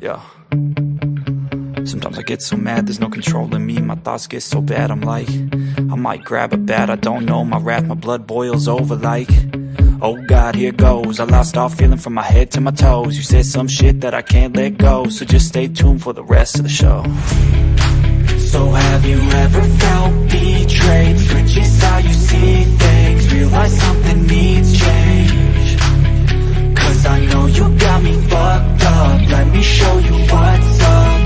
Yeah. Sometimes I get so mad, there's no controlling me. My thoughts get so bad, I'm like, I might grab a bat, I don't know. My wrath, my blood boils over like, oh God, here goes. I lost all feeling from my head to my toes. You said some shit that I can't let go, so just stay tuned for the rest of the show. So have you ever felt betrayed? Switches how you see things, realize something needs change. Cause I know you got me fucked up, let me show you what's up.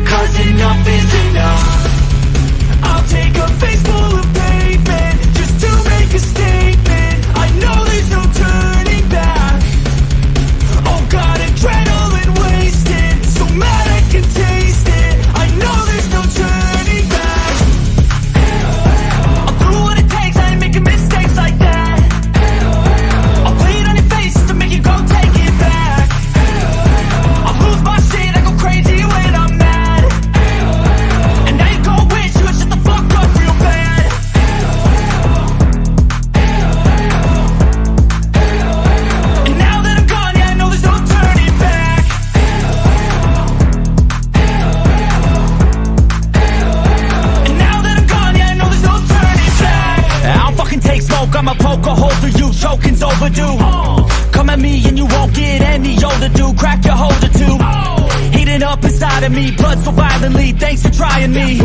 Cause enough is enough. I'll take a face full of pavement just to make a statement. I know there's no turning back. Oh God, adrenaline wasted, so mad I can taste it. I know there's no turning back. I'll do what it takes, I ain't making mistakes like that. I'll play it on your face to make you go take it back. I'll lose my shit, I go crazy when I'm mad. And now you go wish you would shut the fuck up real bad. And now that I'm gone, yeah, I know there's no turning back. And now that I'm gone, yeah, I know there's no turning back. I'll fucking take smoke, I'ma poke a hole through you, choking's overdue. Come at me and you won't get any older, dude. Crack your holder too. Heating up inside of me, blood so violently. Thanks for trying me.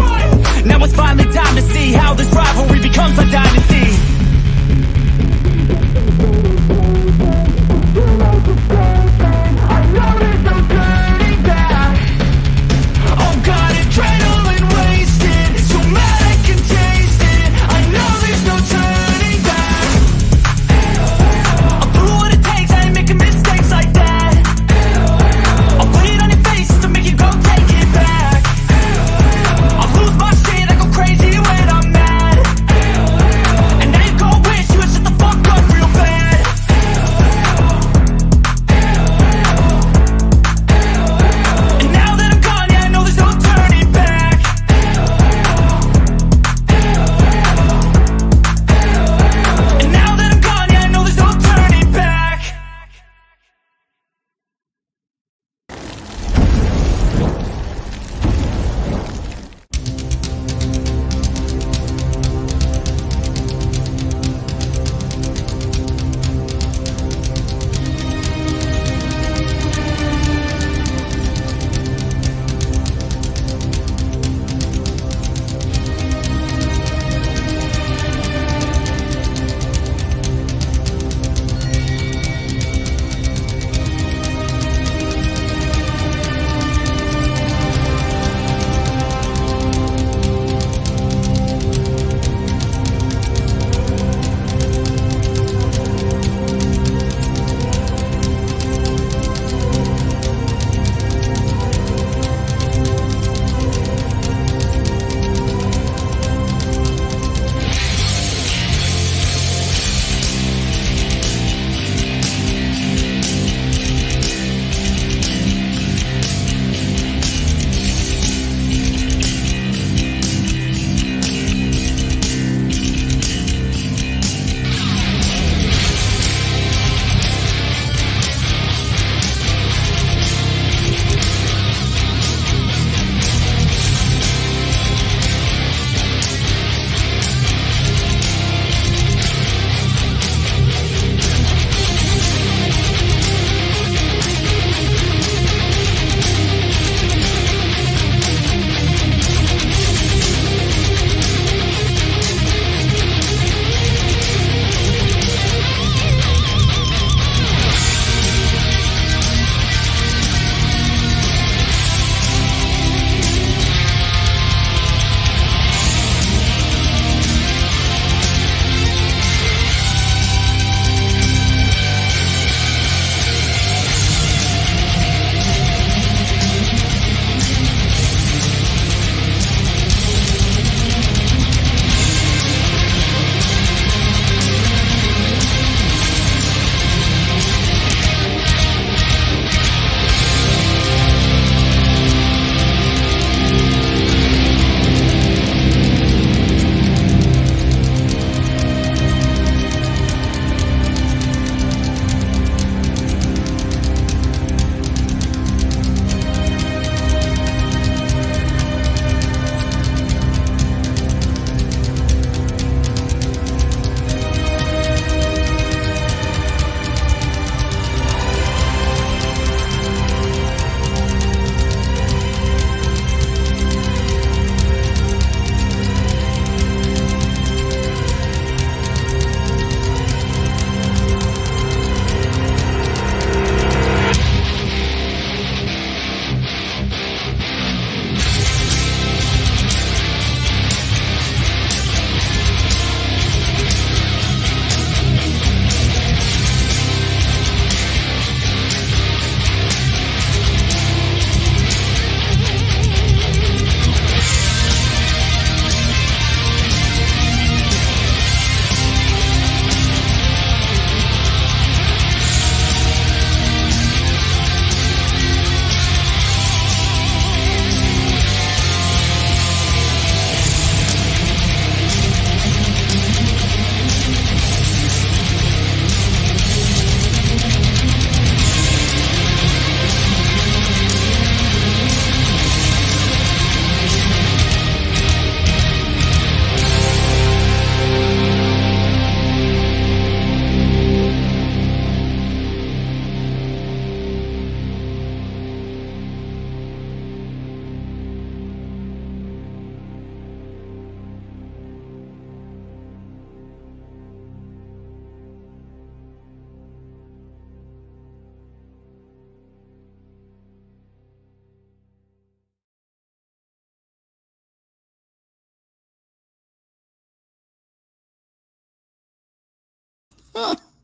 Now it's finally time to see how this rivalry becomes a dynasty. I know there's no turning back. Oh God, adrenaline wasted, so mad I can taste it. I know there's no turning back. I'll do what it takes, I ain't making mistakes like that. I'll put it on your face to make you go take it back. I'll lose my shit, I go crazy when I'm mad. And now you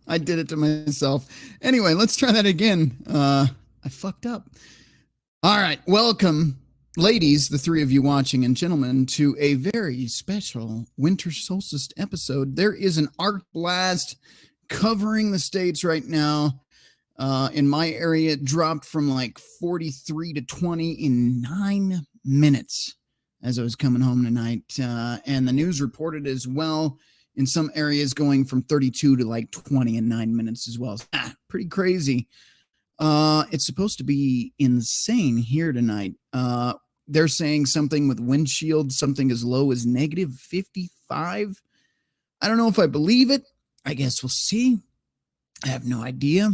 I did it to myself. Anyway, let's try that again. I fucked up. All right. Welcome, ladies, the three of you watching, and gentlemen, to a very special winter solstice episode. There is an arc blast covering the states right now. In my area, it dropped from like 43 to 20 in 9 minutes as I was coming home tonight. And the news reported as well in some areas going from 32 to like 20 in 9 minutes as well. Pretty crazy. It's supposed to be insane here tonight. They're saying something with windshield, something as low as negative 55. I don't know if I believe it. I guess we'll see. I have no idea.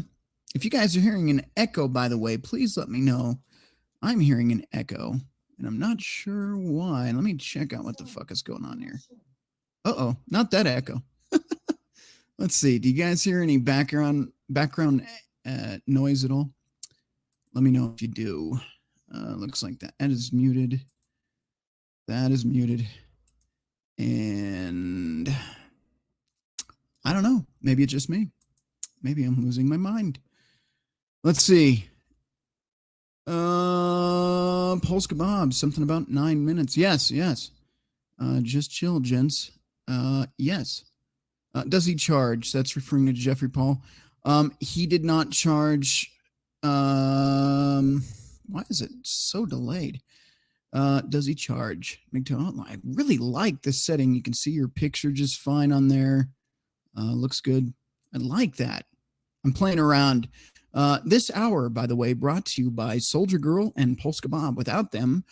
If you guys are hearing an echo, by the way, please let me know. I'm hearing an echo, and I'm not sure why. Let me check out what the fuck is going on here. Uh-oh, not that echo. Let's see. Do you guys hear any background noise at all? Let me know if you do. Looks like that is muted. That is muted. And I don't know. Maybe it's just me. Maybe I'm losing my mind. Let's see. Polska Bob, something about 9 minutes. Yes. Just chill, gents. Yes. Does he charge? That's referring to Jeffrey Paul. He did not charge. Why is it so delayed? Does he charge? I really like this setting. You can see your picture just fine on there. Looks good. I like that. I'm playing around. This hour, by the way, brought to you by Soldier Girl and Polska Bob. Without them,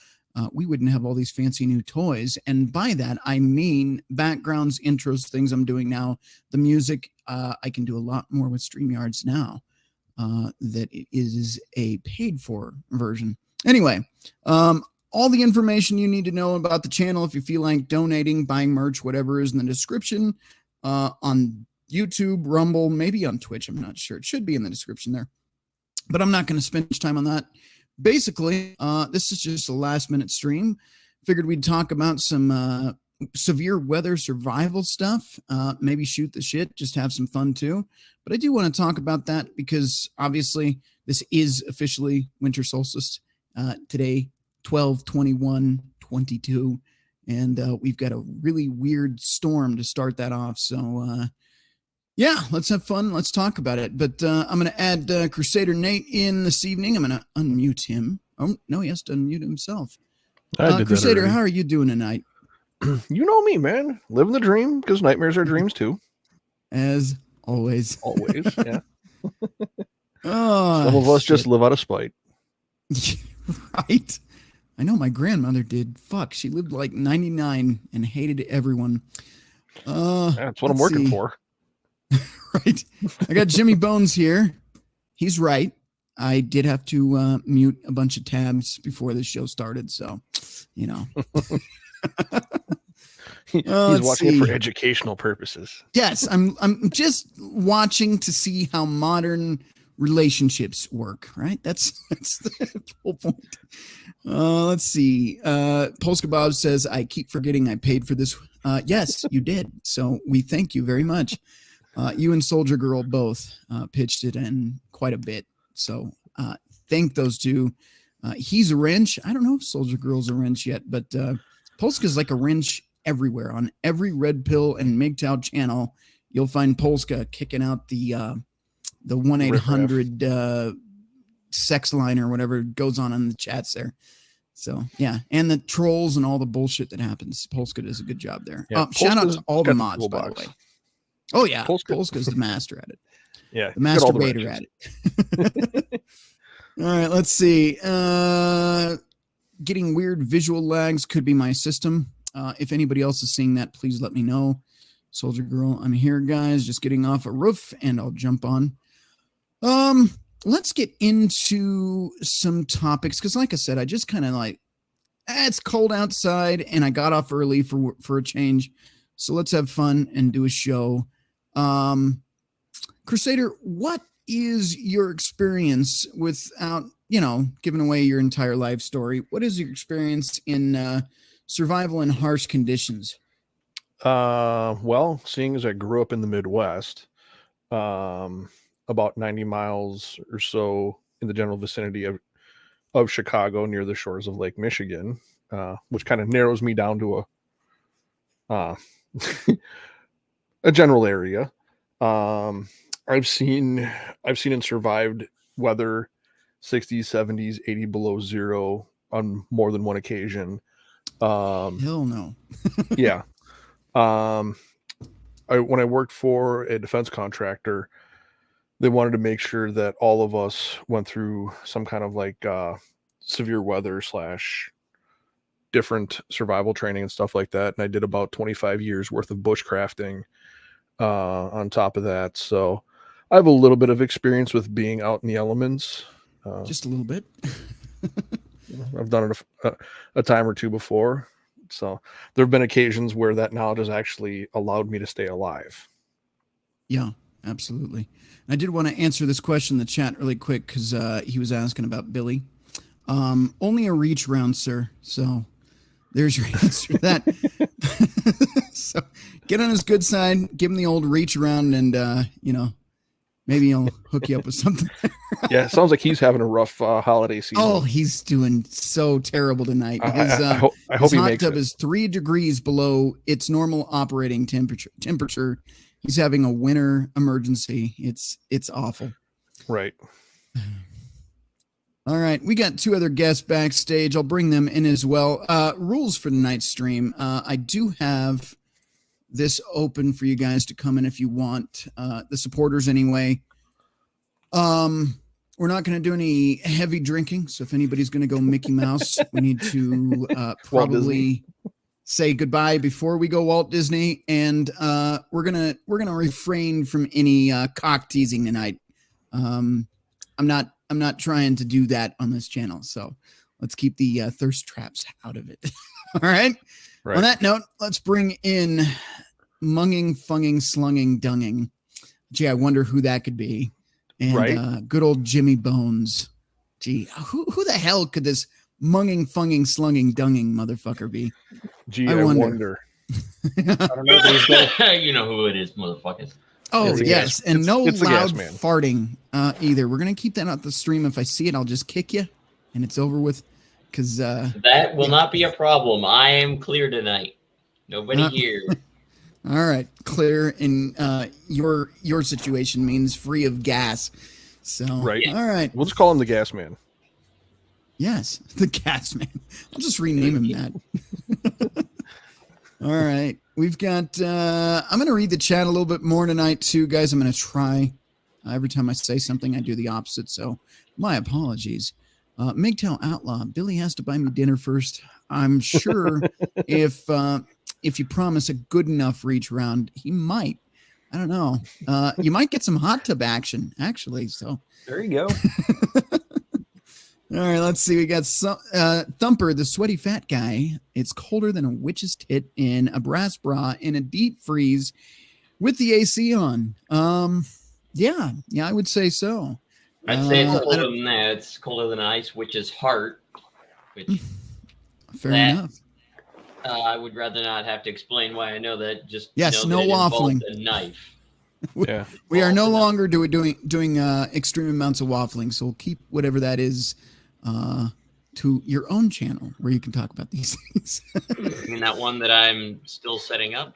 we wouldn't have all these fancy new toys. And by that, I mean backgrounds, intros, things I'm doing now. The music, I can do a lot more with StreamYards now. That it is a paid-for version. Anyway, all the information you need to know about the channel, if you feel like donating, buying merch, whatever, is in the description. On YouTube, Rumble, maybe on Twitch. I'm not sure. It should be in the description there. But I'm not going to spend much time on that. Basically, this is just a last-minute stream. Figured we'd talk about some severe weather survival stuff. Maybe shoot the shit, just have some fun too. But I do want to talk about that because obviously this is officially winter solstice today, 12/21/22. And we've got a really weird storm to start that off. So, yeah, let's have fun. Let's talk about it. But I'm going to add Crusader Nate in this evening. I'm going to unmute him. Oh, no, he has to unmute himself. Crusader, how are you doing tonight? You know me, man. Living the dream, because nightmares are dreams too. As always. Always, yeah. Some of us just live out of spite. Right? I know my grandmother did. Fuck, she lived like 99 and hated everyone. That's what I'm working for. Right. I got Jimmy Bones here. He's right. I did have to mute a bunch of tabs before the show started, so, you know. He's watching it for educational purposes. Yes, I'm just watching to see how modern relationships work, right? That's the whole point. Let's see. Polska Bob says, I keep forgetting I paid for this. Yes, you did. So we thank you very much. You and Soldier Girl both pitched it in quite a bit. So thank those two. He's a wrench. I don't know if Soldier Girl's a wrench yet, but Polska's like a wrench everywhere. On every Red Pill and MGTOW channel, you'll find Polska kicking out the 1-800 sex line or whatever goes on in the chats there. So, yeah. And the trolls and all the bullshit that happens. Polska does a good job there. Yeah, shout out to all the mods, by the way. Oh, yeah. Polska's the master at it. Yeah. The masturbator at it. All right, let's see. Getting weird visual lags could be my system. If anybody else is seeing that, please let me know. Soldier Girl, I'm here, guys. Just getting off a roof, and I'll jump on. Let's get into some topics, because like I said, I just kind of like, it's cold outside, and I got off early for a change. So let's have fun and do a show. Crusader, what is your experience without, giving away your entire life story? What is your experience in survival in harsh conditions? Well, seeing as I grew up in the Midwest, about 90 miles or so in the general vicinity of Chicago, near the shores of Lake Michigan, which kind of narrows me down to a a general area. I've seen and survived weather 60s, 70s, 80 below zero on more than one occasion. Hell no. Yeah. When I worked for a defense contractor, they wanted to make sure that all of us went through some kind of like severe weather / different survival training and stuff like that. And I did about 25 years worth of bushcrafting on top of that. So I have a little bit of experience with being out in the elements. Just a little bit. I've done it a time or two before. So there have been occasions where that knowledge has actually allowed me to stay alive. Yeah, absolutely. I did want to answer this question in the chat really quick because he was asking about Billy. Only a reach round, sir. So there's your answer to that. So get on his good side, give him the old reach around, and maybe he'll hook you up with something. Yeah, it sounds like he's having a rough holiday season. Oh, he's doing so terrible tonight. I hope his he hot makes tub it. is 3 degrees below its normal operating temperature. He's having a winter emergency. It's awful. Right. All right, we got 2 other guests backstage. I'll bring them in as well. Rules for tonight's stream. I do have this open for you guys to come in if you want. The supporters anyway. We're not going to do any heavy drinking, so if anybody's going to go Mickey Mouse, we need to probably say goodbye before we go Walt Disney, and we're gonna refrain from any cock teasing tonight. I'm not trying to do that on this channel, so let's keep the thirst traps out of it. All right. On that note, let's bring in munging, funging, slunging, dunging. Gee, I wonder who that could be. And good old Jimmy Bones. Gee, who the hell could this munging, funging, slunging, dunging motherfucker be? Gee, I wonder. I don't know. You know who it is, motherfuckers. Oh, yes. And no loud gas man. farting either. We're going to keep that out the stream. If I see it, I'll just kick you and it's over with. Because that will not be a problem. I am clear tonight. Nobody here. All right, clear in your situation means free of gas. So all right, we'll just call him the gas man. Yes, the gas man. I'll just rename him that. All right, we've got. I'm going to read the chat a little bit more tonight too, guys. I'm going to try. Every time I say something, I do the opposite. So my apologies. MGTOW Outlaw. Billy has to buy me dinner first. I'm sure if you promise a good enough reach round, he might. I don't know. You might get some hot tub action, actually. So there you go. All right, let's see. We got Thumper, the sweaty fat guy. It's colder than a witch's tit in a brass bra in a deep freeze with the AC on. Yeah, I would say so. I'd say it's colder than that. It's colder than an ice witch's heart. Which fair enough. I would rather not have to explain why I know that. Just yes, know no waffling. A knife. We are no longer doing extreme amounts of waffling, so we'll keep whatever that is to your own channel where you can talk about these things. You mean that one that I'm still setting up?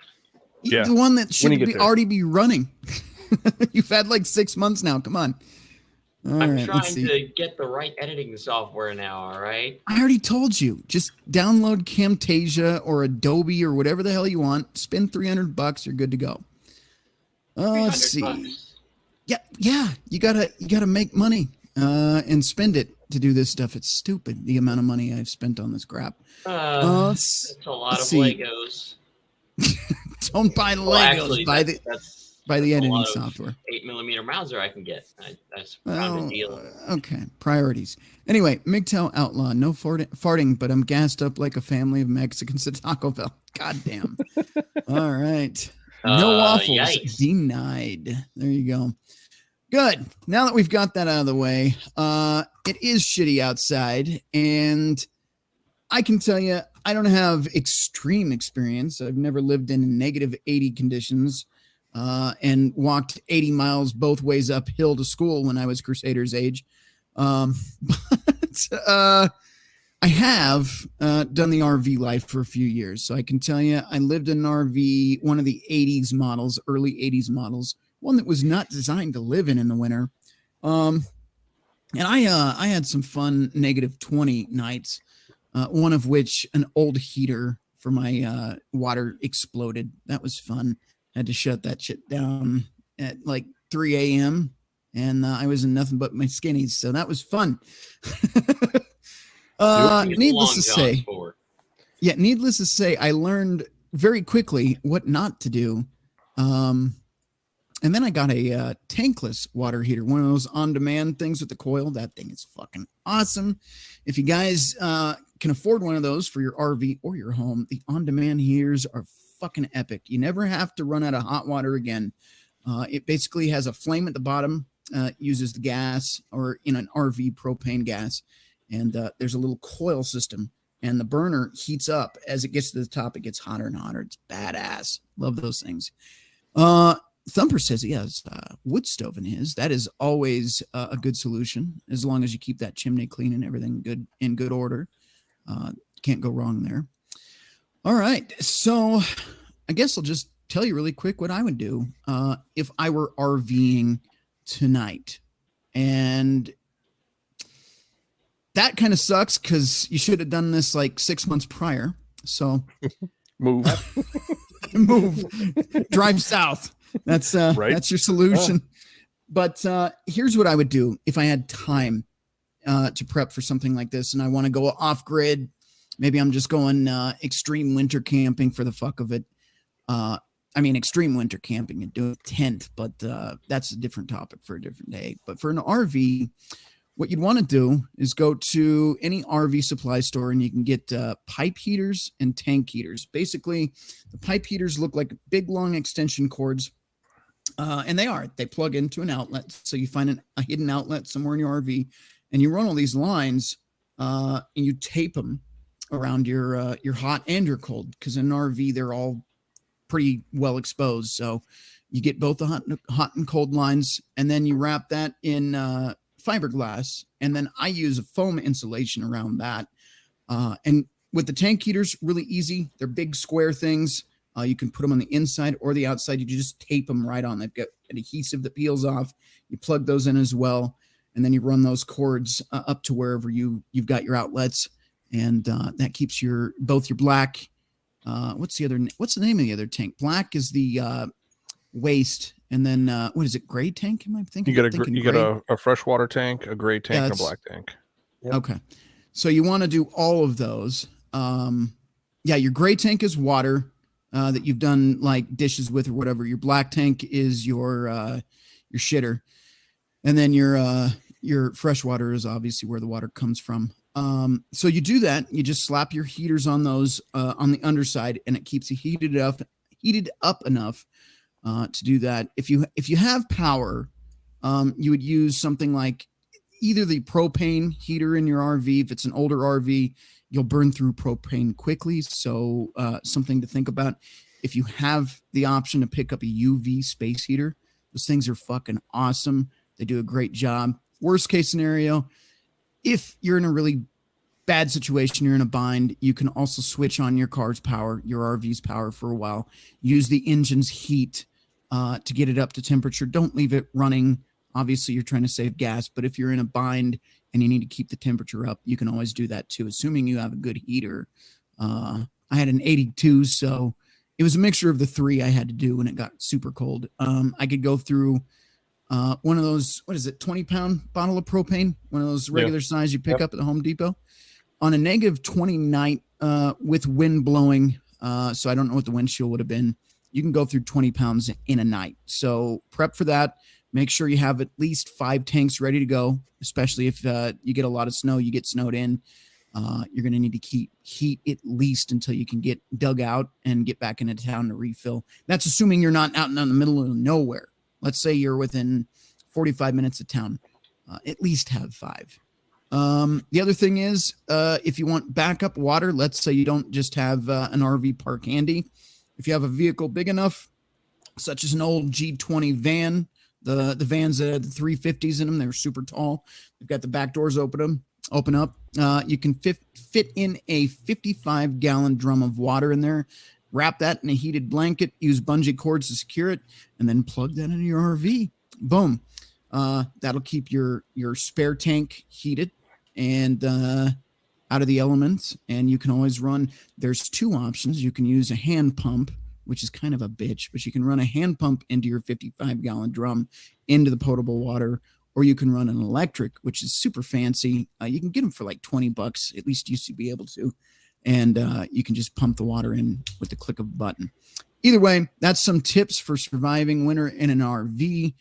Yeah, the one that should already be running. You've had like 6 months now. Come on. I'm trying to get the right editing software now, all right? I already told you. Just download Camtasia or Adobe or whatever the hell you want. Spend $300, you're good to go. Let's see. $300. Yeah. You gotta make money and spend it to do this stuff. It's stupid the amount of money I've spent on this crap. It's a lot of Legos. Don't buy Legos. Actually, by the editing software. 8mm Mauser I can get. That's found a deal. Okay, priorities. Anyway, MGTOW Outlaw. No farting, but I'm gassed up like a family of Mexicans at Taco Bell. Goddamn. All right. No waffles. Yikes. Denied. There you go. Good. Now that we've got that out of the way, it is shitty outside, and I can tell you, I don't have extreme experience. I've never lived in -80 conditions. and walked 80 miles both ways uphill to school when I was Crusaders age. But I have done the RV life for a few years. So I can tell you, I lived in an RV, one of the 80s models, early 80s models, one that was not designed to live in the winter. And I had some fun -20 nights, one of which an old heater for my water exploded. That was fun. Had to shut that shit down at like 3 a.m. And I was in nothing but my skinnies. So that was fun. Needless to say, needless to say, I learned very quickly what not to do. And then I got a tankless water heater, one of those on-demand things with the coil. That thing is fucking awesome. If you guys can afford one of those for your RV or your home, the on-demand heaters are fucking epic. You never have to run out of hot water again. It basically has a flame at the bottom, uses the gas or an RV propane gas, and there's a little coil system, and the burner heats up as it gets to the top. It gets hotter and hotter. It's badass. Love those things. Thumper says he has wood stove in his. That is always a good solution, as long as you keep that chimney clean and everything good in good order. Can't go wrong there. All right, so I guess I'll just tell you really quick what I would do if I were RVing tonight. And that kind of sucks because you should have done this like 6 months prior. So move, drive south. That's right. That's your solution. But here's what I would do if I had time to prep for something like this, and I want to go off grid. Maybe I'm just going extreme winter camping for the fuck of it. Extreme winter camping and doing a tent, but that's a different topic for a different day. But for an RV, what you'd want to do is go to any RV supply store and you can get pipe heaters and tank heaters. Basically, the pipe heaters look like big, long extension cords. And they plug into an outlet. So you find a hidden outlet somewhere in your RV and you run all these lines and you tape them around your hot and your cold, because in an RV, they're all pretty well exposed. So you get both the hot and cold lines, and then you wrap that in fiberglass. And then I use a foam insulation around that. And with the tank heaters, really easy. They're big square things. You can put them on the inside or the outside. You just tape them right on. They've got an adhesive that peels off. You plug those in as well, and then you run those cords up to wherever you've got your outlets, and that keeps both your black. What's the name of the other tank? Black is the waste, and then what is it? Gray tank? Am I thinking? You get a freshwater tank, a gray tank, and a black tank. Yep. Okay, so you want to do all of those. Your gray tank is water. That you've done like dishes with or whatever. Your black tank is your shitter, and then your fresh water is obviously where the water comes from. So you do that. You just slap your heaters on those on the underside, and it keeps you heated up enough to do that. If you have power, you would use something like either the propane heater in your RV. If it's an older RV, you'll burn through propane quickly. So something to think about. If you have the option to pick up a UV space heater, those things are fucking awesome. They do a great job. Worst case scenario, if you're in a really bad situation, you're in a bind, you can also switch on your car's power, your RV's power for a while. Use the engine's heat to get it up to temperature. Don't leave it running. Obviously, you're trying to save gas, but if you're in a bind and you need to keep the temperature up, you can always do that too, assuming you have a good heater. I had an 82, so it was a mixture of the three I had to do when it got super cold. I could go through one of those, 20-pound bottle of propane, one of those regular size you pick up at the Home Depot. On a -20 night with wind blowing, so I don't know what the wind chill would have been, you can go through 20 pounds in a night. So prep for that. Make sure you have at least 5 tanks ready to go, especially if you get a lot of snow, you get snowed in. You're going to need to keep heat at least until you can get dug out and get back into town to refill. That's assuming you're not out in the middle of nowhere. Let's say you're within 45 minutes of town. At least have 5. The other thing is, if you want backup water, let's say you don't just have an RV park handy. If you have a vehicle big enough, such as an old G20 van. The vans that had the 350s in them, they were super tall. They've got the back doors open up. You can fit in a 55-gallon drum of water in there, wrap that in a heated blanket, use bungee cords to secure it, and then plug that into your RV. Boom. That'll keep your spare tank heated and out of the elements. And you can always run, there's two options. You can use a hand pump, which is kind of a bitch, but you can run a hand pump into your 55-gallon drum into the potable water, or you can run an electric, which is super fancy. You can get them for like $20, at least used to be able to. And you can just pump the water in with the click of a button. Either way, that's some tips for surviving winter in an RV.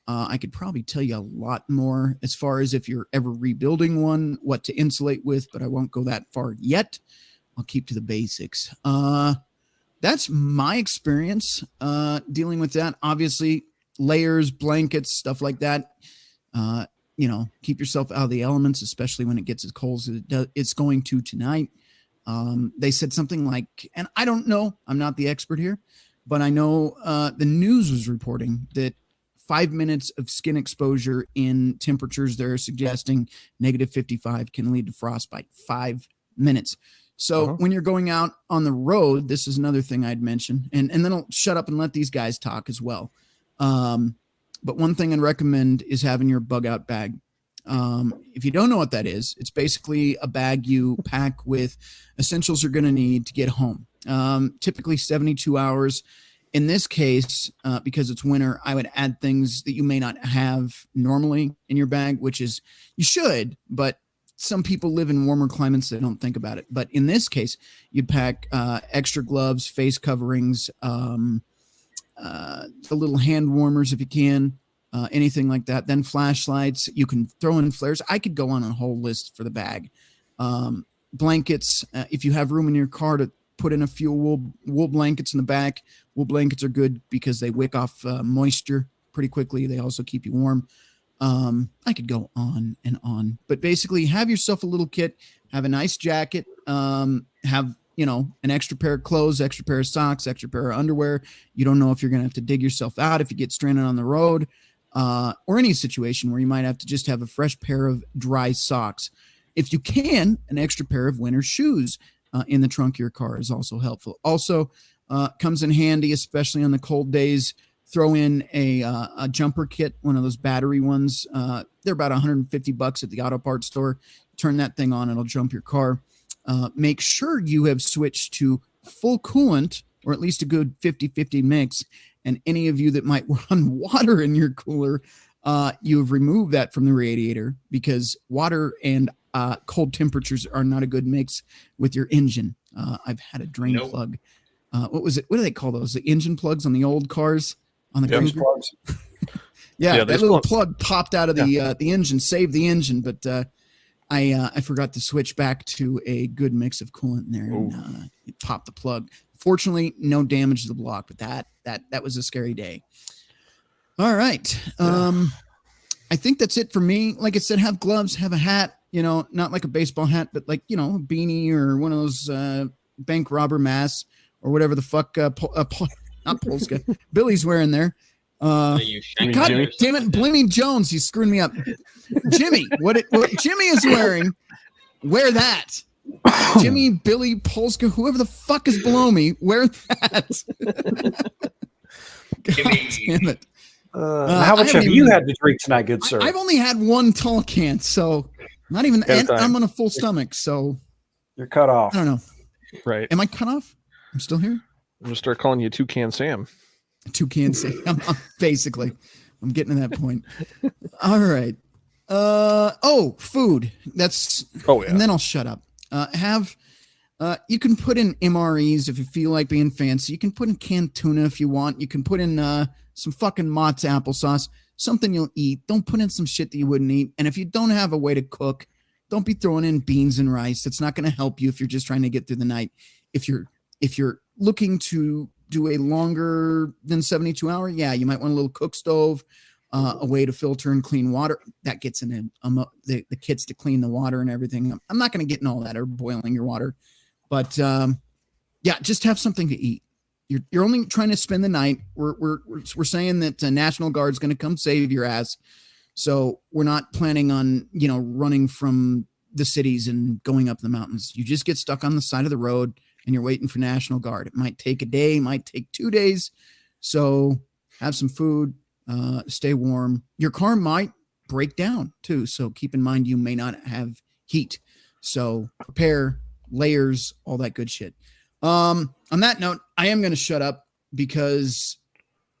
I could probably tell you a lot more as far as if you're ever rebuilding one, what to insulate with, but I won't go that far yet. I'll keep to the basics. That's my experience dealing with that. Obviously, layers, blankets, stuff like that. Keep yourself out of the elements, especially when it gets as cold as it's going to tonight. They said something like, and I don't know, I'm not the expert here, but I know the news was reporting that 5 minutes of skin exposure in temperatures they're suggesting -55 can lead to frostbite. 5 minutes. So when you're going out on the road, this is another thing I'd mention, and then I'll shut up and let these guys talk as well. But one thing I'd recommend is having your bug out bag. If you don't know what that is, it's basically a bag you pack with essentials you're going to need to get home. Typically 72 hours. In this case, because it's winter, I would add things that you may not have normally in your bag, which is you should, but some people live in warmer climates. They don't think about it. But in this case, you'd pack extra gloves, face coverings, the little hand warmers if you can, anything like that. Then flashlights. You can throw in flares. I could go on a whole list for the bag. Blankets. If you have room in your car to put in a few wool blankets in the back. Wool blankets are good because they wick off moisture pretty quickly. They also keep you warm. I could go on and on, but basically have yourself a little kit, have a nice jacket, have, an extra pair of clothes, extra pair of socks, extra pair of underwear. You don't know if you're going to have to dig yourself out if you get stranded on the road, or any situation where you might have to just have a fresh pair of dry socks. If you can, an extra pair of winter shoes in the trunk of your car is also helpful. Also, comes in handy, especially on the cold days. Throw in a jumper kit, one of those battery ones. They're about $150 at the auto parts store. Turn that thing on, it'll jump your car. Make sure you have switched to full coolant, or at least a good 50-50 mix. And any of you that might run water in your cooler, you have removed that from the radiator, because water and cold temperatures are not a good mix with your engine. I've had a drain plug. What was it? What do they call those? The engine plugs on the old cars? On the plugs. Yeah, that little plug popped out of the engine, saved the engine, but I forgot to switch back to a good mix of coolant in there, and it popped the plug. Fortunately, no damage to the block, but that was a scary day. All right. I think that's it for me. Like I said, have gloves, have a hat, not like a baseball hat, but like, a beanie or one of those bank robber masks or whatever the fuck not Polska. Billy's wearing there. God damn it, Blimmy Jones, he's screwing me up. Jimmy, what Jimmy is wearing, wear that. Jimmy, Billy, Polska, whoever the fuck is below me, wear that. God damn it. How much have you had to drink tonight, good sir? I've only had one tall can, so not even, and I'm on a full stomach, so. You're cut off. I don't know. Right. Am I cut off? I'm still here? I'm going to start calling you Toucan Sam. Toucan Sam. Basically. I'm getting to that point. All right. Food. And then I'll shut up. You can put in MREs if you feel like being fancy. You can put in canned tuna if you want. You can put in some fucking Mott's applesauce, something you'll eat. Don't put in some shit that you wouldn't eat. And if you don't have a way to cook, don't be throwing in beans and rice. That's not going to help you if you're just trying to get through the night. If you're looking to do a longer than 72 hour, you might want a little cook stove, a way to filter and clean water. That gets in the kits to clean the water and everything. I'm not going to get in all that, or boiling your water, but just have something to eat. You're only trying to spend the night. We're saying that National Guard's going to come save your ass. So we're not planning on, running from the cities and going up the mountains. You just get stuck on the side of the road and you're waiting for National Guard. It might take a day, might take 2 days. So have some food, stay warm. Your car might break down too. So keep in mind, you may not have heat. So prepare layers, all that good shit. On that note, I am going to shut up because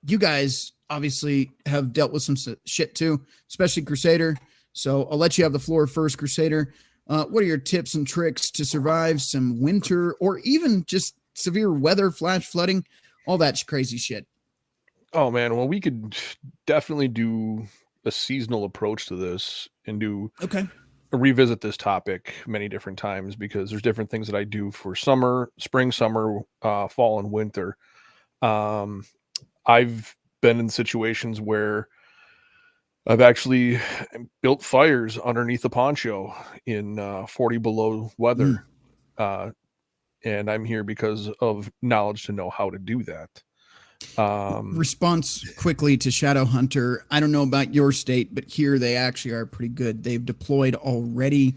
you guys obviously have dealt with some shit too, especially Crusader. So I'll let you have the floor first, Crusader. What are your tips and tricks to survive some winter or even just severe weather, flash flooding, all that crazy shit? Oh man, well, we could definitely do a seasonal approach to this and revisit this topic many different times, because there's different things that I do for summer, spring, summer, fall, and winter. I've been in situations where I've actually built fires underneath a poncho in 40 below weather. And I'm here because of knowledge to know how to do that. Response quickly to Shadow Hunter. I don't know about your state, but here they actually are pretty good. They've deployed already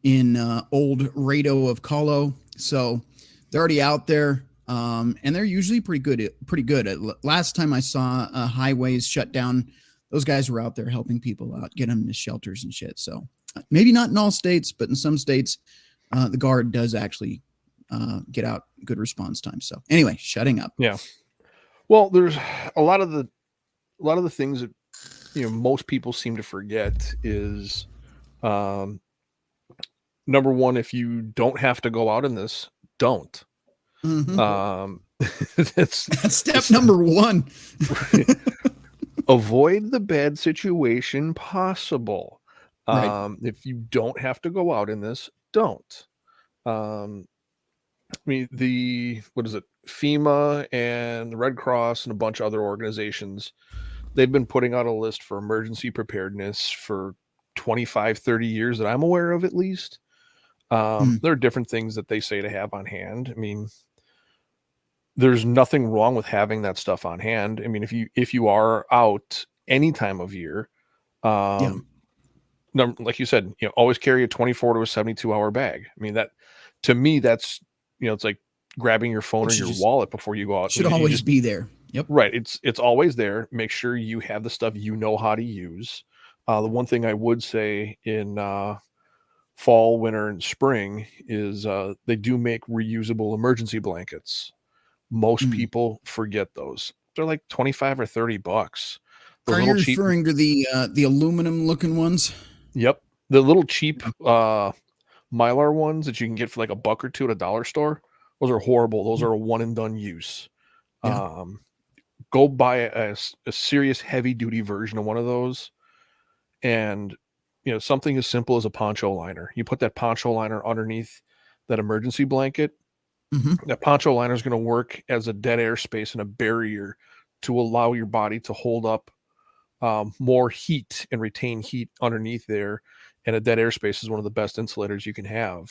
in old Rado of Colo. So they're already out there. And they're usually pretty good. Last time I saw highways shut down, those guys were out there helping people out, get them to shelters and shit. So maybe not in all states, but in some states, the Guard does actually get out good response time. So anyway, shutting up. Yeah. Well, there's a lot of the things that most people seem to forget is number one, if you don't have to go out in this, don't. That's step number one. Avoid the bad situation possible. Right. If you don't have to go out in this, don't. What is it? FEMA and the Red Cross and a bunch of other organizations, they've been putting out a list for emergency preparedness for 25, 30 years that I'm aware of, at least. There are different things that they say to have on hand. I mean, there's nothing wrong with having that stuff on hand. I mean, if you are out any time of year, like you said, always carry a 24 to a 72-hour bag. I mean, that, to me, that's, it's like grabbing your phone or your wallet before you go out. Should always be there. Yep. Right. It's always there. Make sure you have the stuff you know how to use. The one thing I would say in fall, winter, and spring is they do make reusable emergency blankets. Most people forget those. They're like $25 or $30. Are you referring to the aluminum looking ones? Yep. The little cheap Mylar ones that you can get for like $1 or $2 at a dollar store. Those are horrible. Those are a one and done use. Yeah. Go buy a serious heavy duty version of one of those. And, something as simple as a poncho liner. You put that poncho liner underneath that emergency blanket. That poncho liner is going to work as a dead air space and a barrier to allow your body to hold up more heat and retain heat underneath there. And a dead air space is one of the best insulators you can have.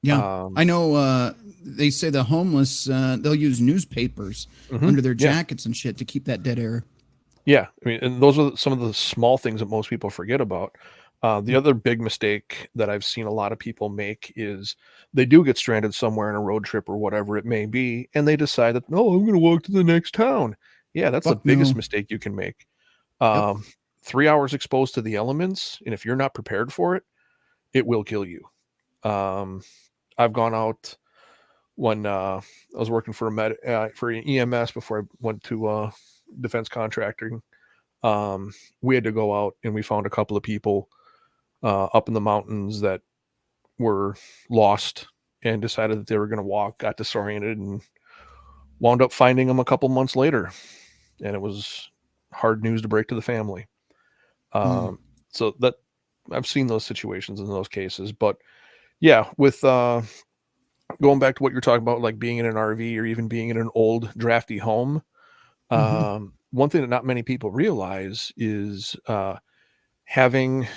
Yeah, I know. They say the homeless they'll use newspapers under their jackets and shit to keep that dead air. Yeah, I mean, and those are some of the small things that most people forget about. The other big mistake that I've seen a lot of people make is they do get stranded somewhere in a road trip or whatever it may be, and they decide that, no, I'm going to walk to the next town. Yeah, that's the biggest mistake you can make. 3 hours exposed to the elements, and if you're not prepared for it, it will kill you. I've gone out when I was working for for EMS before I went to defense contracting. We had to go out and we found a couple of people up in the mountains that were lost and decided that they were going to walk, got disoriented, and wound up finding them a couple months later. And it was hard news to break to the family. So that I've seen those situations in those cases, but yeah, with going back to what you're talking about, like being in an RV or even being in an old drafty home. One thing that not many people realize is having,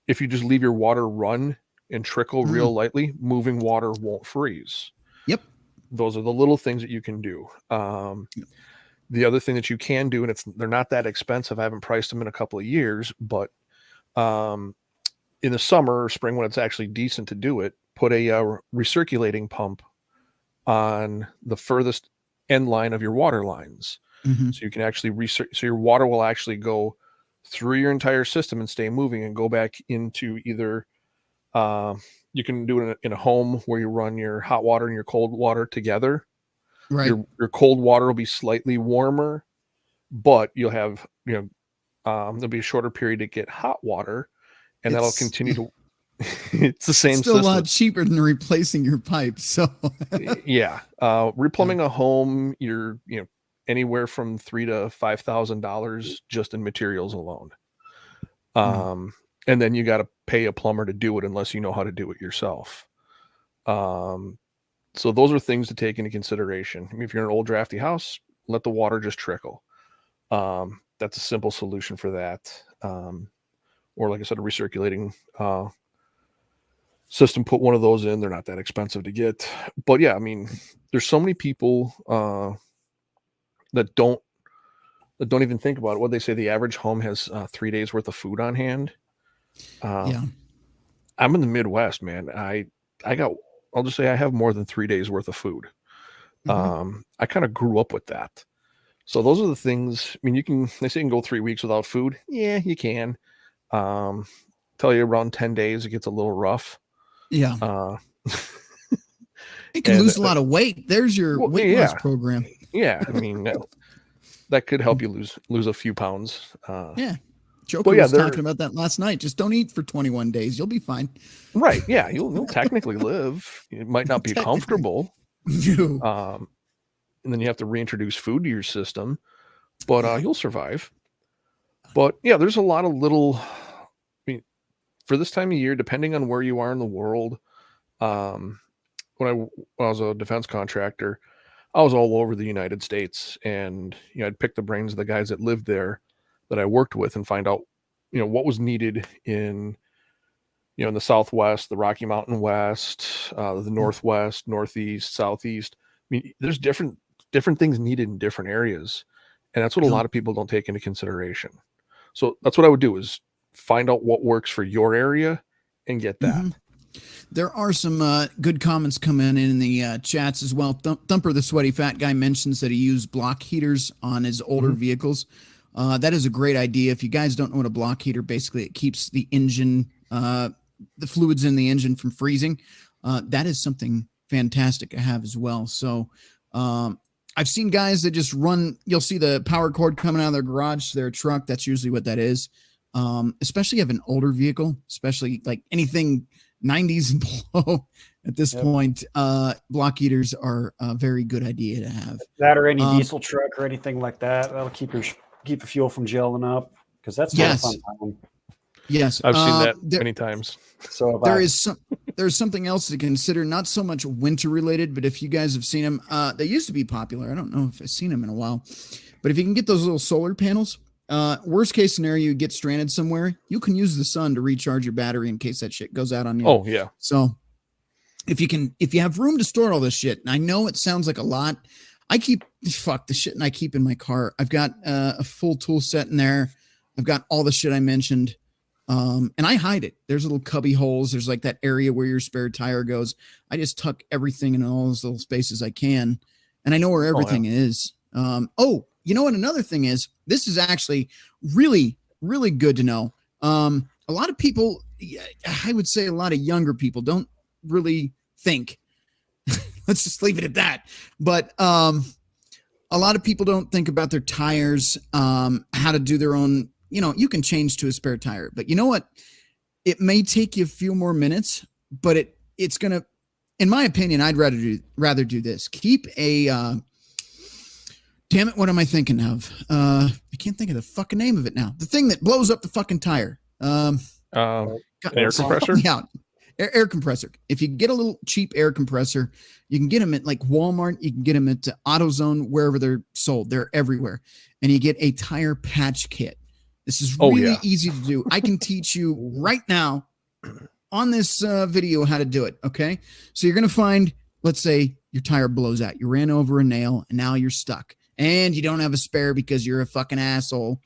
if you just leave your water run and trickle real lightly, moving water won't freeze. Yep. those are the little things that you can do. The other thing that you can do, and they're not that expensive. I haven't priced them in a couple of years, but in the summer or spring when it's actually decent to do it, put a recirculating pump on the furthest end line of your water lines. Mm-hmm. So you can actually so your water will actually go through your entire system and stay moving and go back into either you can do it in a home where you run your hot water and your cold water together. Right. Your cold water will be slightly warmer, but you'll have, there'll be a shorter period to get hot water, and that'll continue to. It's the same. Still system. a lot cheaper than replacing your pipe. So yeah, replumbing a home, you're anywhere from $3,000 to $5,000 just in materials alone. And then you got to pay a plumber to do it unless you know how to do it yourself. So those are things to take into consideration. I mean, if you're in an old drafty house, let the water just trickle. That's a simple solution for that. Or like I said, a recirculating system, put one of those in. They're not that expensive to get. But yeah, I mean, there's so many people that don't even think about it. What they say, the average home has 3 days worth of food on hand. yeah. I'm in the Midwest, man. I'll just say I have more than 3 days worth of food. Mm-hmm. I kind of grew up with that. So those are the things. I mean, they say you can go 3 weeks without food. Yeah, you can. Tell you around 10 days, it gets a little rough. Yeah. You can lose a lot of weight. There's your weight loss program. Yeah. I mean, that could help you lose a few pounds. Yeah. Joker was talking about that last night. Just don't eat for 21 days. You'll be fine. Right. Yeah. You'll technically live. It might not be comfortable. And then you have to reintroduce food to your system, but you'll survive. But yeah, there's a lot of little, I mean, for this time of year, depending on where you are in the world, when I was a defense contractor, I was all over the United States, and I'd pick the brains of the guys that lived there that I worked with and find out, what was needed in the Southwest, the Rocky Mountain West, the Northwest, Northeast, Southeast. I mean, there's different things needed in different areas, and that's what a lot of people don't take into consideration. So that's what I would do, is find out what works for your area and get that. Mm-hmm. There are some good comments coming in the chats as well. Thumper, the sweaty fat guy, mentions that he used block heaters on his older vehicles. That is a great idea. If you guys don't know what a block heater, basically it keeps the engine, the fluids in the engine from freezing. That is something fantastic to have as well. So I've seen guys that just run, you'll see the power cord coming out of their garage to their truck. That's usually what that is. Especially if you have an older vehicle, especially like anything 90s and below at this point, block heaters are a very good idea to have. That or any diesel truck or anything like that. That'll keep the fuel from gelling up, because that's not a fun time. Yes, I've seen that many times. So there's something else to consider, not so much winter related, but if you guys have seen them, they used to be popular. I don't know if I've seen them in a while, but if you can get those little solar panels, worst case scenario, you get stranded somewhere, you can use the sun to recharge your battery in case that shit goes out on you. Oh yeah. So if you have room to store all this shit, and I know it sounds like a lot, I keep the shit and I keep in my car. I've got a full tool set in there. I've got all the shit I mentioned. And I hide it. There's little cubby holes. There's like that area where your spare tire goes. I just tuck everything in all those little spaces I can. And I know where everything is. You know what? Another thing is, this is actually really, really good to know. A lot of people, I would say a lot of younger people don't really think, let's just leave it at that. But, a lot of people don't think about their tires, how to do their own, you can change to a spare tire, but you know what? It may take you a few more minutes, but it's going to, in my opinion, I'd rather do this. Keep a, damn it, what am I thinking of? I can't think of the fucking name of it now. The thing that blows up the fucking tire. Air compressor? Yeah. Air compressor. If you get a little cheap air compressor, you can get them at like Walmart. You can get them at AutoZone, wherever they're sold. They're everywhere. And you get a tire patch kit. This is really easy to do. I can teach you right now on this video how to do it. Okay. So you're going to find, let's say your tire blows out. You ran over a nail and now you're stuck. And you don't have a spare because you're a fucking asshole.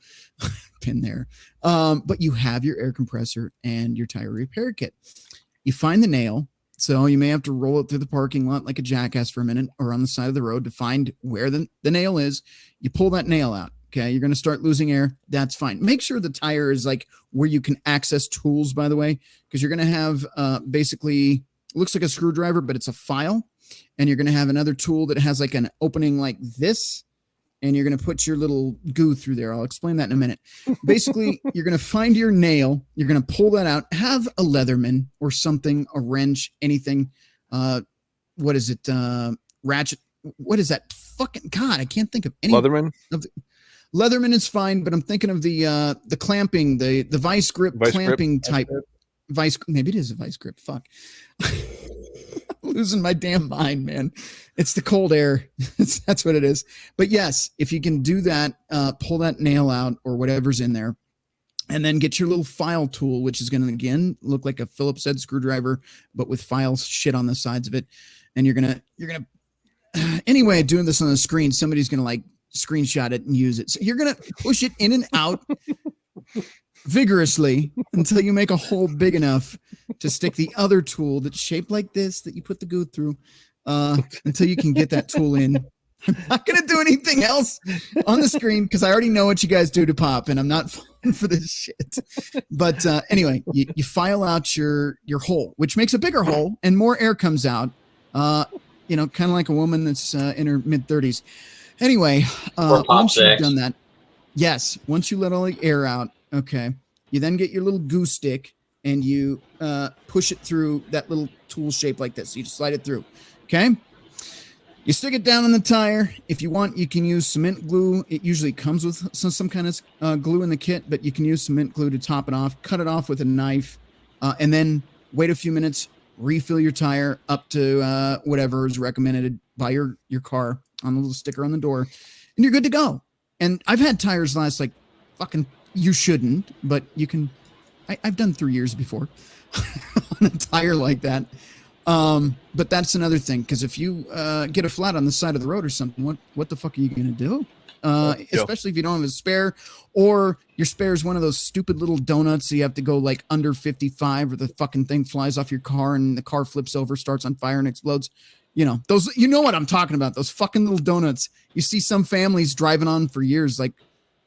Been there. But you have your air compressor and your tire repair kit. You find the nail. So you may have to roll it through the parking lot like a jackass for a minute or on the side of the road to find where the nail is. You pull that nail out. Okay. You're going to start losing air. That's fine. Make sure the tire is like where you can access tools, by the way, because you're going to have basically looks like a screwdriver, but it's a file. And you're going to have another tool that has like an opening like this. And you're going to put your little goo through there. I'll explain that in a minute. Basically, you're going to find your nail. You're going to pull that out. Have a Leatherman or something, a wrench, anything. What is it? Ratchet. What is that? Fucking God, I can't think of any. Leatherman? Leatherman is fine, but I'm thinking of the clamping, the vice grip clamping type. Vice. Maybe it is a vice grip. Fuck. I'm losing my damn mind, man. It's the cold air. That's what it is. But yes, if you can do that, pull that nail out or whatever's in there, and then get your little file tool, which is going to, again, look like a Phillips head screwdriver, but with file shit on the sides of it. And you're going to, anyway, doing this on the screen, somebody's going to like screenshot it and use it. So you're going to push it in and out vigorously until you make a hole big enough to stick the other tool that's shaped like this that you put the goo through until you can get that tool in. I'm not going to do anything else on the screen because I already know what you guys do to pop, and I'm not falling for this shit. But anyway, you file out your hole, which makes a bigger hole and more air comes out, kind of like a woman that's in her mid-30s. Anyway, once you've done that, yes, once you let all the air out, okay, you then get your little goo stick and you push it through that little tool shape like this. You just slide it through, okay? You stick it down on the tire. If you want, you can use cement glue. It usually comes with some kind of glue in the kit, but you can use cement glue to top it off, cut it off with a knife, and then wait a few minutes, refill your tire up to whatever is recommended by your car on the little sticker on the door, and you're good to go. And I've had tires last like fucking, you shouldn't, but you can. I've done 3 years before on a tire like that. But that's another thing, because if you get a flat on the side of the road or something, what the fuck are you going to do? Especially if you don't have a spare, or your spare is one of those stupid little donuts, so you have to go like under 55 or the fucking thing flies off your car and the car flips over, starts on fire and explodes. Those, you know what I'm talking about, those fucking little donuts you see some families driving on for years. Like,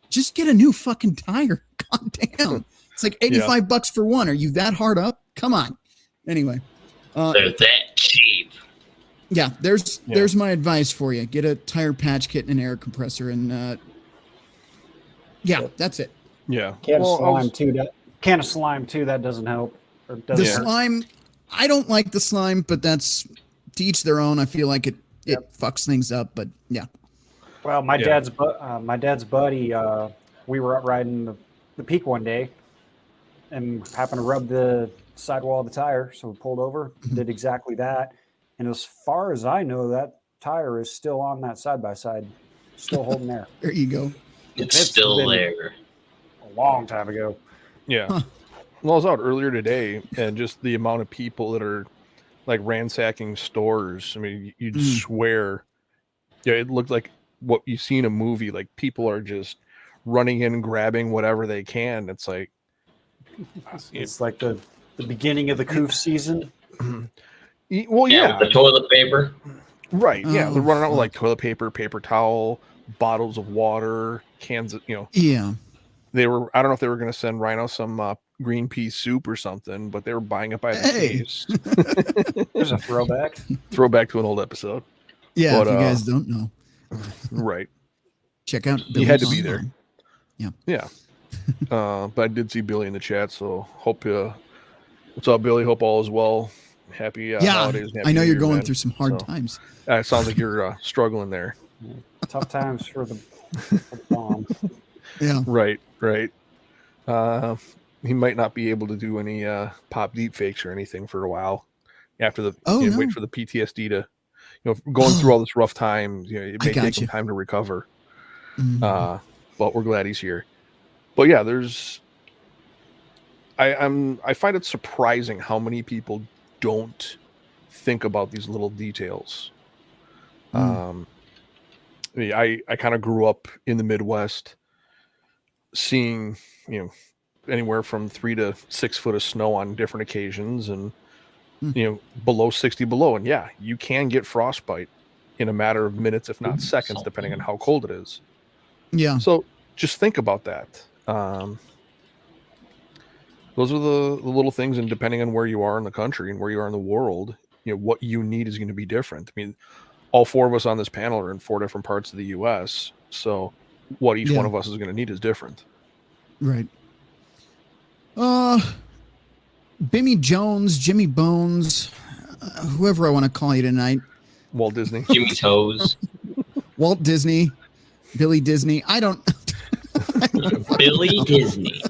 just get a new fucking tire. God damn. It's like $85 for one. Are you that hard up? Come on. Anyway. They're that cheap. Yeah, there's my advice for you. Get a tire patch kit and an air compressor, and that's it. Yeah. Can of slime too. That doesn't help. Slime, I don't like the slime, but that's to each their own. I feel like it fucks things up, but yeah. Well, my dad's buddy, we were up riding the peak one day and happened to rub the sidewall of the tire. So we pulled over, did exactly that. And as far as I know, that tire is still on that side-by-side, still holding there. There you go. It's still there. A long time ago. Yeah. Huh. Well, I was out earlier today, and just the amount of people that are like ransacking stores. I mean, you'd swear, it looked like what you see in a movie. Like, people are just running in, grabbing whatever they can. It's like, it's like the beginning of the coof season. Well, yeah, the toilet paper. Right. Yeah, they're running out with like toilet paper, paper towel, bottles of water, cans of, Yeah. They were, I don't know if they were going to send Rhino some green pea soup or something, but they were buying it by the case. There's a throwback. Throwback to an old episode. Yeah, but, if you guys don't know. Right. Check out Billy. You had to be there. Yeah. Yeah. But I did see Billy in the chat, so hope what's up, Billy? Hope all is well. Happy holidays. Happy I know you're Year, going man. through some hard times. It sounds like you're struggling there. Tough times for the bomb. Yeah. Right. He might not be able to do any pop deep fakes or anything for a while after the wait for the PTSD to going through all this rough time. It may take him time to recover. But we're glad he's here. But yeah, I find it surprising how many people don't think about these little details. I kind of grew up in the Midwest, seeing anywhere from 3 to 6 foot of snow on different occasions, and below 60 below, and yeah, you can get frostbite in a matter of minutes, if not seconds, depending on how cold it is. Yeah. So just think about that. Those are the little things, and depending on where you are in the country and where you are in the world, what you need is going to be different. I mean, all 4 of us on this panel are in 4 different parts of the U.S., so what each one of us is going to need is different. Right. Bimmy Jones, Jimmy Bones, whoever I want to call you tonight. Walt Disney. Jimmy Toes. Walt Disney. Billy Disney. I don't Billy Disney.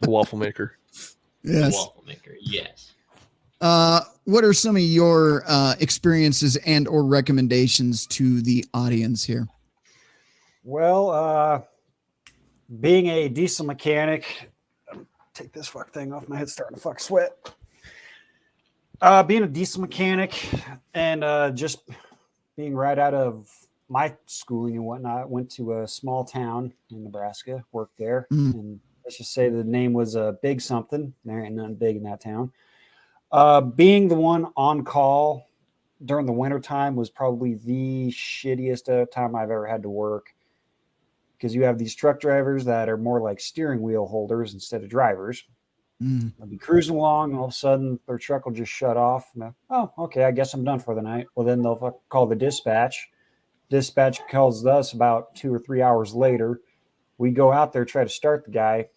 The waffle maker. Yes. The waffle maker, yes. What are some of your experiences and or recommendations to the audience here? Well, being a diesel mechanic, take this fuck thing off my head, starting to fuck sweat. Being a diesel mechanic and just being right out of my schooling and whatnot, went to a small town in Nebraska, worked there, and let's just say the name was Big Something. There ain't nothing big in that town. Being the one on call during the wintertime was probably the shittiest time I've ever had to work, because you have these truck drivers that are more like steering wheel holders instead of drivers. They'll be cruising along, and all of a sudden their truck will just shut off. And oh, okay, I guess I'm done for the night. Well, then they'll call the dispatch. Dispatch calls us about 2 or 3 hours later. We go out there, try to start the guy.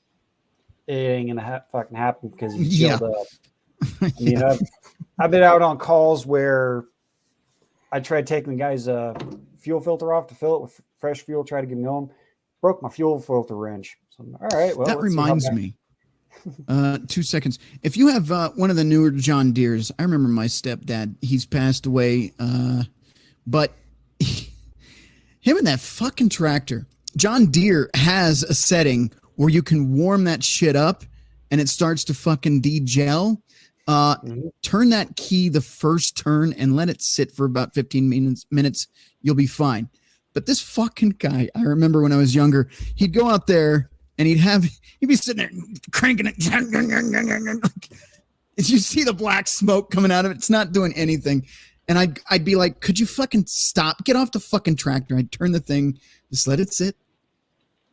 It ain't gonna fucking happen because he's filled up. I mean, I've been out on calls where I tried taking the guy's fuel filter off to fill it with fresh fuel, try to get him going. Broke my fuel filter wrench. So, all right, well, that reminds me. 2 seconds. If you have one of the newer John Deeres, I remember my stepdad. He's passed away, but him and that fucking tractor. John Deere has a setting where you can warm that shit up, and it starts to fucking de-gel. Turn that key the first turn and let it sit for about 15 minutes. You'll be fine. But this fucking guy, I remember when I was younger, he'd go out there and he'd be sitting there cranking it. As you see the black smoke coming out of it, it's not doing anything. And I'd be like, could you fucking stop? Get off the fucking tractor. I'd turn the thing, just let it sit.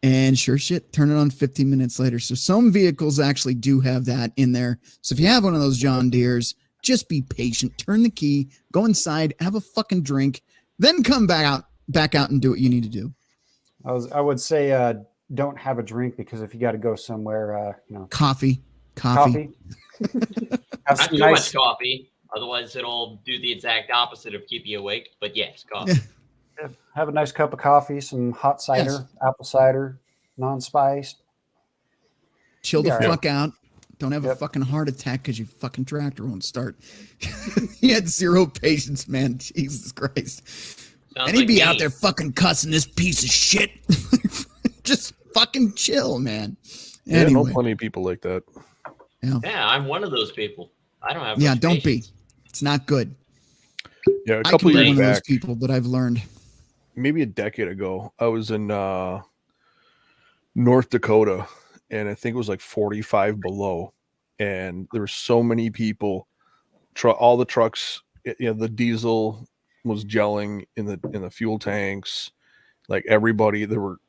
And sure shit, turn it on 15 minutes later. So some vehicles actually do have that in there. So if you have one of those John Deeres, just be patient. Turn the key, go inside, have a fucking drink, then come back out and do what you need to do. I would say don't have a drink, because if you got to go somewhere, coffee. Have Not too much coffee, otherwise it'll do the exact opposite of keep you awake. But yes, coffee. Have a nice cup of coffee, some hot cider, apple cider, non-spiced. Chill the fuck out. Don't have a fucking heart attack because your fucking tractor won't start. He had zero patience, man. Jesus Christ. And he'd be out there fucking cussing this piece of shit. Just fucking chill, man. Yeah, anyway. I know plenty of people like that. Yeah, I'm one of those people. I don't have don't patience. be. It's not good. Yeah, a couple years one back, of those people that I've learned. Maybe a decade ago, I was in North Dakota, and I think it was like 45 below, and there were so many people. All the trucks, the diesel was gelling in the fuel tanks. Like everybody, there were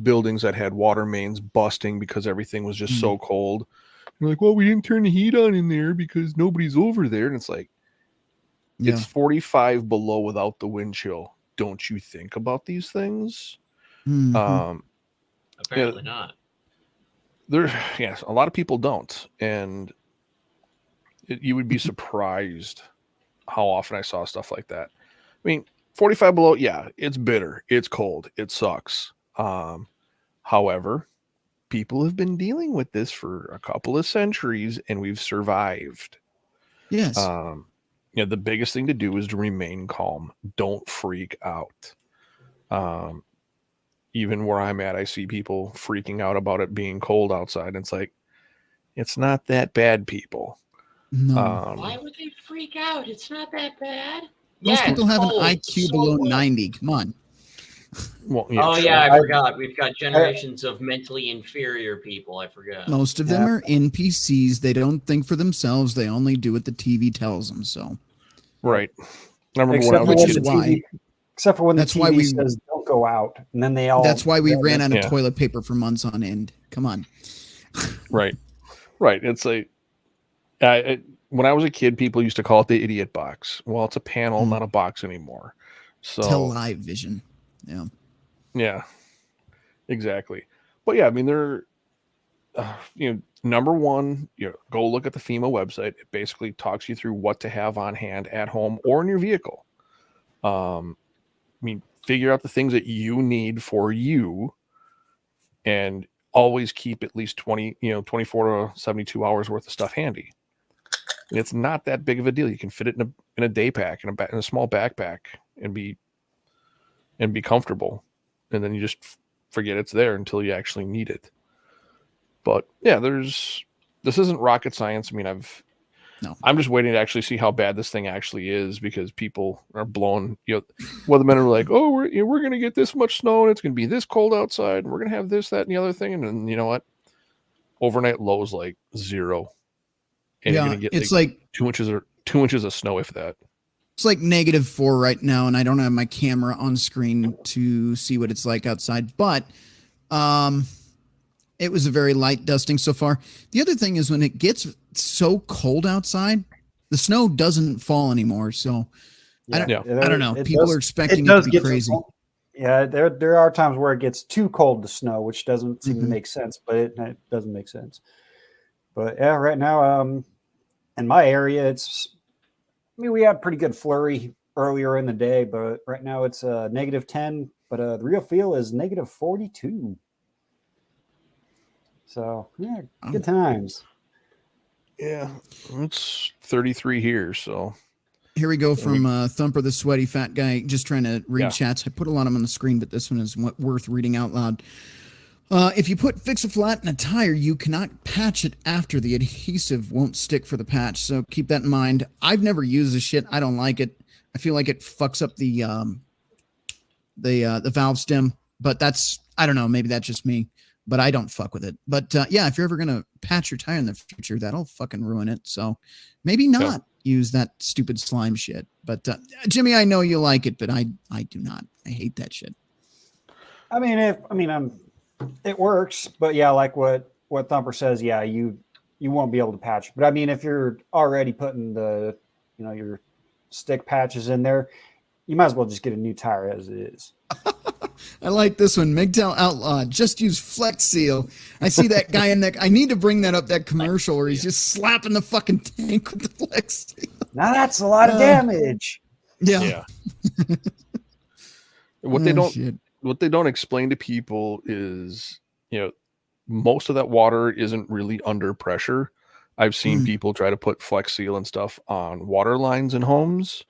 buildings that had water mains busting because everything was just so cold. You're like, well, we didn't turn the heat on in there because nobody's over there, and it's like, it's 45 below without the wind chill. Don't you think about these things? Apparently not. Yes, a lot of people don't, and you would be surprised how often I saw stuff like that. I mean, 45 below, yeah, it's bitter, it's cold, it sucks. However, people have been dealing with this for a couple of centuries, and we've survived. Yes. The biggest thing to do is to remain calm. Don't freak out. Even where I'm at, I see people freaking out about it being cold outside. It's like, it's not that bad, people. No. Why would they freak out? It's not that bad. Most people have an IQ below good. 90. Come on. Well, I forgot. We've got generations of mentally inferior people. I forgot. Most of them are NPCs. They don't think for themselves. They only do what the TV tells them. So, right. I remember Except when I was for a when kid. the TV, except for when That's the why TV says don't go out, and then they all. That's why we ran out of Yeah. toilet paper for months on end. Come on. Right. It's like when I was a kid, people used to call it the idiot box. Well, it's a panel, not a box anymore. So Tele vision. Yeah. Yeah, exactly. But yeah, I mean, they're, number one, go look at the FEMA website. It basically talks you through what to have on hand at home or in your vehicle. I mean, figure out the things that you need for you, and always keep at least 24 to 72 hours worth of stuff handy. And it's not that big of a deal. You can fit it in a day pack, in a small backpack, and be comfortable. And then you just forget it's there until you actually need it. But yeah, this isn't rocket science. I mean, I'm just waiting to actually see how bad this thing actually is, because people are blowing, weathermen are like, oh, we're going to get this much snow and it's going to be this cold outside, and we're going to have this, that, and the other thing. And then, you know what? Overnight low is like 0. And you're going to get it's like 2 inches of snow, if that. It's like -4 right now, and I don't have my camera on screen to see what it's like outside, but it was a very light dusting so far. The other thing is, when it gets so cold outside, the snow doesn't fall anymore. So I don't know. People are expecting it to be crazy. Yeah, there are times where it gets too cold to snow, which doesn't seem to make sense, but it doesn't make sense. But yeah, right now, in my area, we had pretty good flurry earlier in the day, but right now it's -10, but the real feel is -42. So yeah, good times. Yeah, it's 33 here, so. Here we go from Thumper, the sweaty fat guy, just trying to read chats. I put a lot of them on the screen, but this one is worth reading out loud. If you put Fix-A-Flat in a tire, you cannot patch it after. The adhesive won't stick for the patch, so keep that in mind. I've never used this shit. I don't like it. I feel like it fucks up the valve stem, but I don't know, maybe that's just me, but I don't fuck with it. But yeah, if you're ever gonna patch your tire in the future, that'll fucking ruin it. So maybe not use that stupid slime shit. But Jimmy, I know you like it, but I do not. I hate that shit. It works, but yeah, like what Thumper says, yeah, you won't be able to patch. But I mean, if you're already putting the your stick patches in there, you might as well just get a new tire as it is. I like this one. MGTOW Outlaw, just use Flex Seal. I see that guy in that. I need to bring that commercial where he's just slapping the fucking tank with the Flex Seal. Now that's a lot of damage. Yeah. What they don't explain to people is, most of that water isn't really under pressure. I've seen people try to put Flex Seal and stuff on water lines in homes.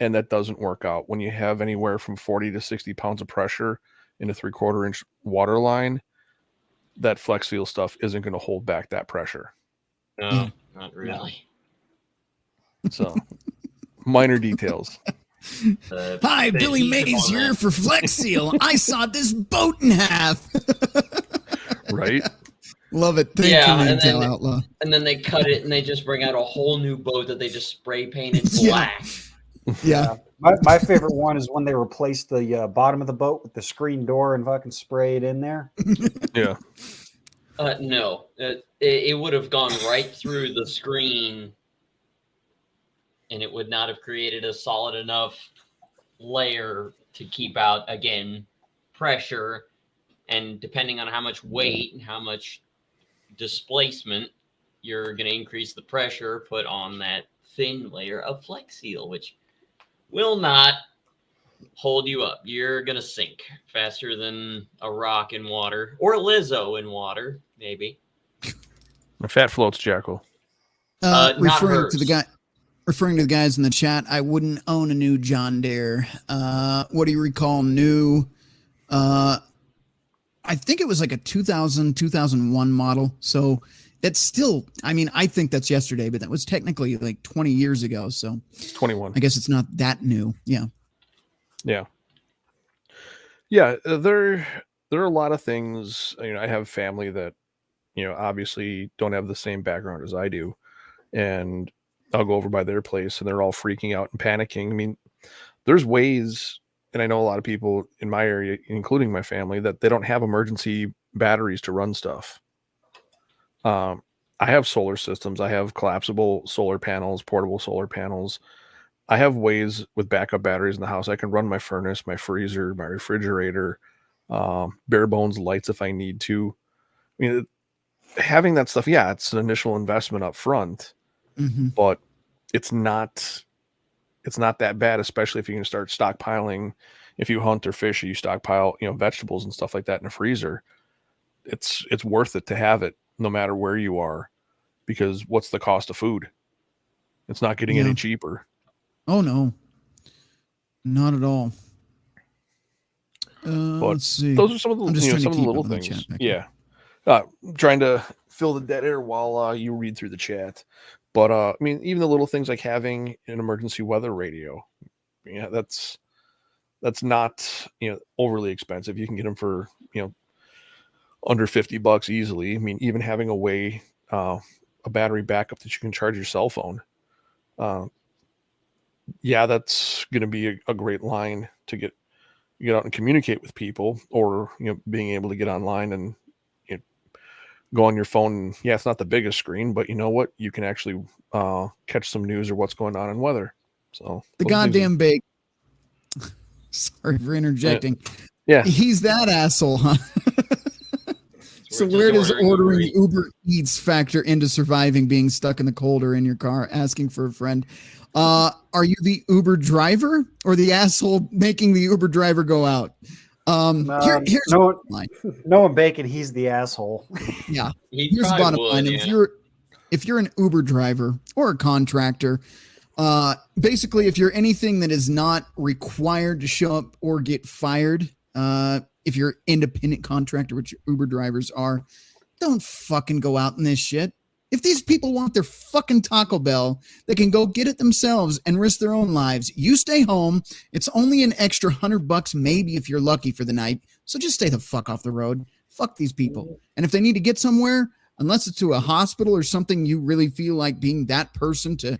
And that doesn't work out. When you have anywhere from 40 to 60 pounds of pressure in a 3/4 inch water line, that Flex Seal stuff isn't going to hold back that pressure. No, not really. So minor details. Hi, Billy Mays here for Flex Seal. I sawed this boat in half. Right? Love it. Thank you, MGTOW Outlaw. And then they cut it and they just bring out a whole new boat that they just spray painted black. Yeah. My favorite one is when they replaced the bottom of the boat with the screen door and fucking spray it in there. Yeah. No, it would have gone right through the screen, and it would not have created a solid enough layer to keep out, again, pressure. And depending on how much weight and how much displacement, you're going to increase the pressure put on that thin layer of Flex Seal, which will not hold you up. You're going to sink faster than a rock in water, or Lizzo in water, maybe. My fat floats, Jackal. Referring to the guys in the chat, I wouldn't own a new John Deere. What do you recall new? I think it was like a 2001 model. So that's still, I mean, I think that's yesterday, but that was technically like 20 years ago. So 21. I guess it's not that new. Yeah. Yeah. Yeah. There are a lot of things, I have family that, obviously don't have the same background as I do. And I'll go over by their place and they're all freaking out and panicking. I mean, there's ways, and I know a lot of people in my area, including my family, that they don't have emergency batteries to run stuff. I have solar systems. I have collapsible solar panels, portable solar panels. I have ways with backup batteries in the house. I can run my furnace, my freezer, my refrigerator, bare bones lights if I need to. I mean, having that stuff, yeah, it's an initial investment up front, but it's not that bad, especially if you can start stockpiling. If you hunt or fish, you stockpile, vegetables and stuff like that in a freezer. It's worth it to have it no matter where you are, because what's the cost of food? It's not getting any cheaper. Oh no, not at all. But let's see. those are some of the, I'm just some of the little up in the things. chat back Yeah. Trying to fill the dead air while you read through the chat. But I mean, even the little things like having an emergency weather radio, that's not overly expensive. You can get them for under $50 easily. I mean, even having a way, a battery backup that you can charge your cell phone. That's going to be a great line to get out and communicate with people, or being able to get online and go on your phone. Yeah, it's not the biggest screen, but you know what? You can actually catch some news or what's going on in weather. So the goddamn bake. Sorry for interjecting. Yeah, he's that asshole, huh? So where does ordering Uber Eats factor into surviving being stuck in the cold or in your car asking for a friend? Are you the Uber driver or the asshole making the Uber driver go out? Here's Noah Bacon, he's the asshole. Yeah. Here's the bottom line. If you're an Uber driver or a contractor, basically if you're anything that is not required to show up or get fired, if you're independent contractor, which Uber drivers are, don't fucking go out in this shit. If these people want their fucking Taco Bell, they can go get it themselves and risk their own lives. You stay home. It's only an extra $100 maybe if you're lucky for the night. So just stay the fuck off the road. Fuck these people. And if they need to get somewhere, unless it's to a hospital or something you really feel like being that person to,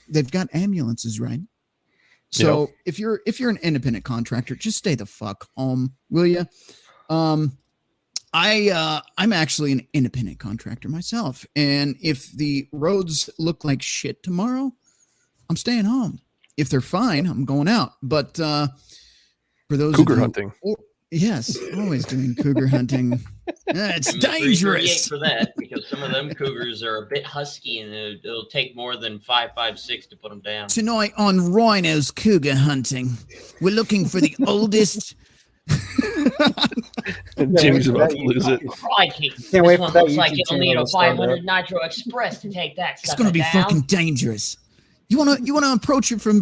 they've got ambulances, right? So if you're an independent contractor, just stay the fuck home, will you? I'm actually an independent contractor myself, and if the roads look like shit tomorrow, I'm staying home. If they're fine, I'm going out. But for those cougar hunting, yes, always doing cougar hunting. It's dangerous for that, because some of them cougars are a bit husky, and it'll take more than 5.56 to put them down. Tonight on Rhino's Cougar Hunting, we're looking for the oldest. Jimmy's about to lose it. Crikey. Can't wait for that. Looks like you'll need a 500 Nitro Express to take that. It's going to be fucking dangerous. You wanna approach it from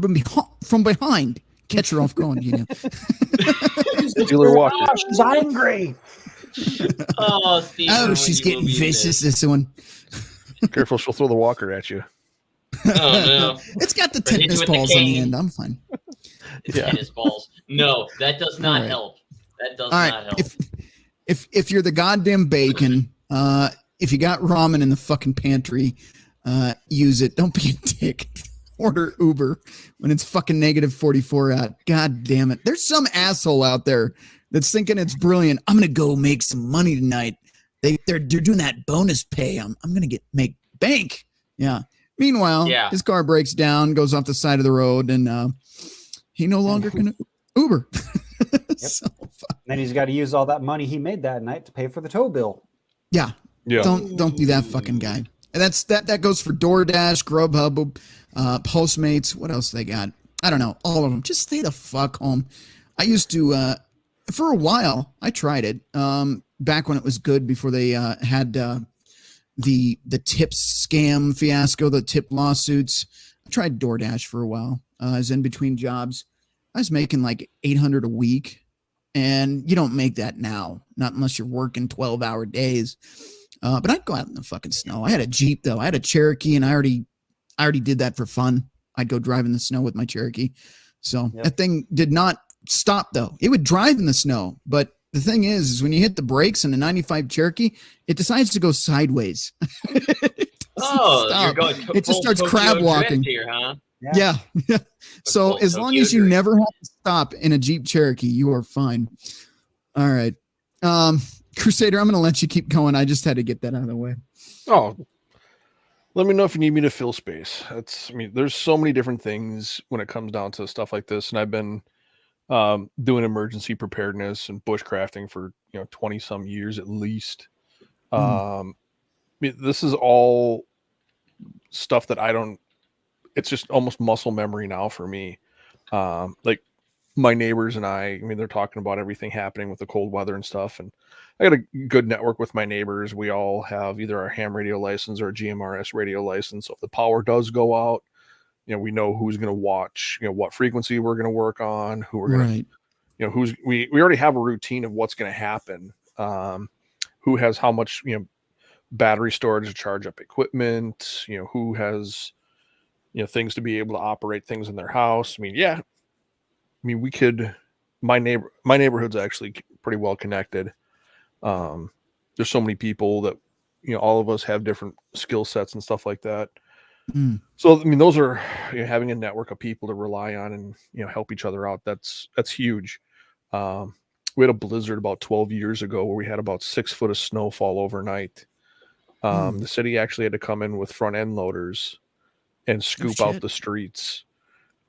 behind, catch her off guard, Dealer walk. She's angry. Oh, Steve. Oh, she's getting vicious. This one. Careful, she'll throw the walker at you. Oh no! It's got the tennis balls on the end. I'm fine. Tennis balls. No, that does not help. That does not help. If you're the goddamn bacon, if you got ramen in the fucking pantry, use it. Don't be a dick. Order Uber when it's fucking -44 out. God damn it. There's some asshole out there that's thinking it's brilliant. I'm gonna go make some money tonight. They're doing that bonus pay. I'm gonna make bank. Yeah. Meanwhile, his car breaks down, goes off the side of the road, and he no longer can Uber. So, then he's got to use all that money he made that night to pay for the tow bill. Yeah. Don't be that fucking guy. And that goes for DoorDash, Grubhub, Postmates. What else they got? I don't know. All of them. Just stay the fuck home. I used to, for a while, I tried it. Back when it was good, before they had the tip scam fiasco, the tip lawsuits. I tried DoorDash for a while. I was in between jobs. I was making like $800 a week, and you don't make that now, not unless you're working 12-hour days. But I'd go out in the fucking snow. I had a Jeep though. I had a Cherokee, and I already did that for fun. I'd go drive in the snow with my Cherokee. So that thing did not stop though. It would drive in the snow, but the thing is when you hit the brakes in a 95 Cherokee, it decides to go sideways. You're going. It just starts crab walking here, huh? Yeah. So as long as you never have to stop in a Jeep Cherokee, you are fine. All right. Crusader, I'm going to let you keep going. I just had to get that out of the way. Oh, let me know if you need me to fill space. There's so many different things when it comes down to stuff like this. And I've been doing emergency preparedness and bushcrafting for 20 some years at least. This is all stuff that it's just almost muscle memory now for me. Like my neighbors and I mean, they're talking about everything happening with the cold weather and stuff. And I got a good network with my neighbors. We all have either our ham radio license or a GMRS radio license. So if the power does go out, we know who's going to watch, what frequency we're going to work on, who we're going to, we already have a routine of what's going to happen. Who has how much, battery storage to charge up equipment, who has, things to be able to operate things in their house. We could, my neighborhood's actually pretty well connected. There's so many people that, all of us have different skill sets and stuff like that. So, those are, having a network of people to rely on and, help each other out. That's huge. We had a blizzard about 12 years ago where we had about 6 foot of snowfall overnight. The city actually had to come in with front end loaders and scoop out the streets.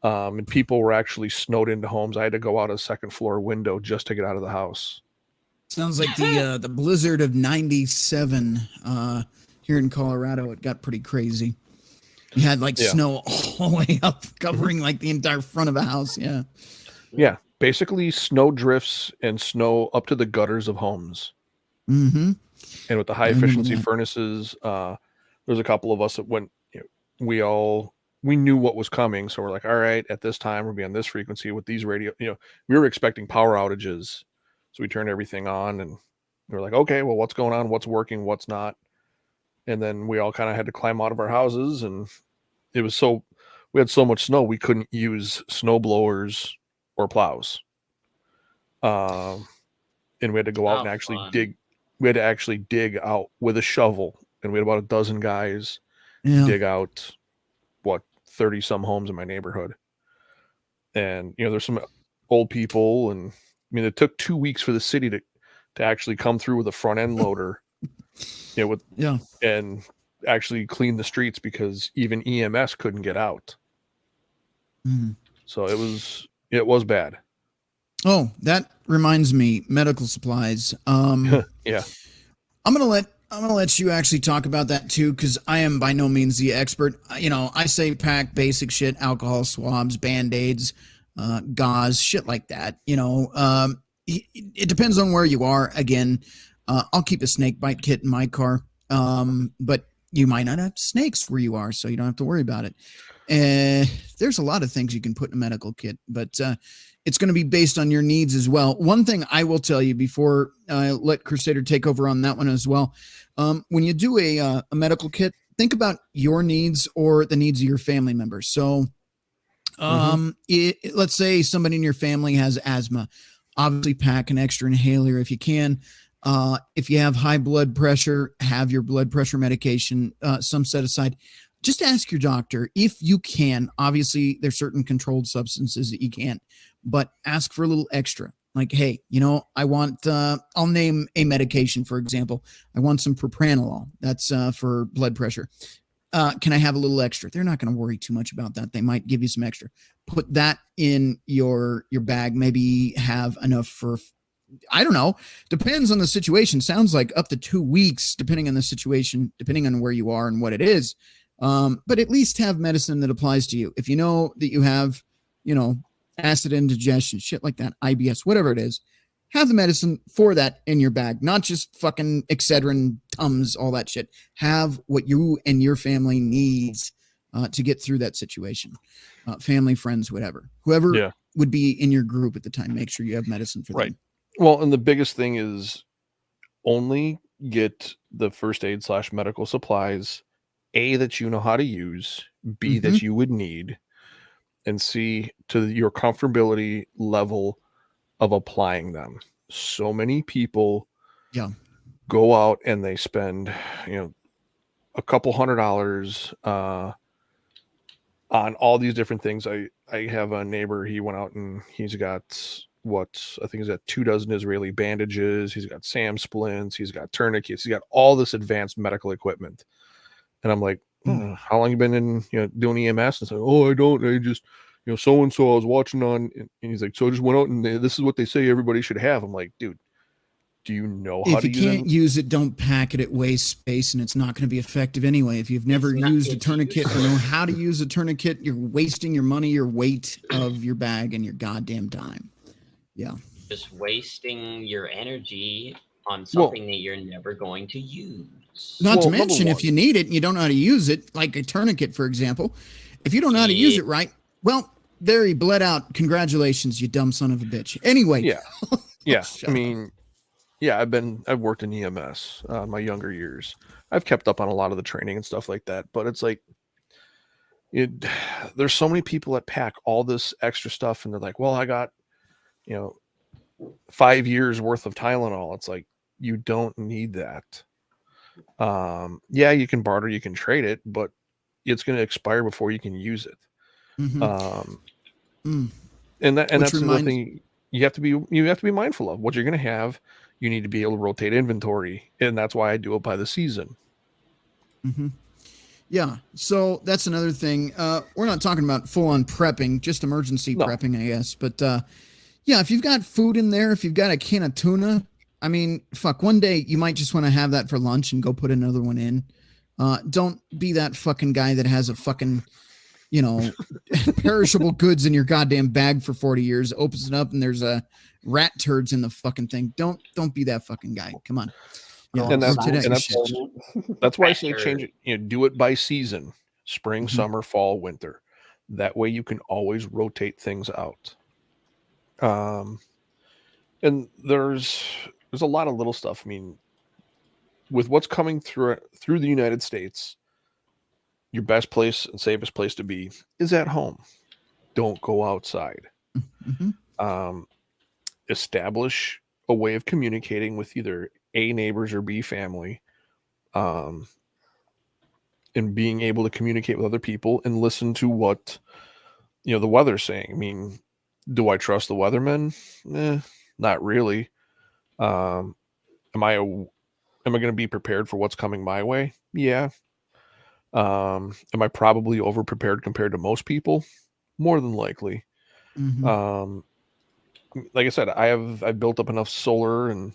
And people were actually snowed into homes. I had to go out a second floor window just to get out of the house. Sounds like the blizzard of 97 here in Colorado. It got pretty crazy. You had snow all the way up, covering like the entire front of a house. Yeah. Yeah. Basically snow drifts and snow up to the gutters of homes. Mm-hmm. And with the high efficiency furnaces, there's a couple of us that went, we knew what was coming. So we're like, all right, at this time, we'll be on this frequency with these radio, we were expecting power outages. So we turned everything on and we were like, okay, well, what's going on? What's working? What's not? And then we all kind of had to climb out of our houses, and we had so much snow, we couldn't use snow blowers or plows. And we had to go out and actually dig. We had to actually dig out with a shovel, and we had about a dozen guys dig out 30 some homes in my neighborhood. And, there's some old people, and it took 2 weeks for the city to actually come through with a front end loader, and actually clean the streets because even EMS couldn't get out. So it was bad. Oh, that reminds me, medical supplies. Yeah. I'm gonna let you actually talk about that too, because I am by no means the expert. I say pack basic shit, alcohol swabs, Band-Aids, gauze, shit like that. It depends on where you are. Again, I'll keep a snake bite kit in my car, but you might not have snakes where you are, so you don't have to worry about it. There's a lot of things you can put in a medical kit, but it's going to be based on your needs as well. One thing I will tell you before I let Crusader take over on that one as well. When you do a medical kit, think about your needs or the needs of your family members. So let's say somebody in your family has asthma. Obviously pack an extra inhaler if you can. If you have high blood pressure, have your blood pressure medication, some set aside. Just ask your doctor if you can. Obviously, there's certain controlled substances that you can't, but ask for a little extra. Like, hey, I want, I'll name a medication, for example. I want some propranolol. That's for blood pressure. Can I have a little extra? They're not going to worry too much about that. They might give you some extra. Put that in your bag. Maybe have enough for, I don't know. Depends on the situation. Sounds like up to 2 weeks, depending on the situation, depending on where you are and what it is. But at least have medicine that applies to you. If you know that you have, acid indigestion, shit like that, IBS, whatever it is, have the medicine for that in your bag, not just fucking Excedrin, Tums, all that shit. Have what you and your family needs to get through that situation. Family, friends, whoever would be in your group at the time. Make sure you have medicine for them. Right. Well, and the biggest thing is only get the first aid / medical supplies, A, that you know how to use, B, that you would need, and C, to your comfortability level of applying them. So many people go out and they spend, a couple $100 on all these different things. I have a neighbor, he went out and he's got I think he's got 24 Israeli bandages, he's got SAM splints, he's got tourniquets, he's got all this advanced medical equipment. And I'm like, how long you been in doing EMS? And so, I don't, I just so and so I was watching on, and he's like, so I just went out and this is what they say everybody should have. I'm like, dude, do you know how to use it? If you can't use it, don't pack it. It wastes space and it's not going to be effective anyway. If you've never used a tourniquet or know how to use a tourniquet, you're wasting your money, your weight of your bag, and your goddamn time. Yeah. Just wasting your energy on something that you're never going to use. Not to mention, if you need it and you don't know how to use it, like a tourniquet, for example, if you don't know how to use it right, well, there he bled out. Congratulations, you dumb son of a bitch. Anyway. Yeah. Yeah. I mean, yeah, I've worked in EMS my younger years. I've kept up on a lot of the training and stuff like that, but it's like, there's so many people that pack all this extra stuff and they're like, well, I got, 5 years worth of Tylenol. It's like, you don't need that. Yeah, you can barter, you can trade it, but it's going to expire before you can use it. And that's another thing you have to be mindful of what you're going to have. You need to be able to rotate inventory, and that's why I do it by the season. Yeah, so that's another thing. We're not talking about full-on prepping, just emergency prepping, I guess. But yeah, if you've got food in there, if you've got a can of tuna, I mean, fuck, one day you might just want to have that for lunch and go put another one in. Don't be that fucking guy that has a fucking, perishable goods in your goddamn bag for 40 years, opens it up and there's a rat turds in the fucking thing. Don't be that fucking guy. Come on. And that's why I say change it. Do it by season: spring, summer, fall, winter. That way you can always rotate things out. And there's a lot of little stuff. I mean, with what's coming through the United States, your best place and safest place to be is at home. Don't go outside. Establish a way of communicating with either A, neighbors, or B, family, and being able to communicate with other people and listen to what the weather's saying. I mean, do I trust the weathermen? Not really. Am I going to be prepared for what's coming my way? Yeah. Am I probably over prepared compared to most people? More than likely. Like I said, I've built up enough solar and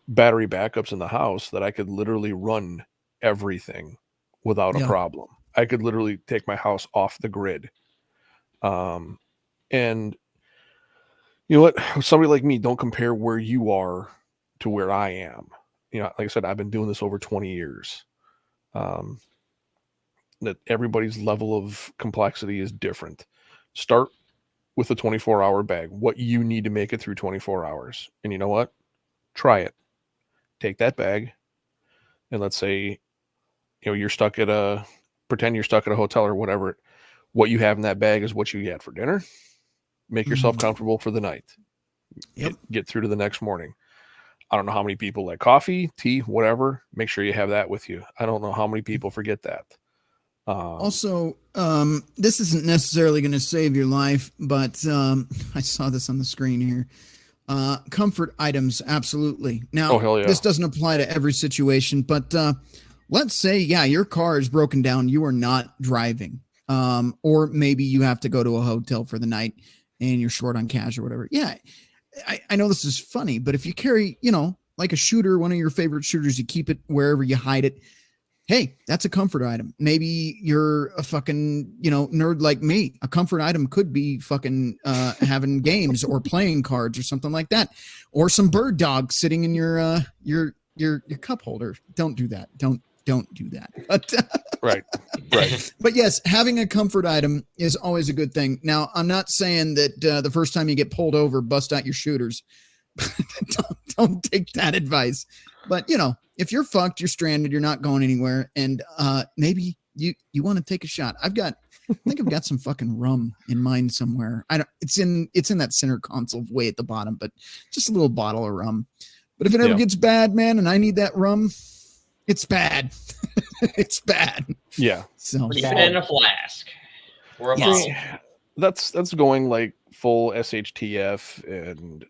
battery backups in the house that I could literally run everything without a problem. I could literally take my house off the grid. And you know what? Somebody like me, don't compare where you are to where I am. Like I said, I've been doing this over 20 years. That everybody's level of complexity is different. Start with a 24-hour bag, what you need to make it through 24 hours. And you know what? Try it. Take that bag, and let's say, you're stuck at pretend you're stuck at a hotel or whatever. What you have in that bag is what you get for dinner. Make yourself comfortable for the night. Get through to the next morning. I don't know how many people like coffee, tea, whatever. Make sure you have that with you. I don't know how many people forget that. Also, this isn't necessarily going to save your life, but I saw this on the screen here. Comfort items, absolutely. Now, this doesn't apply to every situation, but let's say, your car is broken down. You are not driving. Or maybe you have to go to a hotel for the night and you're short on cash or whatever. Yeah, I know this is funny, but if you carry, like a shooter, one of your favorite shooters, you keep it wherever you hide it. Hey, that's a comfort item. Maybe you're a fucking, nerd like me. A comfort item could be fucking having games or playing cards or something like that, or some bird dog sitting in your cup holder. Don't do that. Don't do that. But, right. But yes, having a comfort item is always a good thing. Now, I'm not saying that the first time you get pulled over, bust out your shooters. Don't take that advice. But if you're fucked, you're stranded, you're not going anywhere, and maybe you want to take a shot. I think I've got some fucking rum in mine somewhere. It's in that center console way at the bottom, but just a little bottle of rum. But if it ever gets bad, man, and I need that rum, it's bad. It's bad. Yeah. So keep it in a flask or a bottle. That's going like full SHTF. And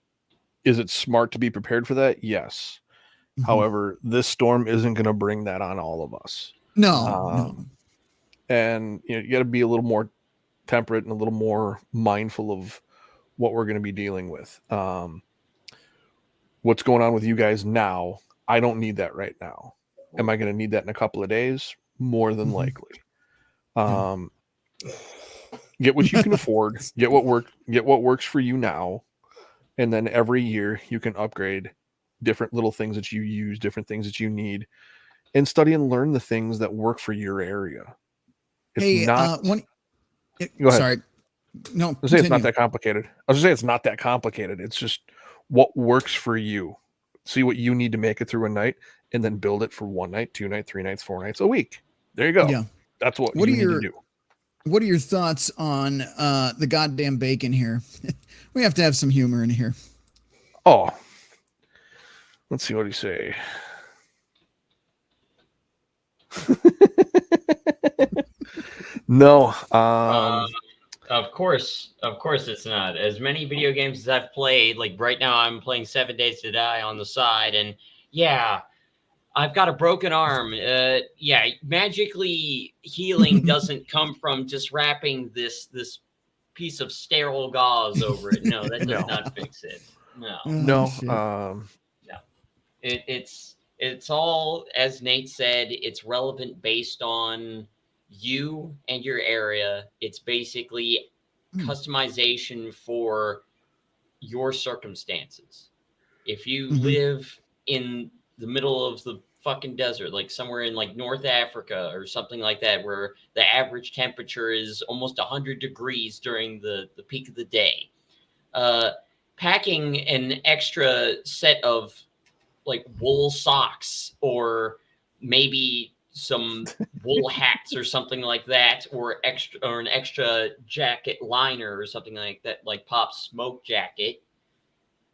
is it smart to be prepared for that? Yes. Mhm. However, this storm isn't going to bring that on all of us. No. And you got to be a little more temperate and a little more mindful of what we're going to be dealing with. What's going on with you guys now? I don't need that right now. Am I going to need that in a couple of days? More than likely. Get what you can afford. Get what works for you now, and then every year you can upgrade different little things that you use, different things that you need, and study and learn the things that work for your area. It's not. Go ahead. Sorry. No, I was say it's not that complicated. I was just saying it's not that complicated. It's just what works for you. See what you need to make it through a night, and then build it for 1 night, 2 nights, 3 nights, 4 nights a week. There you go. Yeah. That's what you need to do. What are your thoughts on the goddamn bacon here? We have to have some humor in here. Oh, let's see what he say. No. Of course it's not. As many video games as I've played, like right now I'm playing 7 Days to Die on the side, and yeah, I've got a broken arm. Magically healing doesn't come from just wrapping this piece of sterile gauze over it. No, that does not fix it. No. It's all, as Nate said, it's relevant based on you and your area. It's basically customization for your circumstances. If you live in the middle of the fucking desert, like somewhere in like North Africa or something like that, where the average temperature is almost 100 degrees during the peak of the day, packing an extra set of like wool socks or maybe some wool hats or something like that, or an extra jacket liner or something like that, like Pop's smoke jacket,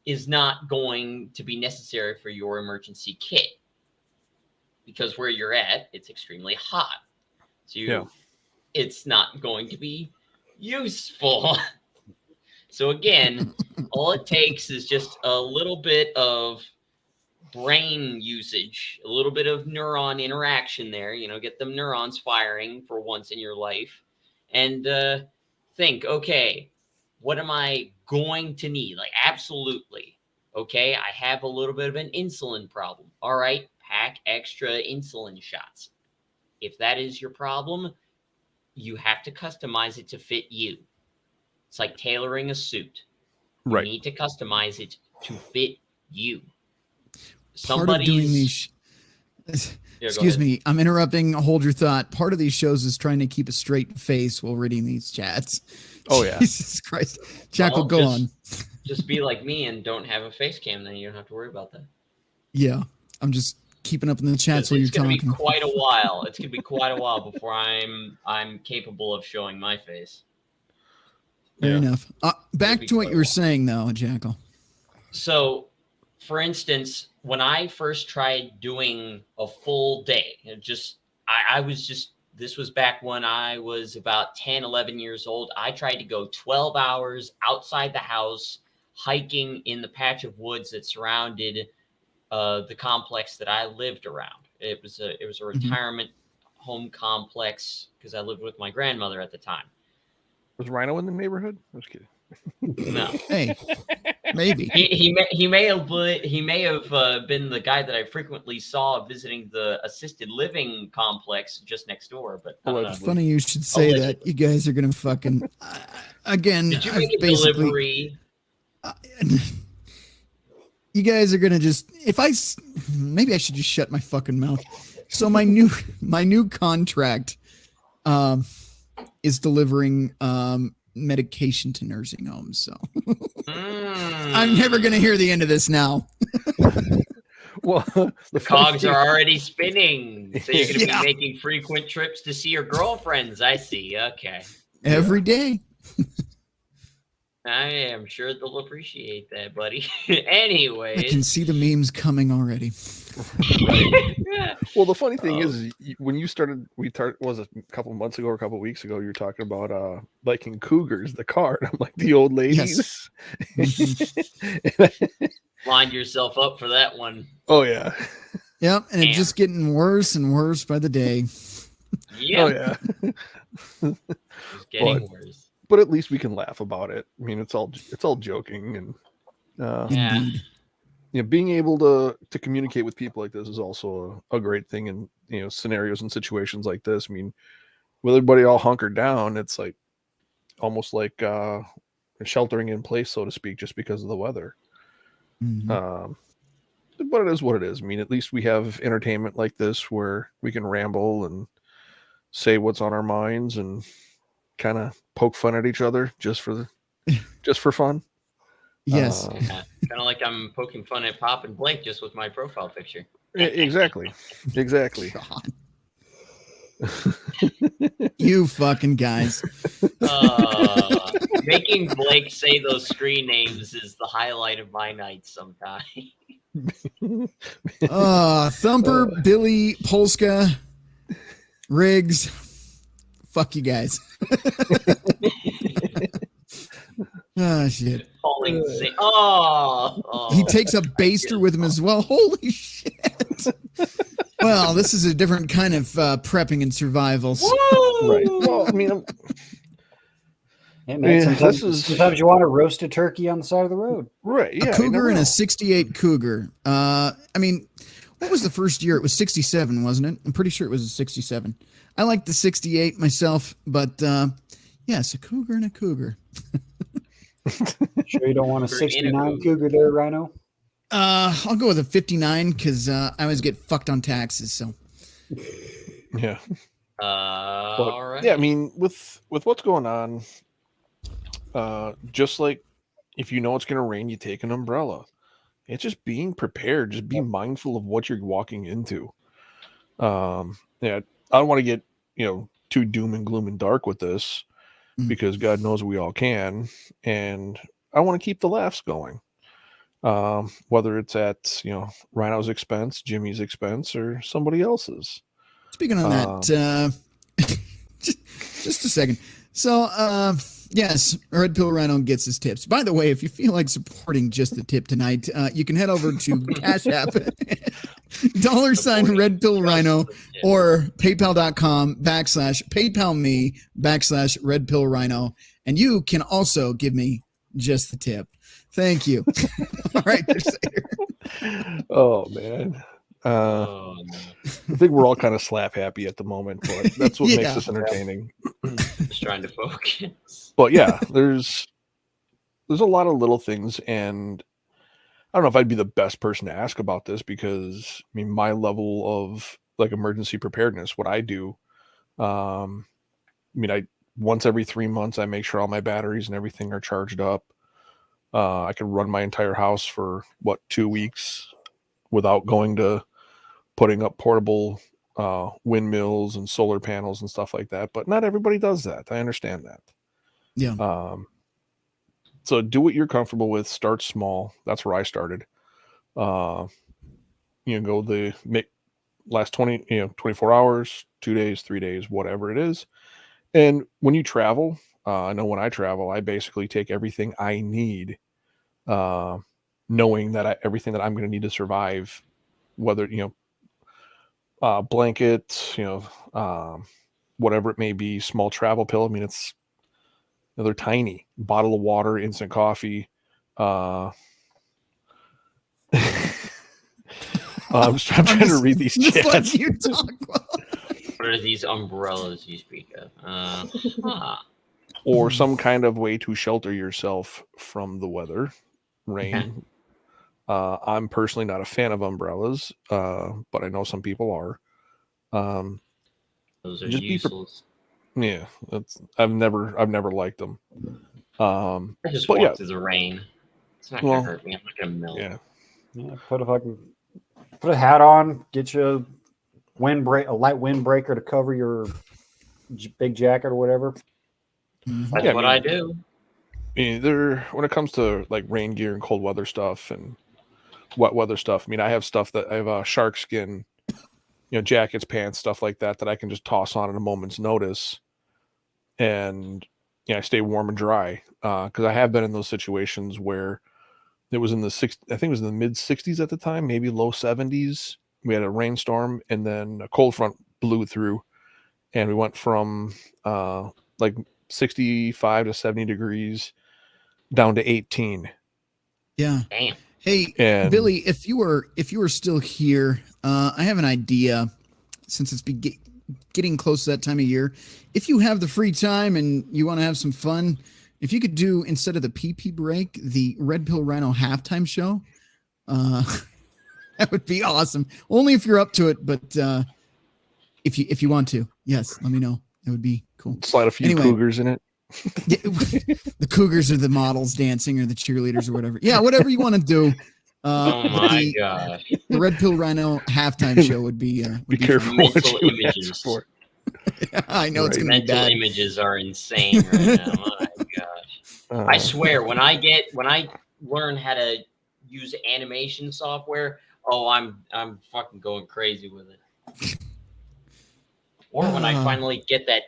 is not going to be necessary for your emergency kit, because where you're at, it's extremely hot. So it's not going to be useful. So again, all it takes is just a little bit of brain usage, a little bit of neuron interaction there, get them neurons firing for once in your life, and think, okay, what am I going to need? Like, absolutely. Okay, I have a little bit of an insulin problem. All right, pack extra insulin shots. If that is your problem, you have to customize it to fit you. It's like tailoring a suit. You need to customize it to fit you. Part of doing these, excuse me, I'm interrupting. Hold your thought. Part of these shows is trying to keep a straight face while reading these chats. Oh yeah, Jesus Christ, Jackal, go on. Just be like me and don't have a face cam, then you don't have to worry about that. Yeah, I'm just keeping up in the chats while you're talking. It's gonna be quite a while. It's gonna be quite a while before I'm capable of showing my face. Fair enough. Back to what you were saying, though, Jackal. So, for instance, when I first tried doing a full day, this was back when I was about 10, 11 years old. I tried to go 12 hours outside the house, hiking in the patch of woods that surrounded the complex that I lived around. It was a retirement home complex because I lived with my grandmother at the time. Was Rhino in the neighborhood? I was kidding. No. Hey, maybe he may have been the guy that I frequently saw visiting the assisted living complex just next door. But it's funny you should say that. You guys are gonna fucking again. Did you make a delivery? You guys are gonna just maybe I should just shut my fucking mouth. So my new contract is delivering medication to nursing homes. So I'm never going to hear the end of this now. Well, The cogs are already spinning. So you're going to Yeah. be making frequent trips to see your girlfriends. I see. Okay. Every day. I am sure they'll appreciate that, buddy. I can Anyways. see the memes coming already. Well, the funny thing is, when you started, was it a couple months ago or a couple weeks ago, you were talking about liking Cougars, the car. And I'm like, the old ladies. Yes. Lined yourself up for that one. Oh, yeah. Yep, and it's Damn. just getting worse and worse by the day. Yeah. Oh, yeah. It's getting worse. But at least we can laugh about it. I mean, it's all joking, and Yeah. Indeed. being able to communicate with people like this is also a great thing in scenarios and situations like this. I mean, with everybody all hunkered down, it's like almost like sheltering in place, so to speak, just because of the weather. Mhm. But it is what it is. I mean, at least we have entertainment like this where we can ramble and say what's on our minds and kind of poke fun at each other just for fun. Yes. Kind of like I'm poking fun at Pop and Blake just with my profile picture. Exactly. God. You fucking guys. Making Blake say those screen names is the highlight of my night sometimes. Thumper, Billy, Polska, Riggs. Fuck you guys. Oh, shit. He takes a baster with him as well. Holy shit. Well, this is a different kind of prepping and survival. Right. Well, I mean, Hey, man, Yeah, sometimes you want to roast a turkey on the side of the road. right. Yeah, A you Cougar never and know. a 68 Cougar. I mean, what was the first year? It was 67, wasn't it? I'm pretty sure it was a 67. I like the 68 myself, but yes, a Cougar and a Cougar. Sure you don't want a Cougar and a 69 Cougar. Cougar there, Rhino? I'll go with a 59 because I always get fucked on taxes. So Yeah. But, All right. yeah, I mean, with what's going on, just like if you know it's going to rain, you take an umbrella. It's just being prepared. Just be mindful of what you're walking into. Yeah, I don't want to get too doom and gloom and dark with this because God knows we all can, and I want to keep the laughs going. Whether it's at Rhino's expense, Jimmy's expense, or somebody else's. speaking on that, just a second. So, yes, Red Pill Rhino gets his tips. By the way, if you feel like supporting just the tip tonight, you can head over to Cash App, $ Red Pill Rhino, or paypal.com/PayPal me/Red Pill Rhino, and you can also give me just the tip. Thank you. All right, Crusader. Oh man. Oh, no. I think we're all kind of slap happy at the moment, but that's what makes Yeah. us entertaining. Just trying to focus. But yeah, there's a lot of little things, and I don't know if I'd be the best person to ask about this because I mean my level of like emergency preparedness, what I do, I mean I once every 3 months I make sure all my batteries and everything are charged up. I can run my entire house for 2 weeks without going to putting up portable windmills and solar panels and stuff like that. But not everybody does that. I understand that. Yeah. So do what you're comfortable with. Start small. That's where I started. Go the last 24 hours, 2 days, 3 days, whatever it is. And when you travel, I know when I travel, I basically take everything I need, knowing that everything that I'm going to need to survive, whether, blanket, whatever it may be, small travel pill. I mean, they're tiny. Bottle of water, instant coffee. I'm trying to read these Just let chats. you talk. What are these umbrellas you speak of? Or some kind of way to shelter yourself from the weather, rain. I'm personally not a fan of umbrellas, but I know some people are. Those are just be useless. Yeah, I've never liked them. I just but walk yeah. through the rain. It's not gonna hurt me. I'm not gonna melt. Yeah. Yeah, put a fucking put a hat on, get you a light windbreaker to cover your big jacket or whatever. That's what I do. I mean, when it comes to like rain gear and cold weather stuff and wet weather stuff, I mean, I have stuff that I have shark skin, jackets, pants, stuff like that I can just toss on at a moment's notice, and I stay warm and dry. Because I have been in those situations where it was in the I think it was in the mid 60s at the time, maybe low 70s. We had a rainstorm, and then a cold front blew through, and we went from like 65 to 70 degrees down to 18. Yeah. Damn. Hey, Billy, if you were still here, I have an idea. Since it's getting close to that time of year, if you have the free time and you want to have some fun, if you could do, instead of the PP break, the RedPillRhino halftime show, that would be awesome. Only if you're up to it, but if you want to, yes, let me know. That would be cool. Slide a few cougars in it. The cougars are the models dancing, or the cheerleaders, or whatever. Yeah, whatever you want to do. Oh my gosh! The RedPillRhino halftime show would be. Be careful what mental you images. ask for. I know it's gonna be Mental bad. images are insane right now. My gosh! I swear, when I learn how to use animation software, I'm fucking going crazy with it. Or when I finally get that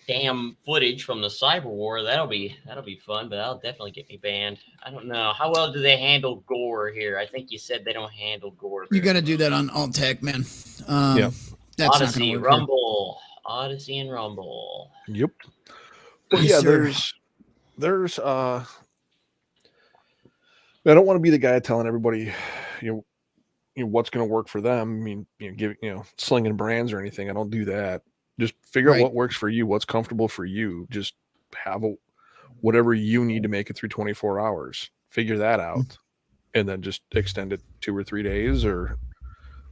damn footage from the Cyber War, that'll be fun, but that'll definitely get me banned. I don't know. How well do they handle gore here? I think you said they don't handle gore. You got to do that on Alt Tech, man. Yep. That's Odyssey, not Rumble. Odyssey and Rumble. Yep. Yes, Yeah, sir. there's I don't want to be the guy telling everybody, what's going to work for them. I mean, slinging brands or anything. I don't do that. Just figure out what works for you, what's comfortable for you. Just have whatever you need to make it through 24 hours. Figure that out, and then just extend it 2 or 3 days, or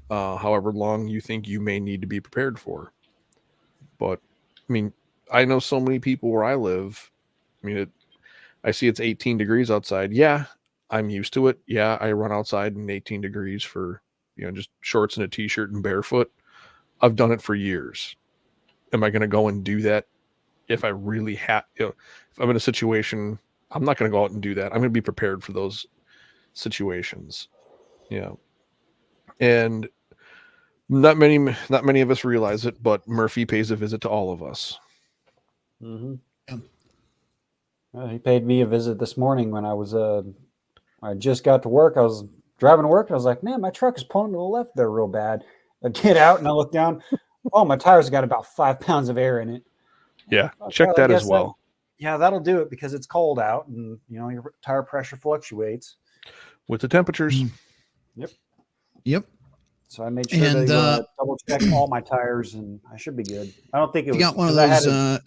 however long you think you may need to be prepared for. But I mean, I know so many people where I live. I mean, I see it's 18 degrees outside. Yeah, I'm used to it. Yeah, I run outside in 18 degrees for just shorts and a t-shirt and barefoot. I've done it for years. Am I going to go and do that if I really have, if I'm in a situation, I'm not going to go out and do that. I'm going to be prepared for those situations. And not many of us realize it, but Murphy pays a visit to all of us. Mm-hmm. Yeah. Well, he paid me a visit this morning when I just got to work. I was driving to work, and I was like, man, my truck is pulling to the left there real bad. I get out and I look down. Oh, my tires got about 5 pounds of air in it. Yeah, check that as well. That'll do it, because it's cold out, and your tire pressure fluctuates with the temperatures. Yep. So I made sure to double check all my tires, and I should be good. I don't think it was. You got one of those.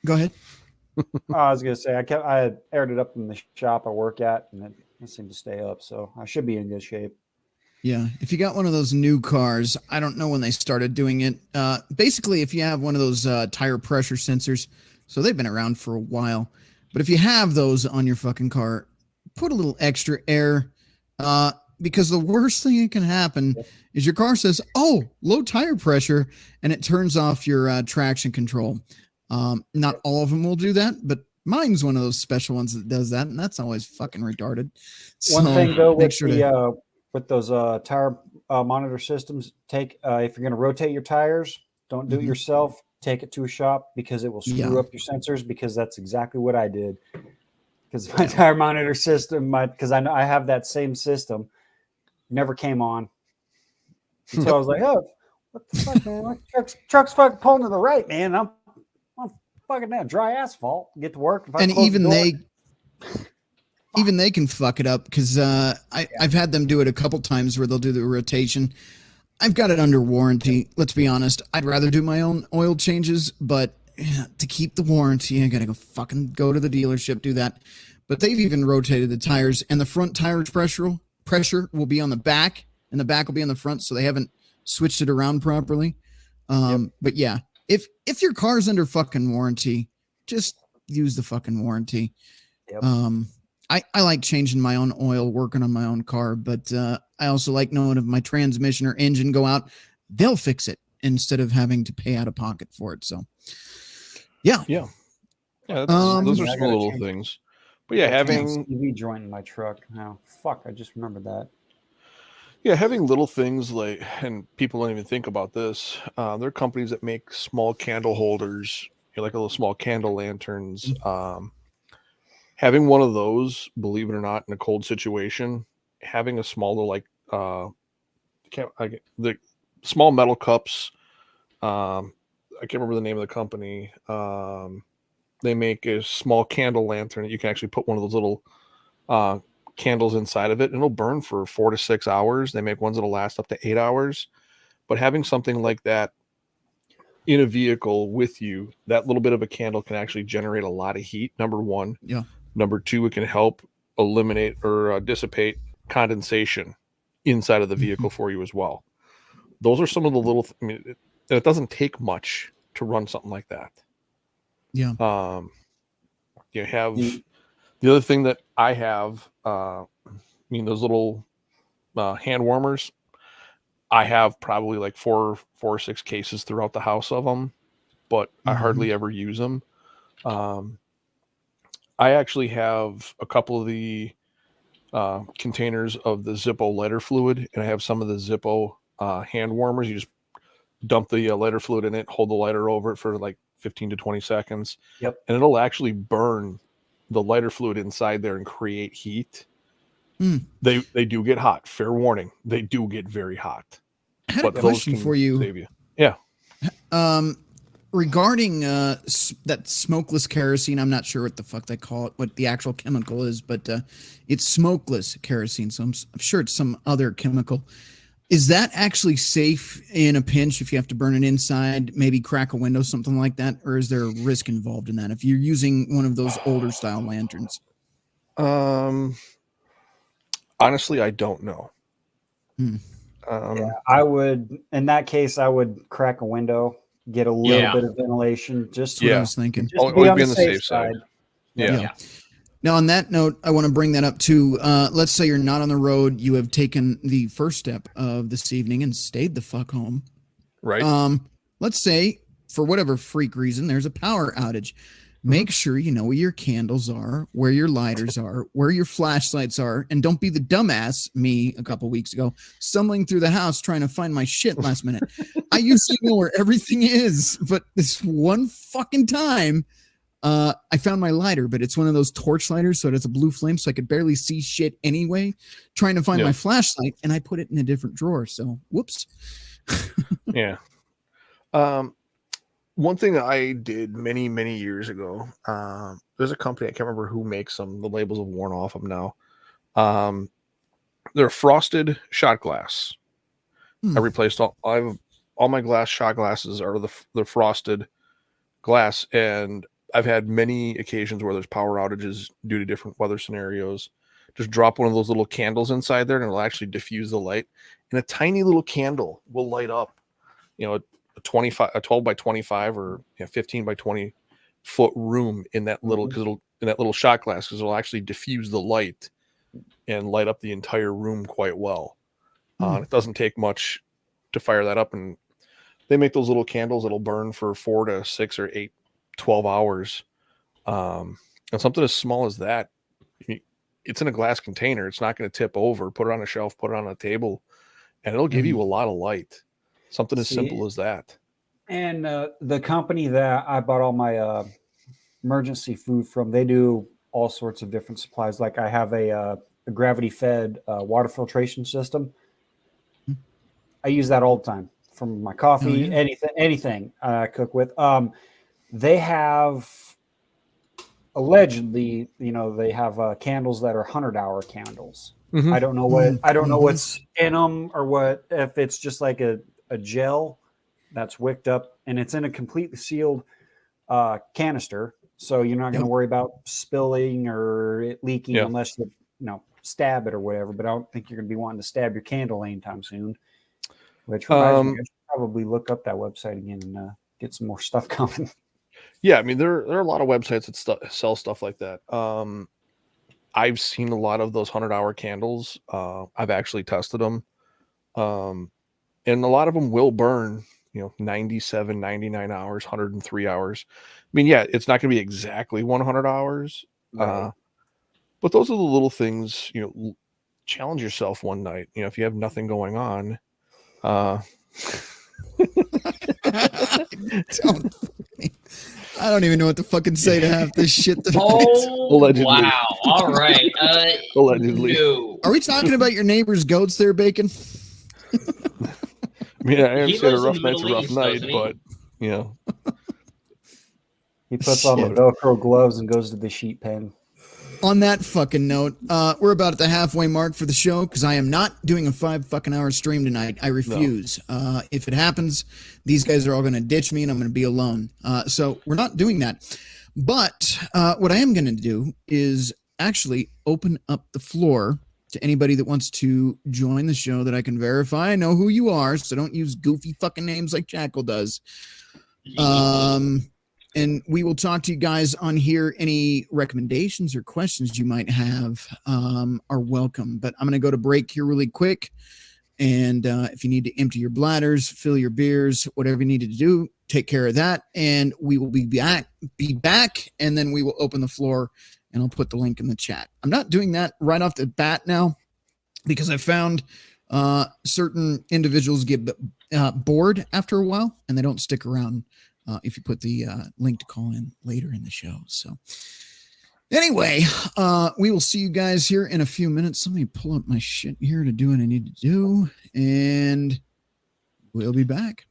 Go ahead. I was gonna say I aired it up in the shop I work at, and it seemed to stay up, so I should be in good shape. Yeah, if you got one of those new cars, I don't know when they started doing it. Basically, if you have one of those tire pressure sensors, so they've been around for a while, but if you have those on your fucking car, put a little extra air, because the worst thing that can happen is your car says, "Oh, low tire pressure," and it turns off your traction control. Not all of them will do that, but mine's one of those special ones that does that, and that's always fucking retarded. One thing though, with with those tire monitor systems, if you're going to rotate your tires, don't do it yourself. Take it to a shop, because it will screw up your sensors, because that's exactly what I did. Because my tire monitor system, because I have that same system, never came on. So I was like, oh, what the fuck, man? My truck's fucking pulling to the right, man. I'm fucking down dry asphalt. Get to work. And even they can fuck it up, because I've had them do it a couple times where they'll do the rotation. I've got it under warranty. Let's be honest. I'd rather do my own oil changes, but to keep the warranty, I gotta go to the dealership, do that. But they've even rotated the tires, and the front tire pressure will be on the back, and the back will be on the front, so they haven't switched it around properly. But yeah, if your car's under fucking warranty, just use the fucking warranty. I like changing my own oil, working on my own car, but I also like knowing if my transmission or engine go out, they'll fix it instead of having to pay out of pocket for it. So, yeah. Yeah. Yeah, those are I some gotta little change. things. But yeah, Gotta change having the CV joint in my truck now. Fuck, I just remembered that. having little things like, and people don't even think about this. There are companies that make small candle holders, like little small candle lanterns. Having one of those, believe it or not, in a cold situation, having a small little the small metal cups. I can't remember the name of the company. They make a small candle lantern. You can actually put one of those little candles inside of it, and it'll burn for 4 to 6 hours. They make ones that'll last up to 8 hours. But having something like that in a vehicle with you, that little bit of a candle can actually generate a lot of heat. Number one. Yeah. Number two, it can help eliminate or dissipate condensation inside of the vehicle for you as well. Those are some of the little. It doesn't take much to run something like that. Yeah. You have the other thing that I have. Those little hand warmers. I have probably like four or six cases throughout the house of them, but I hardly ever use them. I actually have a couple of the containers of the Zippo lighter fluid, and I have some of the Zippo hand warmers. You just dump the lighter fluid in it, hold the lighter over it for like 15 to 20 seconds. Yep. And it'll actually burn the lighter fluid inside there and create heat. They do get hot. Fair warning. They do get very hot. I had a question for you. Save you. Yeah. Regarding that smokeless kerosene, I'm not sure what the fuck they call it, what the actual chemical is, but it's smokeless kerosene, so I'm sure it's some other chemical. Is that actually safe in a pinch if you have to burn it inside, maybe crack a window, something like that? Or is there a risk involved in that if you're using one of those older style lanterns? Honestly, I don't know. Yeah, I would, in that case, I would crack a window, get a little bit of ventilation. Just what I was thinking. Just to be on the safe side. Yeah. Now, on that note, I want to bring that up too. Let's say you're not on the road. You have taken the first step of this evening and stayed the fuck home. Right. Let's say, for whatever freak reason, there's a power outage. Make sure you know where your candles are, where your lighters are, where your flashlights are, and don't be the dumbass, me, a couple weeks ago, stumbling through the house trying to find my shit last minute. I usually know where everything is, but this one fucking time, I found my lighter, but it's one of those torch lighters, so it has a blue flame, so I could barely see shit anyway, trying to find my flashlight, and I put it in a different drawer, so whoops. Yeah. One thing I did many, many years ago, there's a company, I can't remember who makes them. The labels have worn off them now. They're frosted shot glass. I replaced all my glass shot glasses are the frosted glass, and I've had many occasions where there's power outages due to different weather scenarios. Just drop one of those little candles inside there, and it'll actually diffuse the light. And a tiny little candle will light up, a 12 by 25 or 15 by 20 foot room in that little in that little shot glass, because it'll actually diffuse the light and light up the entire room quite well. It doesn't take much to fire that up, and they make those little candles that'll burn for 4 to 6 or 8, 12 hours. And something as small as that, it's in a glass container. It's not going to tip over. Put it on a shelf, put it on a table, and it'll give you a lot of light. Something as simple as that. And the company that I bought all my emergency food from, they do all sorts of different supplies. Like I have a gravity-fed water filtration system. I use that all the time from my coffee, anything I cook with. They have allegedly, they have candles that are 100-hour candles. I don't know what's in them, or what, if it's just like a gel that's wicked up, and it's in a completely sealed canister, so you're not going to worry about spilling or it leaking unless you stab it or whatever. But I don't think you're going to be wanting to stab your candle anytime soon. Which reminds me, I should probably look up that website again and get some more stuff coming. Yeah, I mean there are a lot of websites that sell stuff like that. I've seen a lot of those 100-hour candles. I've actually tested them. And a lot of them will burn, 97, 99 hours, 103 hours. I mean, yeah, it's not going to be exactly 100 hours. Right. But those are the little things, challenge yourself one night. If you have nothing going on, I don't even know what to fucking say to half this shit tonight. Oh, Allegedly. wow. All right. Allegedly. No. Are we talking about your neighbor's goats there, Bacon? I mean, I He understand a lives in rough the night's a Middle rough East, night, doesn't he? but He puts on the Shit. Velcro gloves and goes to the sheep pen. On that fucking note, we're about at the halfway mark for the show because I am not doing a 5 fucking hour stream tonight. I refuse. If it happens, these guys are all going to ditch me and I'm going to be alone. So we're not doing that. But what I am going to do is actually open up the floor to anybody that wants to join the show that I can verify. I know who you are, so don't use goofy fucking names like Jackal does. And we will talk to you guys on here. Any recommendations or questions you might have are welcome. But I'm going to go to break here really quick. And if you need to empty your bladders, fill your beers, whatever you need to do, take care of that. And we will be back. And then we will open the floor and I'll put the link in the chat. I'm not doing that right off the bat now because I found certain individuals get bored after a while and they don't stick around. If you put the link to call in later in the show. So anyway, we will see you guys here in a few minutes. Let me pull up my shit here to do what I need to do. And we'll be back.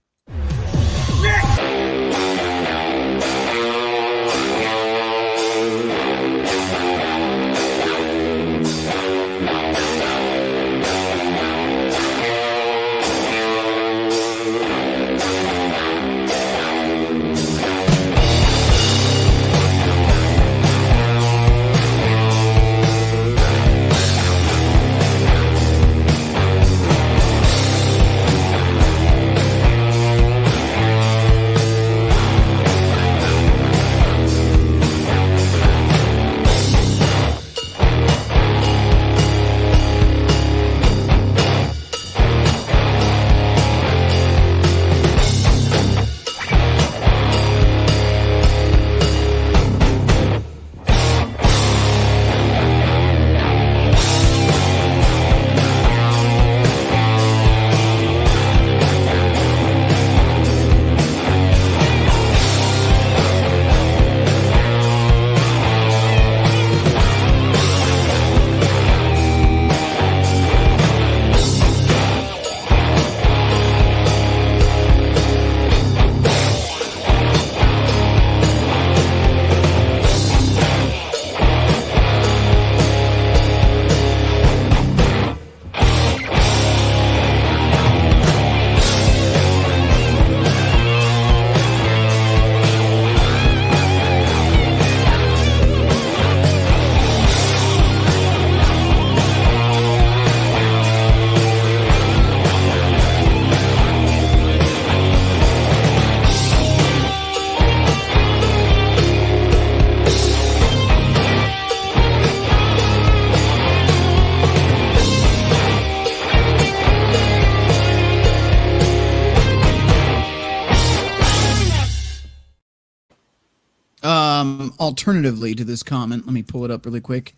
Alternatively to this comment, let me pull it up really quick.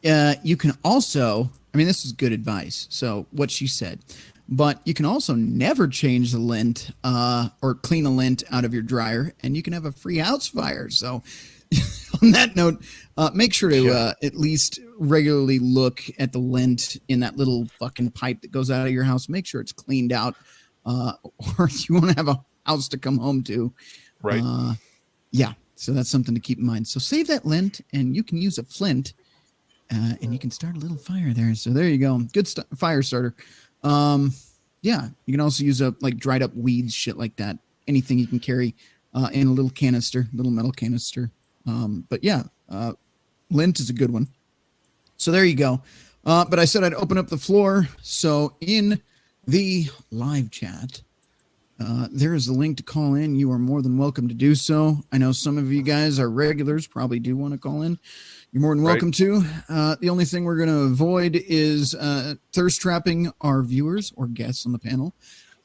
You can also, I mean, this is good advice. So what she said, but you can also never change the lint or clean a lint out of your dryer, and you can have a free house fire. So on that note, make sure to at least regularly look at the lint in that little fucking pipe that goes out of your house. Make sure it's cleaned out, or you won't have a house to come home to. right. Yeah. So that's something to keep in mind. So save that lint, and you can use a flint, and you can start a little fire there. So there you go. Good fire starter. Yeah, you can also use like dried up weeds, shit like that. Anything you can carry in a little canister, little metal canister. But yeah, lint is a good one. So there you go. But I said I'd open up the floor. So in the live chat, There is a link to call in. You are more than welcome to do so. I know some of you guys are regulars, probably do want to call in. You're more than welcome to. The only thing we're going to avoid is thirst trapping our viewers or guests on the panel.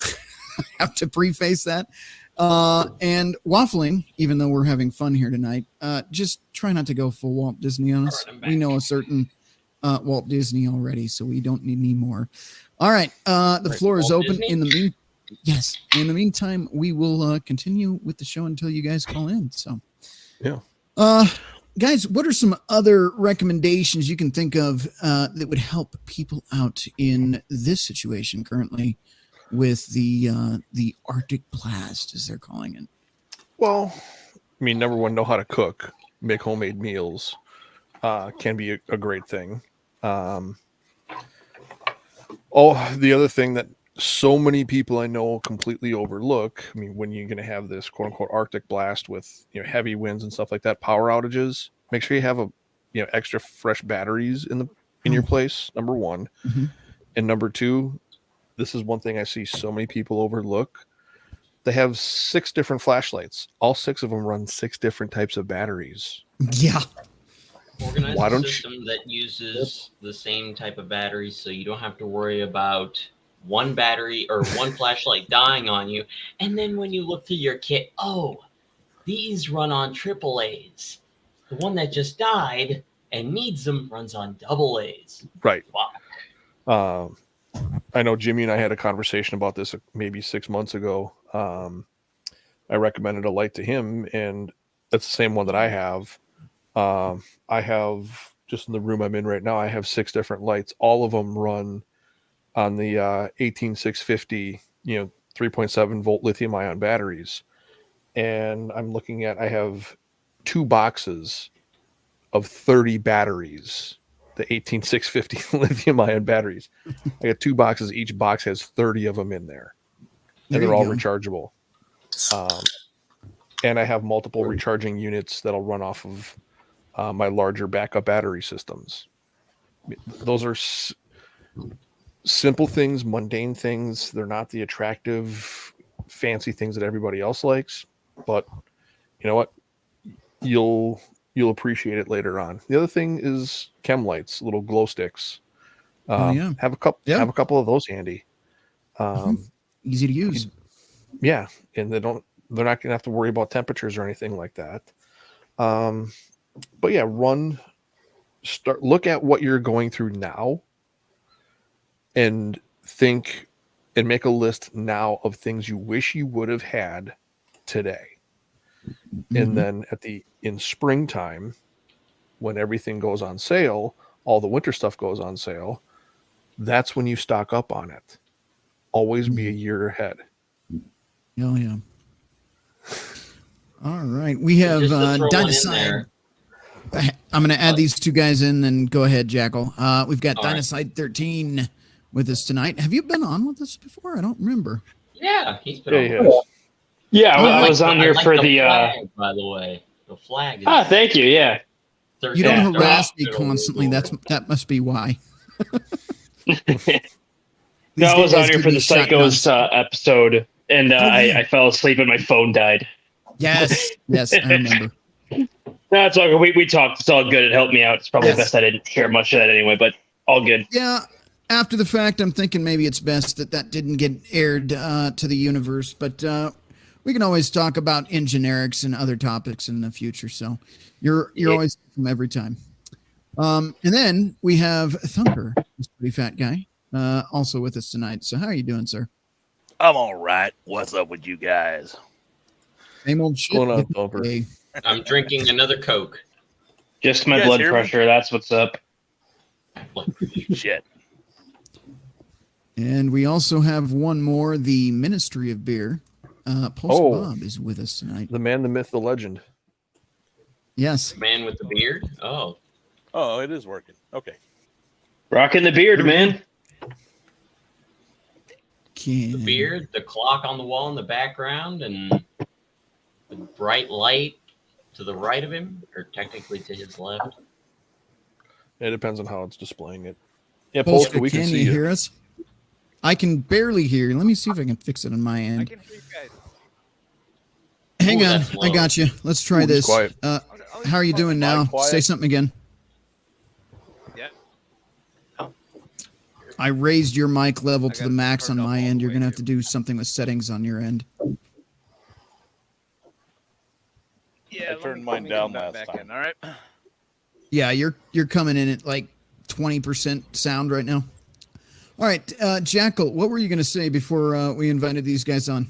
I have to preface that. And waffling, even though we're having fun here tonight, just try not to go full Walt Disney on us. We know a certain Walt Disney already, so we don't need any more. All right. The floor is open. In the meantime, we will continue with the show until you guys call in. So, yeah. Guys, what are some other recommendations you can think of that would help people out in this situation currently with the Arctic blast, as they're calling it? Well, I mean, number one, know how to cook, make homemade meals. Can be a great thing. The other thing that so many people I know completely overlook. I mean, when you're going to have this quote unquote Arctic blast with heavy winds and stuff like that, power outages, make sure you have extra fresh batteries in your place. Number one, and number two, this is one thing I see so many people overlook. They have 6 different flashlights. All 6 of them run 6 different types of batteries. Yeah. Organize a system that uses the same type of batteries, so you don't have to worry about one battery or one flashlight dying on you. And then when you look through your kit, these run on AAAs. The one that just died and needs them runs on AA's. Right. Wow. I know Jimmy and I had a conversation about this maybe 6 months ago. I recommended a light to him, and that's the same one that I have. I have, just in the room I'm in right now, I have 6 different lights. All of them run on the 18650, 3.7 volt lithium ion batteries. And I'm looking at, I have 2 boxes of 30 batteries, the 18650 lithium ion batteries. I got 2 boxes. Each box has 30 of them in there. And they're all rechargeable. And I have multiple recharging units that'll run off of my larger backup battery systems. Those are simple things, mundane things. They're not the attractive, fancy things that everybody else likes, but you know what? You'll appreciate it later on. The other thing is chem lights, little glow sticks. Have a couple of those handy. Easy to use. Yeah, and they're not gonna have to worry about temperatures or anything like that. But yeah, look at what you're going through now and think and make a list now of things you wish you would have had today. And then in springtime, when everything goes on sale, all the winter stuff goes on sale, that's when you stock up on it. Always be a year ahead. Oh yeah. All right. We have Dynaside. I'm going to add these 2 guys in, then go ahead, Jackal. We've got Dynaside 13 with us tonight. Have you been on with us before? I don't remember. Yeah, he's been on. Yeah, I was on here for the flag, by the way. The flag. Thank you. Yeah. You don't harass me constantly. That must be why. I was on here for the Psychos episode, and I fell asleep and my phone died. Yes, I remember. That's all good. We talked. It's all good. It helped me out. It's probably best I didn't share much of that anyway, but all good. Yeah. After the fact, I'm thinking maybe it's best that didn't get aired to the universe, but we can always talk about in generics and other topics in the future. So you're always welcome every time. And then we have Thumper, this pretty fat guy, also with us tonight. So how are you doing, sir? I'm all right. What's up with you guys? Same old shit. Going on, Thumper? I'm drinking another Coke. Just my blood pressure. That's what's up. Shit. And we also have one more, the Ministry of Beer. Bob is with us tonight. The man, the myth, the legend. Yes. The man with the beard? Oh, it is working. Okay. Rocking the beard, man. the beard, the clock on the wall in the background, and the bright light to the right of him, or technically to his left. It depends on how it's displaying it. Yeah, Polska, we can see you you. Hear us? I can barely hear you. Let me see if I can fix it on my I end. can hear you guys. Hang Ooh, on. that's I low. got you. Let's try Ooh, he's this. quiet. How are you doing now? quiet? Say something again. Yeah. I raised your mic level I to got the it max on turned up my all end. the You're way going to have to too. do something with settings on your end. Yeah, turned mine down last back time. in. All right. Yeah, you're coming in at like 20% sound right now. All right, Jackal, what were you going to say before we invited these guys on?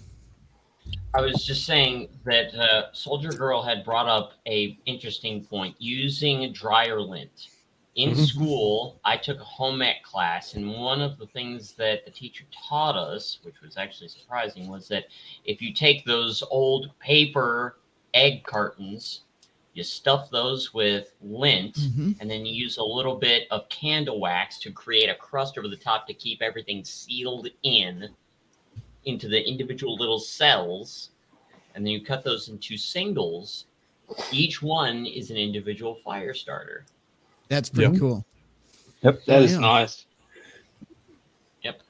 I was just saying that Soldier Girl had brought up a interesting point using dryer lint. In school, I took a home ec class, and one of the things that the teacher taught us, which was actually surprising, was that if you take those old paper egg cartons, you stuff those with lint, and then you use a little bit of candle wax to create a crust over the top to keep everything sealed into the individual little cells, and then you cut those into singles. Each one is an individual fire starter. That's pretty cool. Yep. That is nice. Yep.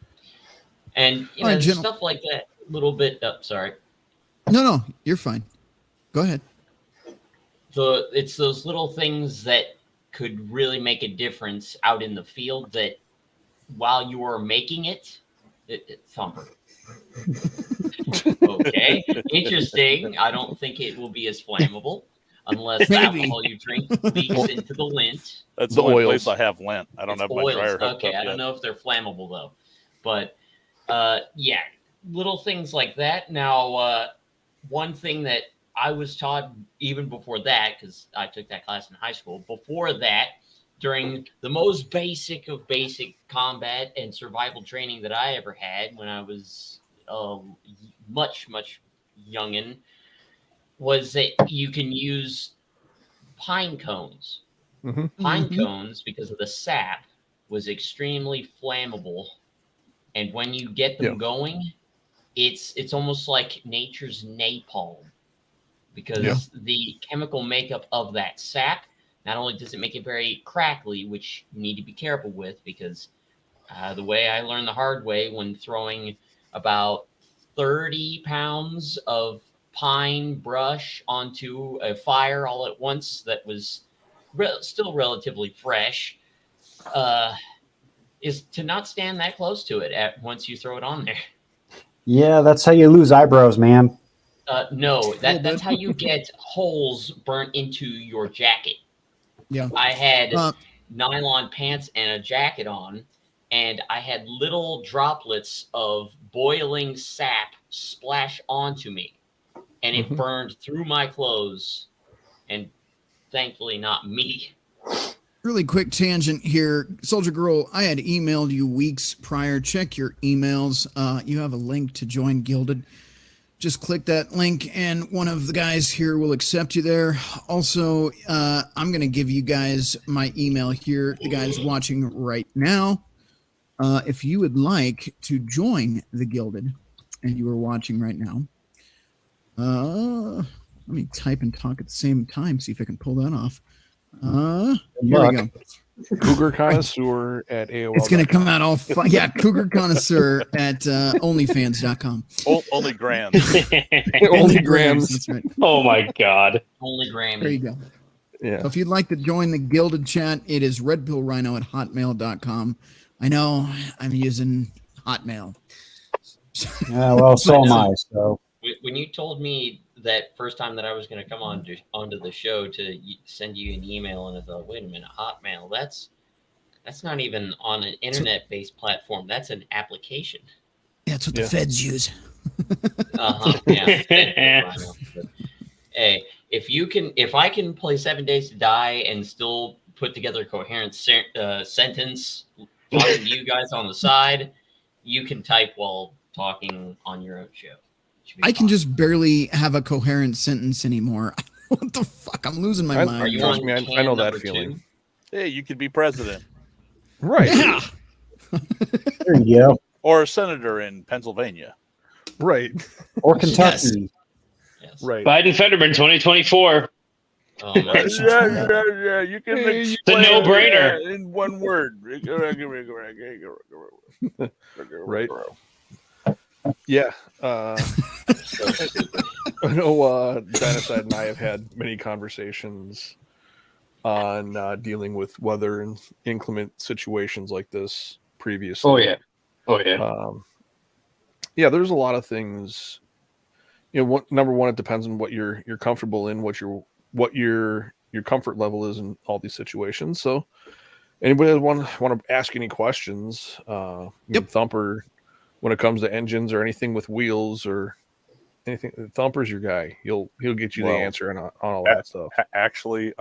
And you All know, right, stuff like that, little bit. Sorry. No, you're fine. Go ahead. It's those little things that could really make a difference out in the field. That while you are making it Thumper. Okay, interesting. I don't think it will be as flammable unless the Maybe. alcohol you drink leaks into the lint. That's The the only oils. place I have lint. I don't It's have my oils. dryer hooked Okay, up I yet. don't know if they're flammable though, but yeah, little things like that. Now, one thing that I was taught even before that, because I took that class in high school. Before that, during the most basic of basic combat and survival training that I ever had when I was much youngin, was that you can use pine cones. Pine cones, because of the sap, was extremely flammable, and when you get them going, it's almost like nature's napalm, because the chemical makeup of that sap, not only does it make it very crackly, which you need to be careful with, because the way I learned the hard way when throwing about 30 pounds of pine brush onto a fire all at once that was still relatively fresh, is to not stand that close to it once you throw it on there. Yeah, that's how you lose eyebrows, man. No, that's how you get holes burnt into your jacket. Yeah. I had nylon pants and a jacket on, and I had little droplets of boiling sap splash onto me, and it burned through my clothes, and thankfully not me. Really quick tangent here. Soldier Girl, I had emailed you weeks prior. Check your emails. You have a link to join Gilded. Just click that link and one of the guys here will accept you there. Also, I'm going to give you guys my email here, the guys watching right now. If you would like to join the Gilded and you are watching right now, let me type and talk at the same time, see if I can pull that off. Here we go. Cougar Connoisseur at AOL. It's going to come out all fun. Yeah, Cougar Connoisseur at onlyfans.com. Only grand. Only grams. That's right. Oh my God. Only Grammy. There you go. Yeah. So if you'd like to join the Gilded chat, it is RedPillRhino at hotmail.com. I know I'm using Hotmail. Yeah, well, so am I. So When you told me that first time that I was going to come onto the show to send you an email, and I thought, wait a minute, Hotmail, that's not even on an internet-based platform. That's an application. That's what the feds use. Yeah. Hey, if I can play 7 Days to Die and still put together a coherent sentence talking to you guys on the side, you can type while talking on your own show. I can just barely have a coherent sentence anymore. What the fuck? I'm losing my mind. Are you Trust on me, I can know that number feeling. 2? Hey, you could be president Right. Yeah. there you go. or a senator in Pennsylvania. Right. Or Kentucky. Yes. Right. Biden Fetterman 2024. Oh my Yeah. You can explain no-brainer. that in one word. Right. Yeah. so stupid. I know Genocide and I have had many conversations on dealing with weather and inclement situations like this previously. Oh yeah. Yeah, there's a lot of things. Number one, it depends on what you're comfortable in, what your comfort level is in all these situations. So, anybody that want to ask any questions, Thumper, when it comes to engines or anything with wheels or anything, Thumper's your guy. He'll get you the answer on all that stuff. Actually,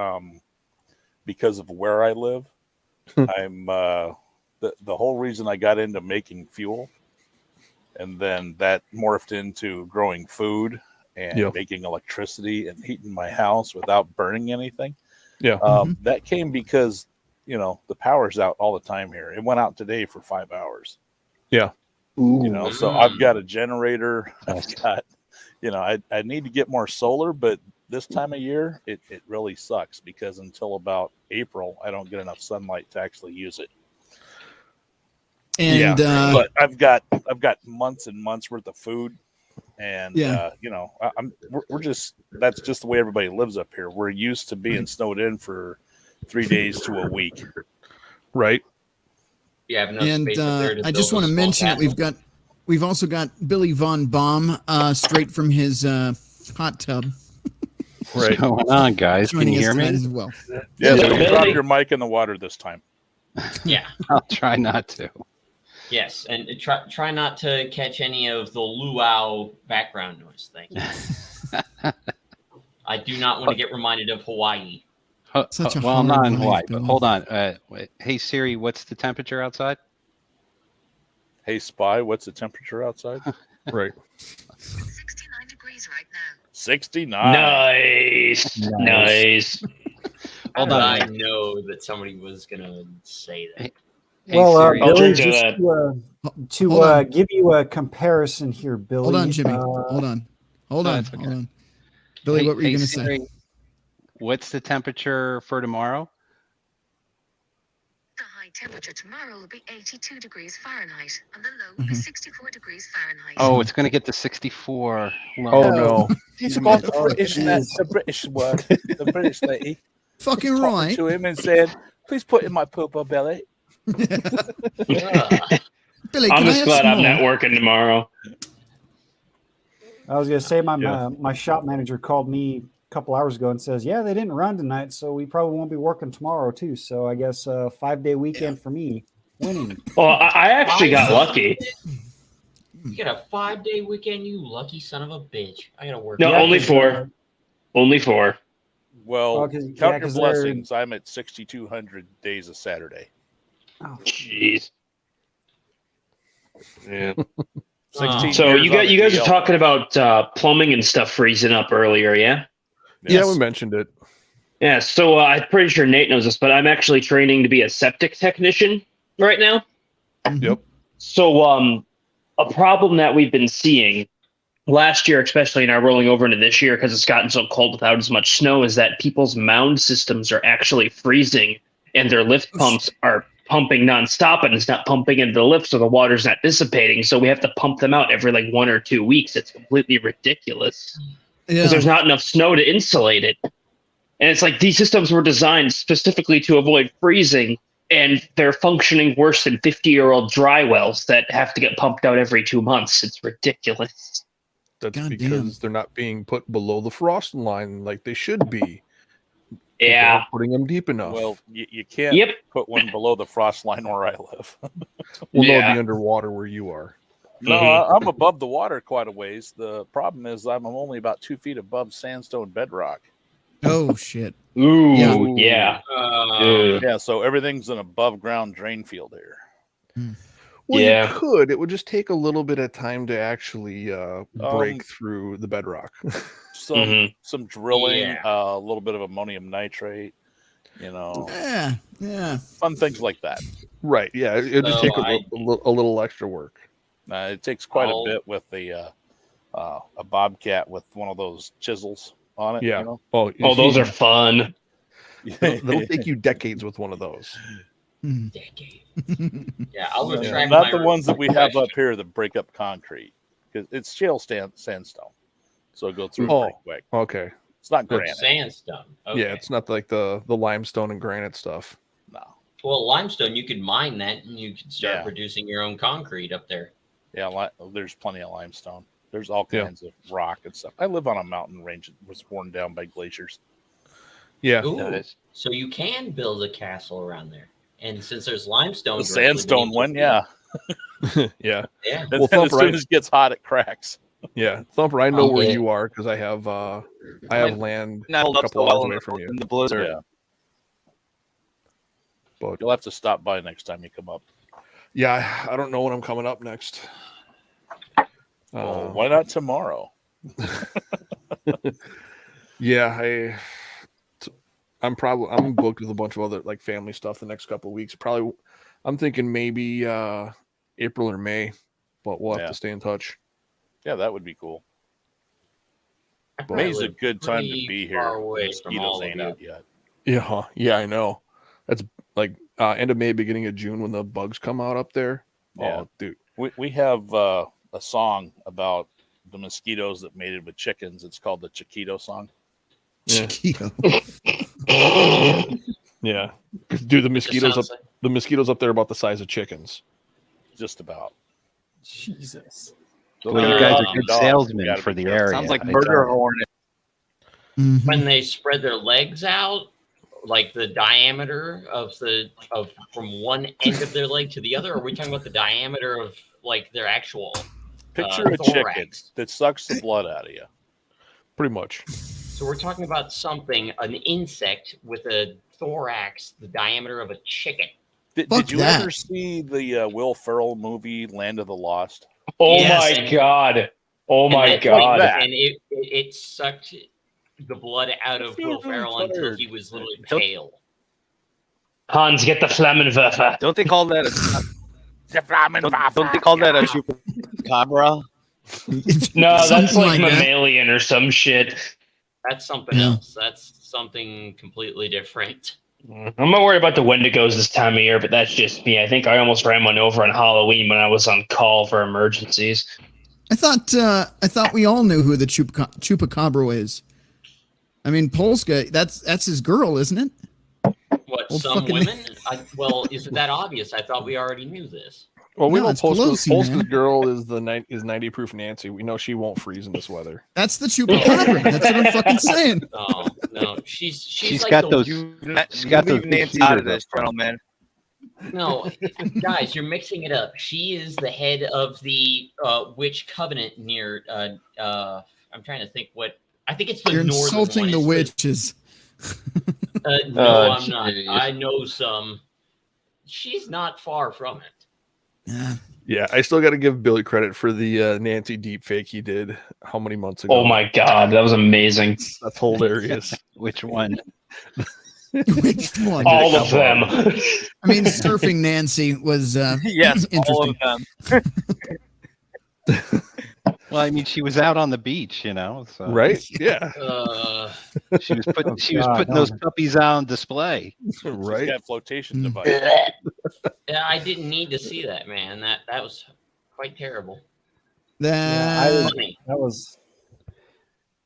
because of where I live, I'm the whole reason I got into making fuel, and then that morphed into growing food and making electricity and heating my house without burning anything. Yeah. That came because, the power's out all the time here. It went out today for 5 hours. Yeah. So I've got a generator. I've got, I need to get more solar, but this time of year, it really sucks because until about April, I don't get enough sunlight to actually use it. And but I've got months and months worth of food, and we're just, that's just the way everybody lives up here. We're used to being snowed in for 3 days to a week, right? You have enough and space up there to I just build want a to small mention that castle. we've also got Billy Von Baum straight from his hot tub. Right. What's going on, guys? Can Joining you us hear tonight me? as well. Yeah, so Billy. drop your mic in the water this time. Yeah. I'll try not to. Yes, and try not to catch any of the luau background noise. Thank you. I do not want to get reminded of Hawaii. Such a Well, I'm not hard in life, Hawaii, but Billy. hold on. Hey Siri, what's the temperature outside? Hey, Spy, what's the temperature outside? Right. 69 degrees right now. 69. Nice. How Hold did on. I know that somebody was gonna say that? Hey, Well, Siri, I'll Billy, drink to just that. to Hold on. give you a comparison here, Billy. Hold on, Jimmy. Hold on. no, it's okay. Hold on. Billy, what were you going to say? Siri, what's the temperature for tomorrow? The high temperature tomorrow will be 82 degrees Fahrenheit, and the low will be 64 degrees Fahrenheit. Oh, it's going to get to 64. Oh no. He's got the British word, the British lady. Fucking Talking right. to him and said, "Please put in my pooper belly." Billy, I'm can I just have glad some I'm more? not working tomorrow. I was going to say my shop manager called me a couple hours ago and says, "Yeah, they didn't run tonight, so we probably won't be working tomorrow too." So I guess 5-day weekend for me, winning. Well, I actually got lucky. You get a 5-day weekend, you lucky son of a bitch. I gotta work. No, Yeah, only 'cause, 4. Only 4. Well, Well, 'cause- count yeah, your 'cause they're- blessings. I'm at 6,200 days of Saturday. Oh, Jeez. Yeah. 16 So years you on the guys are DL. talking about plumbing and stuff freezing up earlier, yeah? Yeah, Yes. we mentioned it. Yeah. So I'm pretty sure Nate knows this, but I'm actually training to be a septic technician right now. Yep. So a problem that we've been seeing last year, especially now rolling over into this year because it's gotten so cold without as much snow, is that people's mound systems are actually freezing and their lift pumps are pumping nonstop and it's not pumping into the lift, so the water's not dissipating. So we have to pump them out every like 1 or 2 weeks. It's completely ridiculous because Yeah. there's not enough snow to insulate it. And it's like these systems were designed specifically to avoid freezing, and they're functioning worse than 50-year-old dry wells that have to get pumped out every 2 months. It's ridiculous. That's God because damn. they're not being put below the frost line like they should be. People Yeah. aren't putting them deep enough. Well, you can't Yep. put one below the frost line where I live. Well, no, it'd Yeah. be underwater where you are. No, Mhm. I'm above the water quite a ways. The problem is I'm only about 2 feet above sandstone bedrock. Oh, shit. Ooh, Yeah. yeah. Uh, Yeah, so everything's an above ground drain field here. Well, Yeah. you could. It would just take a little bit of time to actually break through the bedrock. Some drilling, Yeah. a little bit of ammonium nitrate, Yeah. Yeah. fun things like that. Right. Yeah. It'd just So take a little extra work. It takes quite I'll- a bit with a bobcat with one of those chisels. on it. Yeah. You know? Oh, those are fun. They'll take you decades with one of those. Decade. Yeah, I'll retract Not my the ones that we have question. up here that break up concrete, because it's shale sandstone, so it'll go through pretty quick. Okay. It's not granite. Sandstone. Okay. Yeah, it's not like the limestone and granite stuff. No. Well, limestone, you could mine that and you could start Yeah. producing your own concrete up there. Yeah, there's plenty of limestone. There's all kinds of rock and stuff. I live on a mountain range that was worn down by glaciers. Yeah. Ooh, so you can build a castle around there. And since there's limestone, The sandstone one, yeah. Yeah. Yeah. And well, as soon as it gets hot, it cracks. Yeah, Thumper, I know where you are because I have land a couple hours away from you. In the blizzard. Yeah. But you'll have to stop by next time you come up. Yeah, I don't know when I'm coming up next. Well, why not tomorrow? Yeah, I'm booked with a bunch of other like family stuff the next couple of weeks. Probably, I'm thinking maybe April or May, but we'll have to stay in touch. Yeah, that would be cool. May's a good time to be here. Mosquitoes ain't out yet. Yeah, I know. That's like end of May, beginning of June when the bugs come out up there. Yeah. Oh, dude. We have a song about the mosquitoes that mated with chickens. It's called the Chiquito song. Chiquito. Yeah. Dude, the mosquitoes up there are about the size of chickens. Just about. Jesus. Well, you guys are good salesmen for the area. Sounds like murder hornet. When they spread their legs out, like the diameter of from one end of their leg to the other, or are we talking about the diameter of like their actual picture a chicken that sucks the blood out of you? Pretty much. So we're talking about an insect with a thorax the diameter of a chicken. Did you ever see the Will Ferrell movie Land of the Lost? Oh my god! Oh my god! And it sucked the blood out of Will Ferrell until he was literally pale. Hans, get the Flammenwerfer. Don't they call that don't they call that a chupacabra? No, that's like mammalian or some shit. That's something else. That's something completely different. I'm not worried about the Wendigos this time of year, but that's just me. I think I almost ran one over on Halloween when I was on call for emergencies. I thought we all knew who the Chupacabra is. I mean, Polska, that's his girl, isn't it? What, some women? Well, is it that obvious? I thought we already knew this. Well, we know Polska's girl is 90 proof Nancy. We know she won't freeze in this weather. That's the Chupacabra. That's what I'm fucking saying. Oh no, she's like got those. She's got those Nancy out of this, gentleman. No, guys, you're mixing it up. She is the head of the witch covenant near. I'm trying to think what. I think it's the. You're northern insulting one. the witches. No, I'm not. I know some. She's not far from it. Yeah, I still got to give Billy credit for the Nancy deep fake he did. How many months ago? Oh my god, that was amazing. That's hilarious. Which one? Which one? All of them. I mean, surfing Nancy was yes, all interesting. of them. Well, I mean, she was out on the beach, you know. So. Right? Yeah. She was putting those puppies out on display. Right. She's got flotation device. Yeah, I didn't need to see that, man. That was quite terrible. That was.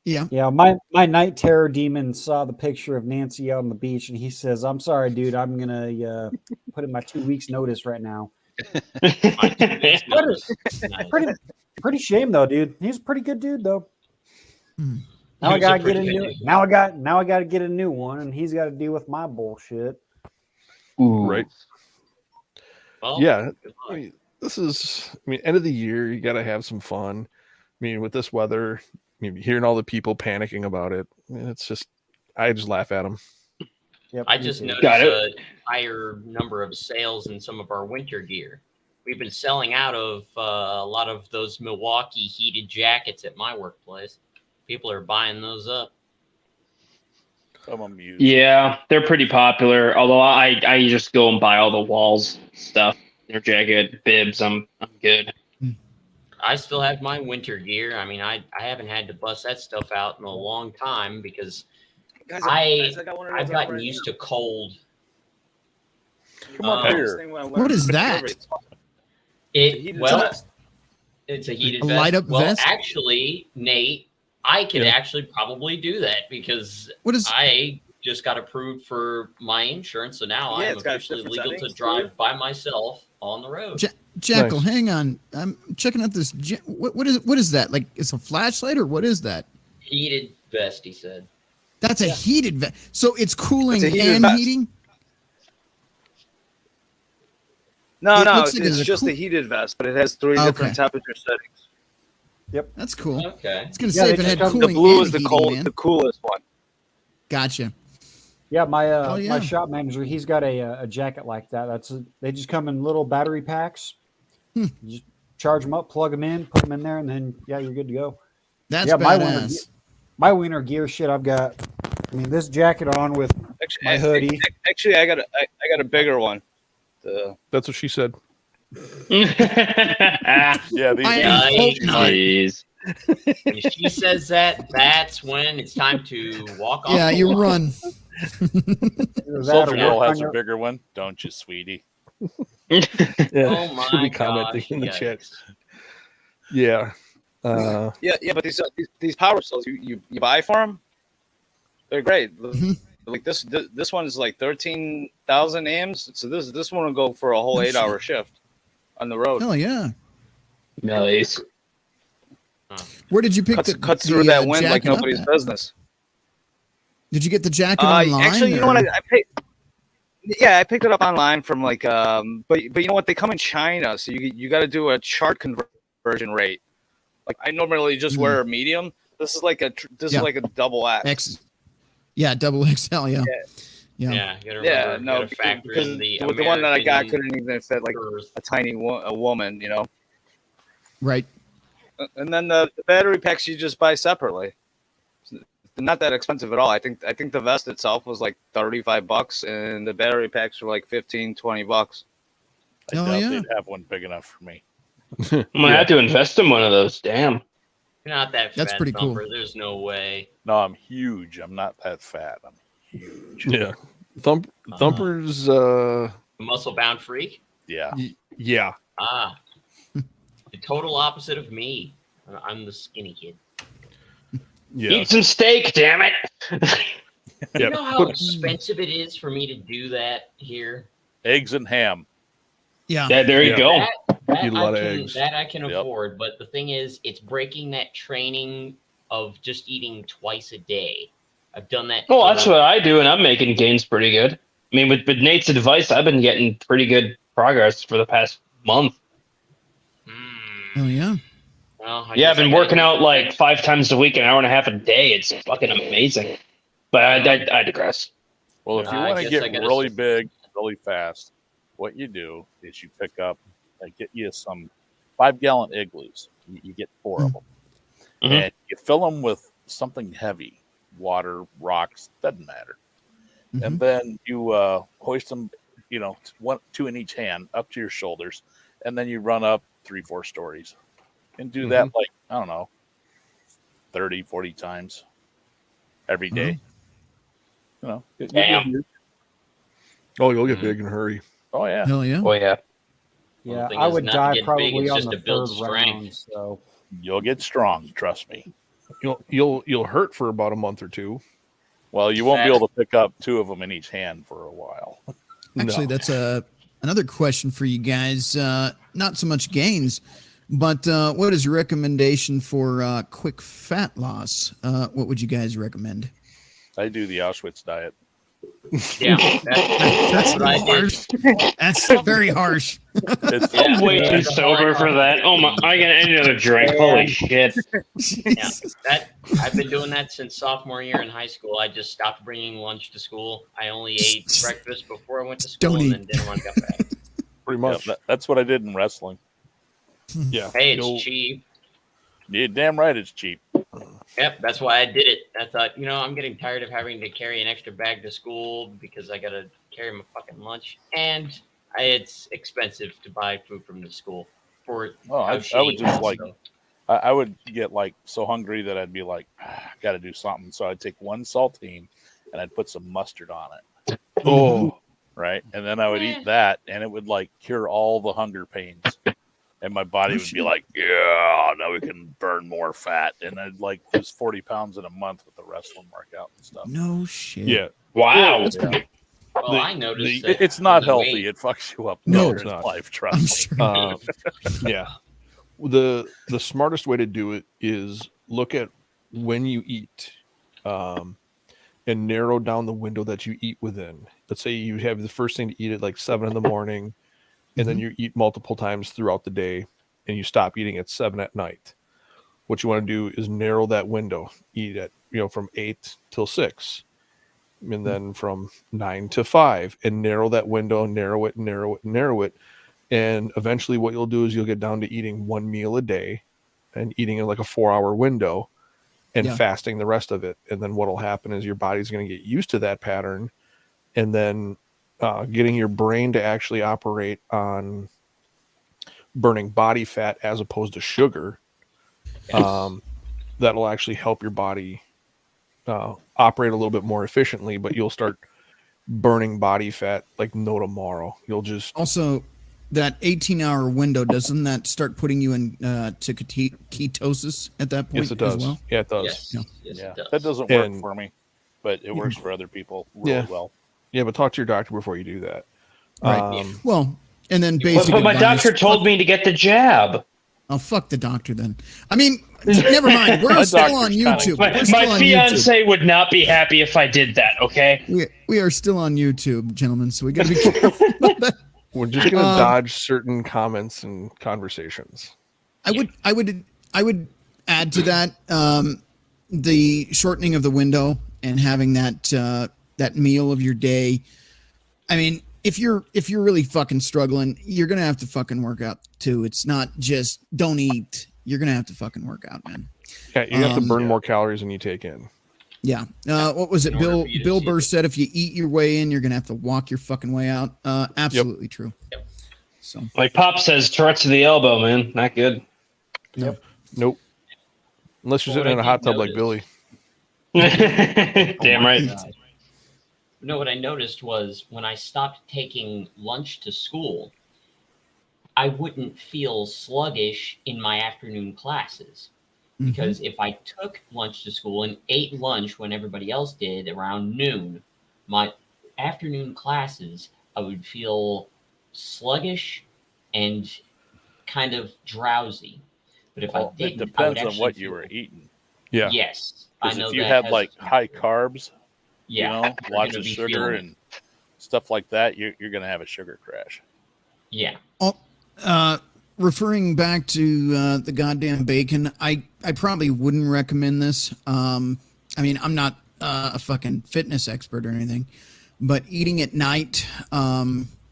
Yeah. Yeah, my night terror demon saw the picture of Nancy out on the beach, and he says, "I'm sorry, dude. I'm gonna put in my 2 weeks notice right now." Pretty shame though, dude. He's a pretty good dude though. Now I gotta get a new. Now I gotta get a new one, and he's got to deal with my bullshit. Ooh. Right. Well, yeah. I mean, end of the year, you got to have some fun. I mean, with this weather, hearing all the people panicking about it, it's just, I just laugh at them. Yep, I just noticed a higher number of sales in some of our winter gear. We've been selling out of a lot of those Milwaukee heated jackets at my workplace. People are buying those up. I'm amused. Yeah, they're pretty popular. Although I just go and buy all the walls stuff. Their jacket, bibs. I'm good. I still have my winter gear. I mean, I haven't had to bust that stuff out in a long time because Guys, I've gotten used to cold. Come up here. What is that? It's a heated A vest. light-up well, vest? actually, Nate, I could actually probably do that because I just got approved for my insurance, so now I am officially legal to drive by myself on the road. Jackal, hang on. I'm checking out this. What is that? Like, it's a flashlight or what is that? Heated vest, he said. That's a heated vest. So it's cooling It's a heated and vest. heating? No, It no, looks like it's it's a just cool- a heated vest, but it has 3 different temperature settings. Yep, that's cool. Okay. I was gonna say if it had cooling the blue and is the heating, man. the coolest one. Gotcha. Yeah, my yeah. my shop manager, he's got a jacket like that. They just come in little battery packs. You just charge them up, plug them in, put them in there, and then you're good to go. That's badass. My winter gear shit. I've got. I mean, this jacket on with my hoodie. Actually, I got a bigger one. That's what she said. Yeah, Jeez. If she says that, that's when it's time to walk off. Yeah, the you lawn. run. Soldier Girl has a bigger one, don't you, sweetie? Oh my She'll be gosh, commenting in the yikes. chat. Yeah. Yeah, but these power cells you buy for them, they're great. Like this one is like 13,000 amps. So this one will go for a whole 8-hour shift on the road. Hell yeah. Nice. Where did you pick cuts through that wind like jacket up nobody's at? business. Did you get the jacket online? Actually, you know what? I paid. Yeah, I picked it up online from like but you know what? They come in China, so you got to do a chart conversion rate. Like I normally just wear a medium. This is like a is like a double X. Yeah, double XL. Yeah. Yeah, you gotta remember, you gotta factor in the one that I got American couldn't even fit like a tiny a woman, you know. Right. And then the battery packs you just buy separately. They're not that expensive at all. I think the vest itself was like $35, and the battery packs were like $15-$20. I doubt they'd have one big enough for me. I'm gonna have to invest in one of those. Damn. You're not that fat. That's pretty cool. Thumper. There's no way. No, I'm huge. I'm not that fat. I'm huge. Yeah. Thumper's Muscle bound freak. Yeah. Yeah. Ah, the total opposite of me. I'm the skinny kid. Yeah. Eat some steak, damn it. You know how expensive it is for me to do that here? Eggs and ham. Yeah. Yeah, there you go. Eat a lot of eggs. That I can afford, but the thing is, it's breaking that training of just eating twice a day. I've done that. Well, that's what I do, and I'm making gains pretty good. I mean, with Nate's advice, I've been getting pretty good progress for the past month. Oh yeah. Well, I've been working out like 5 times a week, an hour and a half a day. It's fucking amazing. But I digress. Well, if you want to get really big, really fast, what you do is you pick up, get you some 5-gallon igloos. You get 4 of them, and you fill them with something heavy, water, rocks, doesn't matter. And then you hoist them, 2 in each hand up to your shoulders, and then you run up 3-4 stories and do that like, I don't know, 30, 40 times every day. Damn. Oh, you'll get big in a hurry. Oh yeah. Hell yeah. Oh yeah. Yeah, thing I is would not to die get big, probably it's on just the to build 3rd strength. round. So You'll get strong, trust me. You'll hurt for about a month or 2. Well, you won't be able to pick up 2 of them in each hand for a while. Actually, that's another question for you guys. Not so much gains, but what is your recommendation for quick fat loss? What would you guys recommend? I do the Auschwitz diet. Yeah, That's what I did. harsh. That's very harsh. I'm way too sober for that. Oh my! I got another drink. Holy shit! Yeah, I've been doing that since sophomore year in high school. I just stopped bringing lunch to school. I only ate breakfast before I went to school, and then dinner when I got back. Pretty much. Yeah, that's what I did in wrestling. Yeah. Hey, it's cheap. Yeah, damn right it's cheap. Yep, that's why I did it. I thought, I'm getting tired of having to carry an extra bag to school because I got to carry my fucking lunch. And it's expensive to buy food from the school. report. Oh, how I shitty would it just was, like, so. I would get like so hungry that I'd be like, got to do something. So I'd take one saltine and I'd put some mustard on it. Oh, Right. And then I would eat that and it would like cure all the hunger pains. And my body would be like, yeah, now we can burn more fat. And I'd like lose 40 pounds in a month with the wrestling workout and stuff. No shit. yeah. Wow. That's pretty. Well, I noticed that It's not the healthy. weight- It fucks you up. No, later it's in not. life, I'm trust me. sure. Yeah. The smartest way to do it is look at when you eat, and narrow down the window that you eat within. Let's say you have the first thing to eat at like 7 in the morning, and then you eat multiple times throughout the day, and you stop eating at 7 at night. What you want to do is narrow that window. Eat at from 8 till 6, and then from 9 to 5, and narrow that window, narrow it, narrow it, narrow it. And eventually what you'll do is you'll get down to eating one meal a day and eating in like a 4-hour window and fasting the rest of it. And then what'll happen is your body's going to get used to that pattern, and then getting your brain to actually operate on burning body fat as opposed to sugar. That'll actually help your body operate a little bit more efficiently, but you'll start burning body fat like no tomorrow. You'll just Also, that 18-hour window, doesn't that start putting you in to ketosis at that point? Yes, it does. As well? Yeah, it does. Yes, Yeah, it does. that doesn't work for me, but it works for other people really well. Yeah, but talk to your doctor before you do that. Right. Well, and then But basic my advice- doctor told me to get the jab. Oh, fuck the doctor then. I mean, never mind. We're still on YouTube. We're still My on fiance would not be happy if I did that. Okay. We are still on YouTube, gentlemen. So we got to be careful about that. We're just going to dodge certain comments and conversations. I would add to that the shortening of the window and having that meal of your day. I mean, if you're really fucking struggling, you're gonna have to fucking work out too. It's not just don't eat. You're gonna have to fucking work out, man. Yeah, you have to burn more calories than you take in. Yeah. What was it? Bill Burr said if you eat your way in, you're gonna have to walk your fucking way out. Absolutely true. Yep. So like Pop says, Tourette's to the elbow, man. Not good. Yep. Nope. Unless you're sitting in a hot tub like Billy. Damn right. No, what I noticed was when I stopped taking lunch to school, I wouldn't feel sluggish in my afternoon classes. Because if I took lunch to school and ate lunch when everybody else did around noon, my afternoon classes, I would feel sluggish and kind of drowsy. But if I didn't, it depends on what you were eating. Yeah. Yes. I Because know if you that had has- like high carbs, Yeah, you know, you're lots gonna of be sugar feeling it. and stuff like that, you're going to have a sugar crash. Yeah. Referring back to the goddamn bacon, I probably wouldn't recommend this. I mean, I'm not a fucking fitness expert or anything, but eating at night,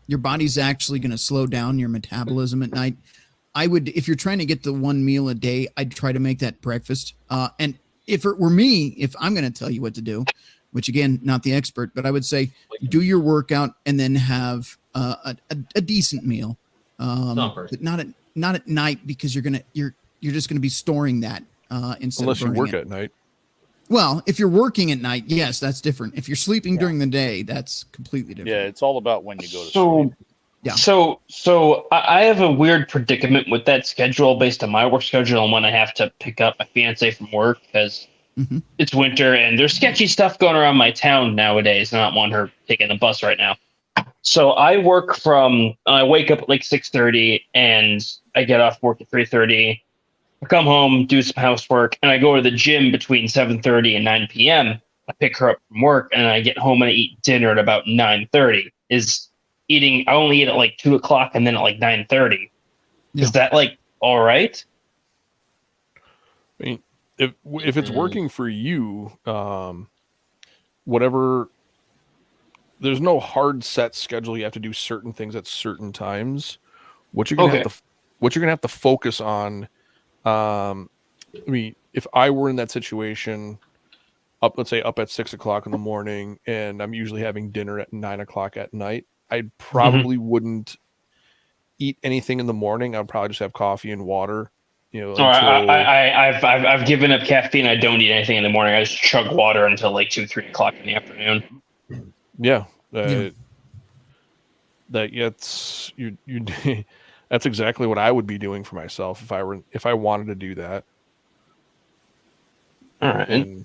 your body's actually going to slow down your metabolism at night. I would, if you're trying to get the one meal a day, I'd try to make that breakfast. And if it were me, if I'm going to tell you what to do, which again, not the expert, but I would say do your workout and then have a decent meal. But not at night, because you're just gonna be storing that instead Unless of you burning work it. at night. Well, if you're working at night, yes, that's different. If you're sleeping during the day, that's completely different. Yeah, it's all about when you go to So, sleep. Yeah. So I have a weird predicament with that schedule based on my work schedule and when I have to pick up my fiance from work because it's winter and there's sketchy stuff going around my town nowadays. And I don't want her taking the bus right now. So I wake up at like 6:30 and I get off work at 3:30. I come home, do some housework, and I go to the gym between 7:30 and 9 p.m. I pick her up from work and I get home and I eat dinner at about 9:30. I only eat at like 2 o'clock and then at like 9:30. Yeah. Is that like all right? I mean, if it's working for you, whatever. There's no hard set schedule. You have to do certain things at certain times. What you're gonna have to focus on. I mean, if I were in that situation, let's say up at 6 o'clock in the morning, and I'm usually having dinner at 9 o'clock at night, I probably wouldn't eat anything in the morning, I'd probably just have coffee and water. You know, I've given up caffeine. I don't eat anything in the morning. I just chug water until like 2-3 o'clock in the afternoon. Yeah. That gets you. That's exactly what I would be doing for myself if I wanted to do that. All right. And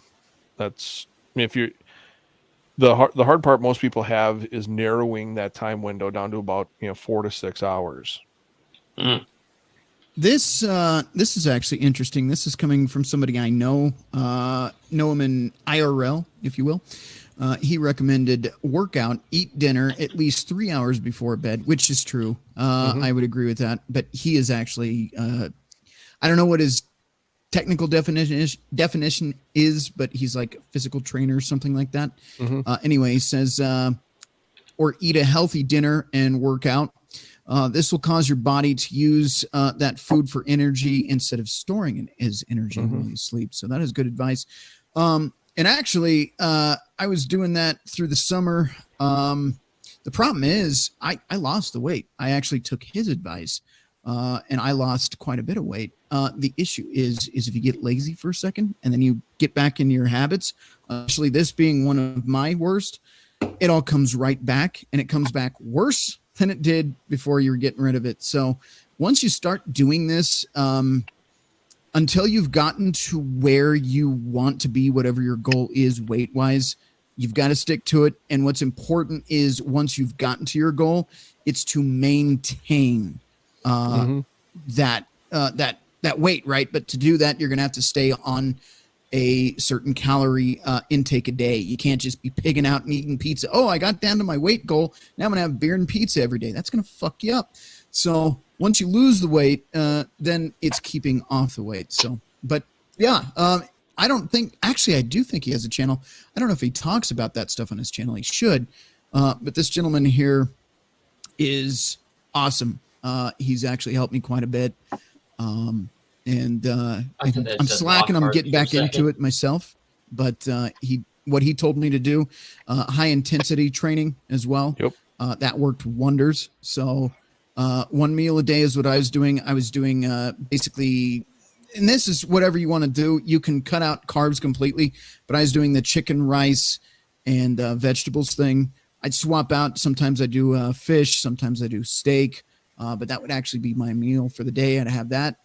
that's if you the hard part most people have is narrowing that time window down to about 4 to 6 hours. This is actually interesting. This is coming from somebody I know him in IRL, if you will. He recommended workout, eat dinner at least 3 hours before bed, which is true. I would agree with that. But he is actually, I don't know what his technical definition is, but he's like a physical trainer or something like that. Anyway, he says, or eat a healthy dinner and work out. This will cause your body to use that food for energy instead of storing it as energy while you sleep. So that is good advice. And actually, I was doing that through the summer. The problem is I lost the weight. I actually took his advice, and I lost quite a bit of weight. The issue is if you get lazy for a second and then you get back into your habits, actually this being one of my worst, it all comes right back, and it comes back worse than it did before you were getting rid of it. So once you start doing this, until you've gotten to where you want to be, whatever your goal is weight-wise, you've got to stick to it. And what's important is once you've gotten to your goal, it's to maintain that weight, right? But to do that, you're going to have to stay on a certain calorie intake a day. You can't just be pigging out and eating pizza. Oh, I got down to my weight goal. Now I'm going to have beer and pizza every day. That's going to fuck you up. So once you lose the weight, then it's keeping off the weight. So, but yeah, I don't think, actually, I do think he has a channel. I don't know if he talks about that stuff on his channel. He should. But this gentleman here is awesome. He's actually helped me quite a bit. I'm slacking. I'm getting back into it myself. But what he told me to do, high intensity training as well. Yep. That worked wonders. So one meal a day is what I was doing. I was doing basically, and this is whatever you want to do. You can cut out carbs completely, but I was doing the chicken, rice, and vegetables thing. I'd swap out. Sometimes I do fish. Sometimes I do steak. But that would actually be my meal for the day. I'd have that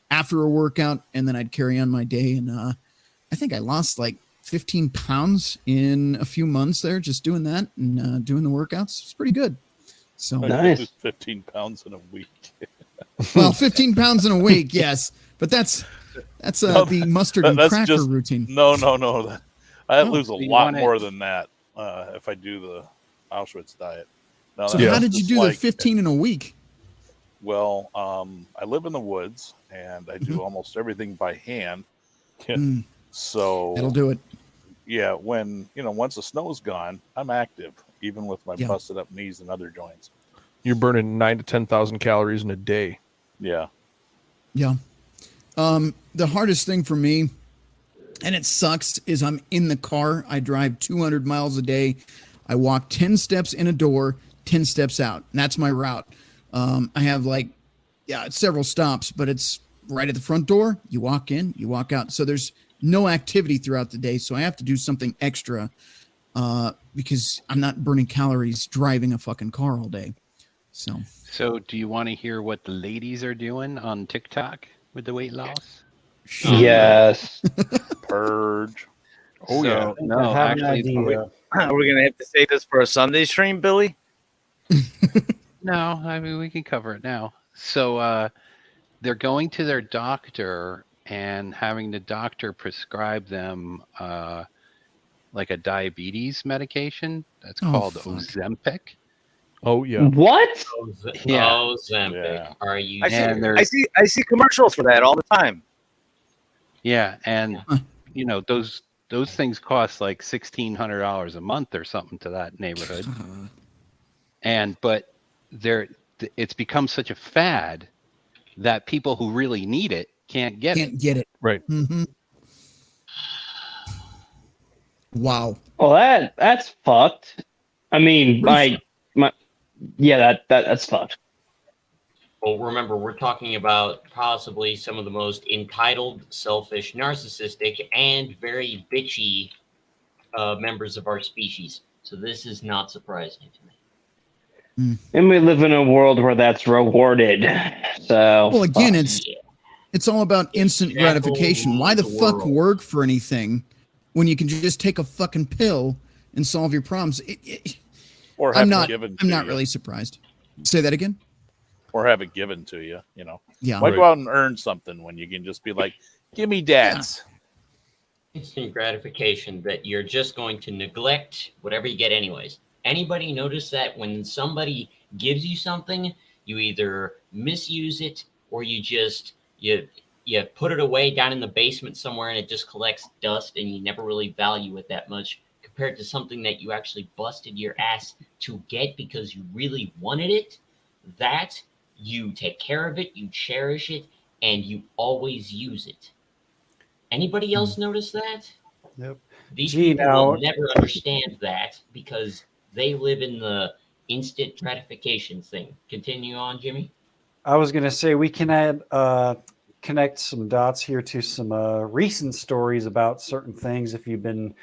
after a workout, and then I'd carry on my day. And I think I lost like 15 pounds in a few months there, just doing that and doing the workouts. It's pretty good. So nice. 15 pounds in a week. Well, 15 pounds in a week, yes, but that's the mustard and cracker routine. No. I'd lose a lot more than that if I do the Auschwitz diet. Now, so how did you do the 15 in a week? Well, I live in the woods and I do almost everything by hand. So it'll do it. Yeah, when once the snow's gone, I'm active, even with my busted up knees and other joints. You're burning 9,000 to 10,000 calories in a day. Yeah. Yeah. The hardest thing for me, and it sucks, is I'm in the car. I drive 200 miles a day. I walk 10 steps in a door, 10 steps out. And that's my route. I have it's several stops, but it's right at the front door. You walk in, you walk out. So there's no activity throughout the day. So I have to do something extra because I'm not burning calories driving a fucking car all day. So do you want to hear what the ladies are doing on TikTok with the weight loss? Yes. Purge. Oh, So, yeah. No, actually, Are we going to have to say this for a Sunday stream, Billy? No, I mean, we can cover it now. So they're going to their doctor and having the doctor prescribe them like a diabetes medication that's called Ozempic. Oh, yeah. What? Yeah. Ozempic. Yeah. Are you? I see commercials for that all the time. Yeah, and those things cost like $1,600 a month or something to that neighborhood. But it's become such a fad that people who really need it can't get it. Right. Mm-hmm. Wow. Well, that's fucked. I mean, that's fucked. Well, remember, we're talking about possibly some of the most entitled, selfish, narcissistic, and very bitchy members of our species. So this is not surprising to me. And we live in a world where that's rewarded. So Well, again, it's all about instant Jackal gratification. Why the rules the fuck world. work for anything when you can just take a fucking pill and solve your problems? Or have I'm it not. given I'm to not you. really surprised. Say that again. Or have it given to you. Yeah. Why go out and earn something when you can just be like, give me dads? Instant gratification that you're just going to neglect whatever you get anyways. Anybody notice that when somebody gives you something, you either misuse it or you just you put it away down in the basement somewhere and it just collects dust and you never really value it that much compared to something that you actually busted your ass to get because you really wanted it. That you take care of it, you cherish it, and you always use it. Anybody else notice that? Yep. These Gee, people now- will never understand that because they live in the instant gratification thing. Continue on, Jimmy. I was going to say we can connect some dots here to some recent stories about certain things if you've been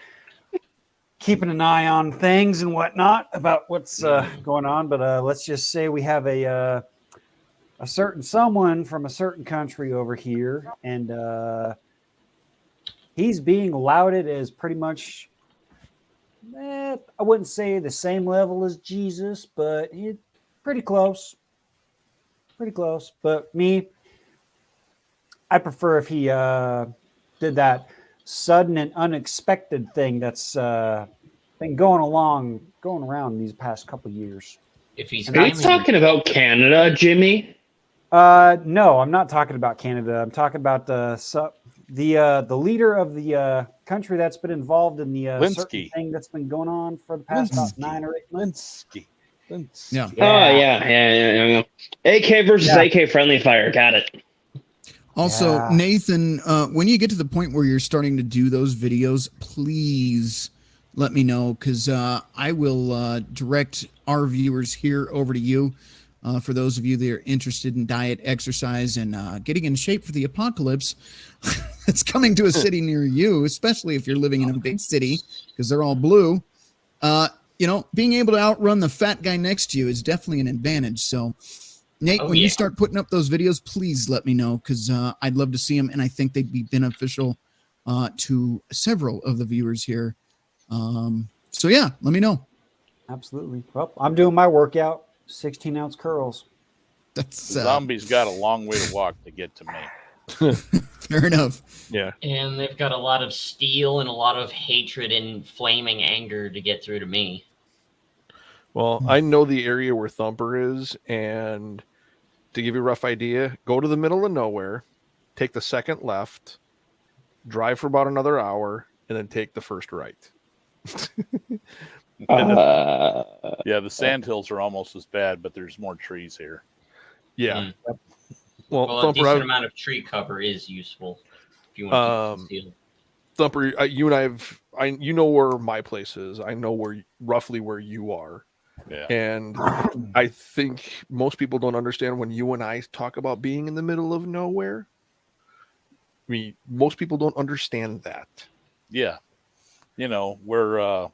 keeping an eye on things and whatnot about what's going on. But let's just say we have a certain someone from a certain country over here, and he's being lauded as pretty much, I wouldn't say the same level as Jesus, but pretty close. Pretty close. But me, I prefer if he did that sudden and unexpected thing that's been going around these past couple years. If he's Are you talking about Canada, Jimmy? No, I'm not talking about Canada. I'm talking about the leader of the country that's been involved in the certain thing that's been going on for the past about 9 or 8 months. Yeah. Oh yeah. AK versus AK friendly fire. Got it. Also, Yeah. Nathan, when you get to the point where you're starting to do those videos, please let me know because I will direct our viewers here over to you. For those of you that are interested in diet, exercise, and getting in shape for the apocalypse that's coming to a city near you, especially if you're living in a big city because they're all blue. Being able to outrun the fat guy next to you is definitely an advantage. So, Nate, when you start putting up those videos, please let me know because I'd love to see them, and I think they'd be beneficial to several of the viewers here. So, yeah, let me know. Absolutely. Well, I'm doing my workout, 16-ounce curls. That's The zombies got a long way to walk to get to me. Fair enough. Yeah. And they've got a lot of steel and a lot of hatred and flaming anger to get through to me. Well, I know the area where Thumper is, and to give you a rough idea, go to the middle of nowhere, take the second left, drive for about another hour, and then take the first right. Yeah, the sandhills are almost as bad, but there's more trees here. Yeah. Well, a Thumper, decent amount of tree cover is useful if you want to keep steel. Thumper, you and you know where my place is. I know roughly where you are. Yeah. And I think most people don't understand when you and I talk about being in the middle of nowhere. I mean, most people don't understand that. Yeah. Where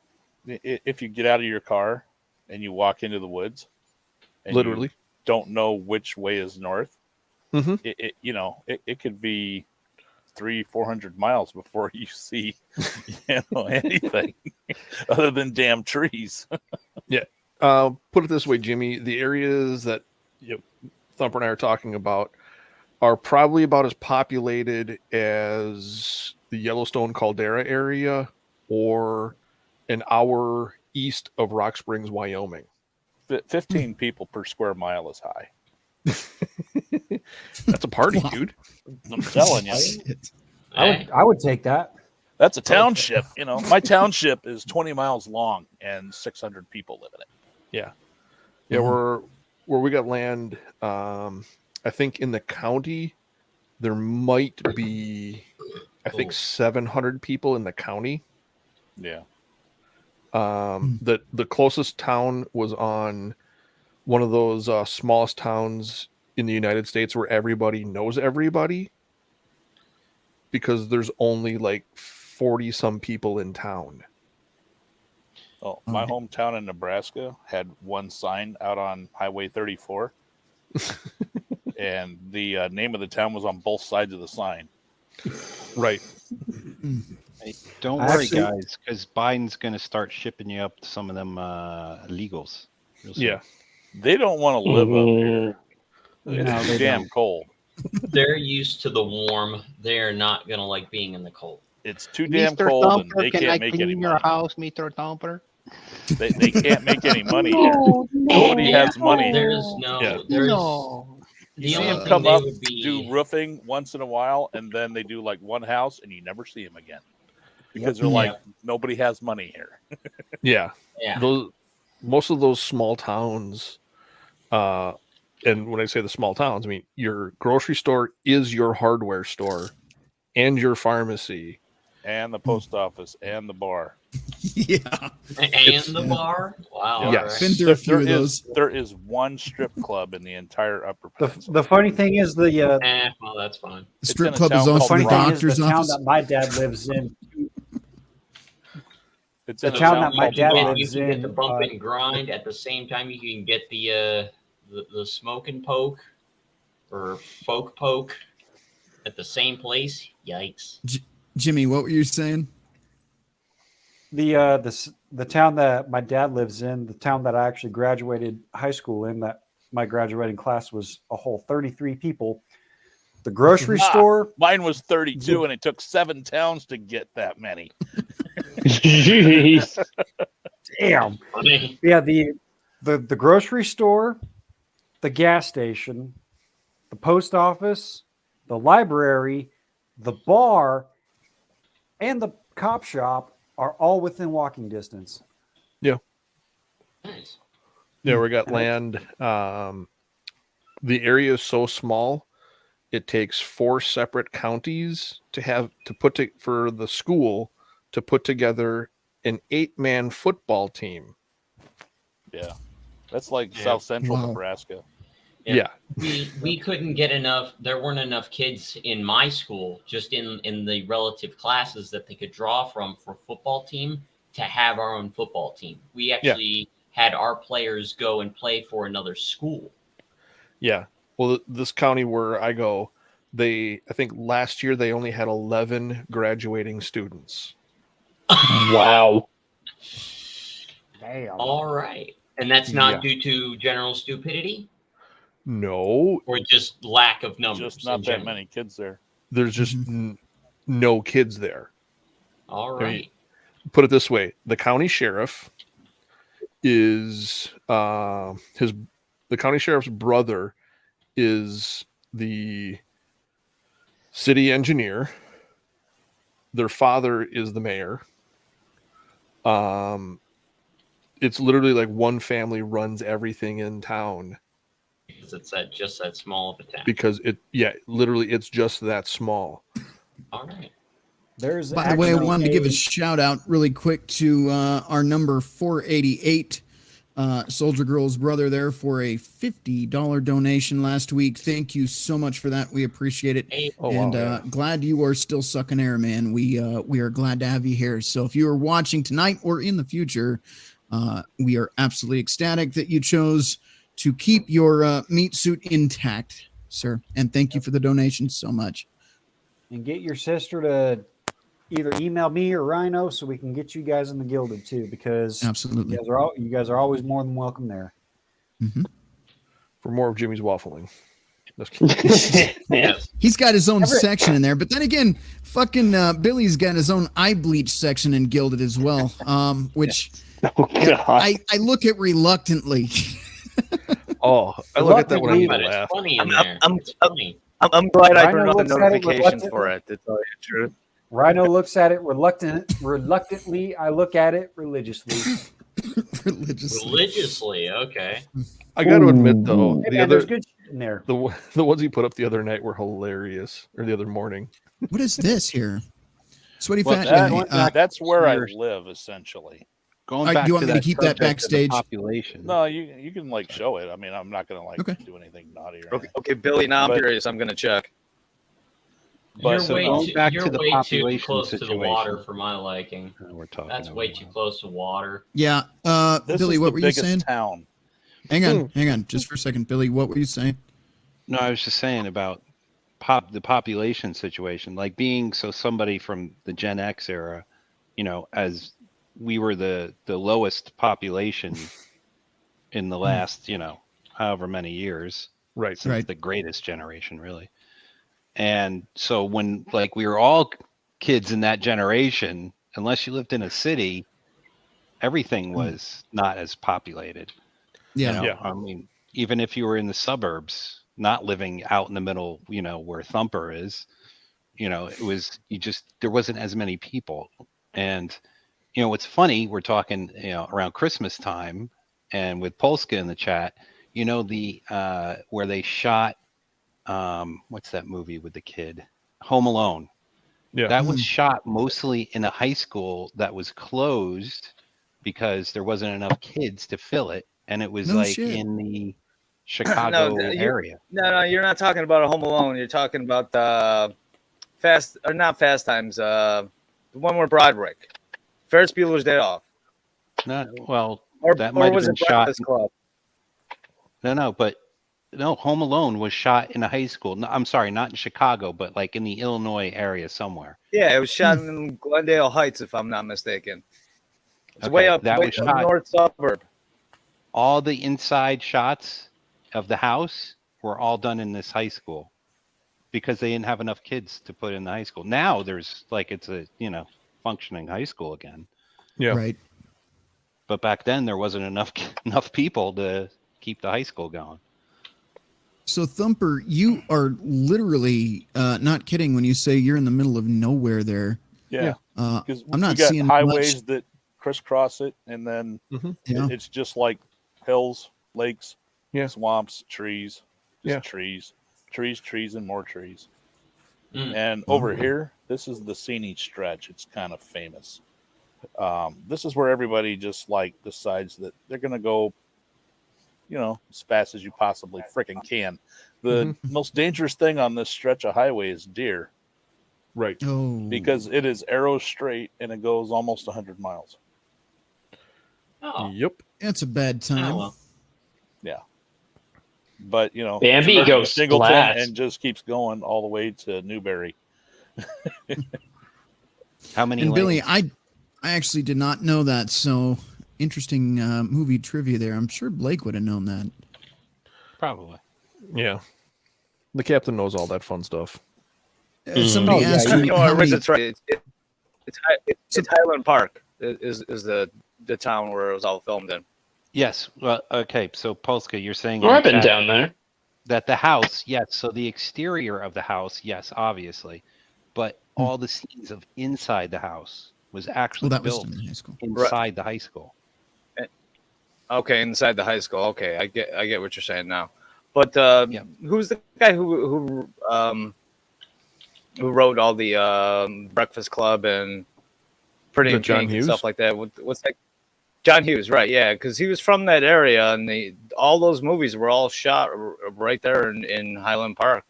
if you get out of your car and you walk into the woods and Literally you don't know which way is north, mm-hmm. it could be 300-400 miles before you see anything other than damn trees. Yeah. Put it this way, Jimmy, the areas that Thumper and I are talking about are probably about as populated as the Yellowstone Caldera area or an hour east of Rock Springs, Wyoming. 15 people per square mile is high. That's a party, dude. I'm telling you. I would take that. That's a township. My township is 20 miles long and 600 people live in it. Yeah. Yeah, where we got land, I think in the county, there might be, I think 700 people in the county. Yeah. The closest town was on one of those smallest towns in the United States where everybody knows everybody, because there's only like 40 some people in town. Oh, my hometown in Nebraska had one sign out on Highway 34, and the name of the town was on both sides of the sign. Right. Hey, don't worry, guys, because Biden's going to start shipping you up to some of them illegals. Yeah. They don't want to live up here. It's too damn cold. They're used to the warm. They're not gonna like being in the cold. It's too damn Mr. cold, Thumper, and they can can't I make clean any your money. house, Mr. Thumper? They can't make any money here. Nobody has money. There's no. Yeah. There's You the see only them thing come they up, would be do roofing once in a while, and then they do like one house, and you never see them again because they're like, nobody has money here. Yeah. Yeah. Most of those small towns, and when I say the small towns, I mean your grocery store is your hardware store and your pharmacy. And the post office and the bar. Yeah. And the bar? Wow. Yes. Been through a few of those. There is one strip club in the entire Upper Peninsula. The funny thing is the well, that's fine. The strip club is also the doctor's the town office. that my dad lives in. It's The in a town that my You dad can lives get in. the bump and grind at the same time. You can get the smoke and poke or folk poke at the same place. Yikes! Jimmy, what were you saying? The town that my dad lives in, the town that I actually graduated high school in, that my graduating class was a whole 33 people. The grocery store. Mine was 32, and it took 7 towns to get that many. Jeez. Damn. Yeah, the grocery store, the gas station, the post office, the library, the bar, and the cop shop are all within walking distance. Yeah. Nice. Yeah, we got land. The area is so small, it takes 4 separate counties for the school to put together an 8-man football team. Yeah. That's like South Central Nebraska. Yeah. We couldn't get enough. There weren't enough kids in my school, just in the relative classes that they could draw from for football team to have our own football team. We actually had our players go and play for another school. Yeah. Well, this county where I go, I think last year they only had 11 graduating students. Wow. Damn. All right. And that's not due to general stupidity? No. Or just lack of numbers? Just not that many kids there. There's just no kids there. All right. I mean, put it this way. The county sheriff is the county sheriff's brother is the city engineer. Their father is the mayor. It's literally like one family runs everything in town. Because it's just that small of a town. Because literally it's just that small. All right. By the way, I wanted to give a shout out really quick to our number 488, Soldier Girl's brother there, for a $50 donation last week. Thank you so much for that. We appreciate it. Glad you are still sucking air, man. We are glad to have you here. So if you are watching tonight or in the future, we are absolutely ecstatic that you chose to keep your meat suit intact, sir. And thank you for the donation so much. And get your sister to either email me or Rhino so we can get you guys in the Gilded too, because absolutely you guys are always more than welcome there. Mm-hmm. For more of Jimmy's waffling. He's got his own section in there, but then again, fucking Billy's got his own eye bleach section in Gilded as well, which I look at reluctantly. I look at that when I laugh. I'm glad I turned on the notifications for it. To tell you the truth. Rhino looks at it reluctantly. I look at it religiously. Religiously, okay. I got to admit though, there's good shit in there. The ones he put up the other night were hilarious, or the other morning. What is this here? Sweaty Well, fat guy. that's where I live, essentially. Going Do back you want to me to that keep that subject of the backstage? population. No, you can like show it. I mean, I'm not gonna like Okay. do anything naughty or anything. Okay, Billy. Now I'm But- curious. I'm gonna check. But so you're going way, back you're to the way too population close to the situation. water for my liking. We're talking. That's way too close to water. Yeah. this Billy, is what the were you biggest saying? town. Hang on, just for a second, Billy. What were you saying? No, I was just saying about the population situation, like being somebody from the Gen X era, as we were the lowest population in the last, however many years, Right. since the greatest generation, really. And so when like we were all kids in that generation, unless you lived in a city, everything was not as populated. Yeah. Yeah. I mean, even if you were in the suburbs, not living out in the middle, where Thumper is, it was there wasn't as many people. And what's funny, we're talking around Christmas time, and with Polska in the chat, the where they shot what's that movie with the kid, Home Alone. Yeah. That was shot mostly in a high school that was closed because there wasn't enough kids to fill it, and it was No like shit. in the Chicago area. No, you're not talking about a Home Alone. You're talking about not Fast Times. The one where Broderick, Ferris Bueller's Day Off. No, well, Or, that or might have was been it shot. Breakfast Club? No, Home Alone was shot in a high school. No, I'm sorry, not in Chicago, but like in the Illinois area somewhere. Yeah, it was shot in Glendale Heights, if I'm not mistaken. It's Okay, way up, that way was up shot- north suburb. All the inside shots of the house were all done in this high school because they didn't have enough kids to put in the high school. Now there's like it's a functioning high school again. Yeah. Right. But back then there wasn't enough people to keep the high school going. So Thumper, you are literally not kidding when you say you're in the middle of nowhere there. Yeah. Because I'm not we got seeing highways much. that crisscross it, and then Yeah. it's just like hills, lakes, Yeah. swamps, trees, just Yeah. trees, and more trees. Mm. And over here, this is the scenic stretch. It's kind of famous. This is where everybody just like decides that they're going to go, as fast as you possibly freaking can. The most dangerous thing on this stretch of highway is deer, Right. Oh. because it is arrow straight and it goes almost 100 miles. Oh, Yep. That's a bad time. oh well. Yeah. But, Bambi starts in goes Singleton splat. and just keeps going all the way to Newberry. How many And Billy, lanes? I actually did not know that. So interesting movie trivia there. I'm sure Blake would have known that. Probably. Yeah. The captain knows all that fun stuff. Somebody asked you how many. That's right. It's Highland Park is the town where it was all filmed in. Yes. Well, okay. So Polska, you're saying Well, I've in been chat down there. that the house, yes. So the exterior of the house, yes, obviously, but all the scenes of inside the house was actually Well, that was built in the high school. inside the high school. Okay, inside the high school. Okay, I get what you're saying now. But who's the guy who wrote all the Breakfast Club and Pretty in John Pink and Hughes? stuff like that? What's that? John Hughes, right? Yeah, because he was from that area, and all those movies were all shot right there in Highland Park.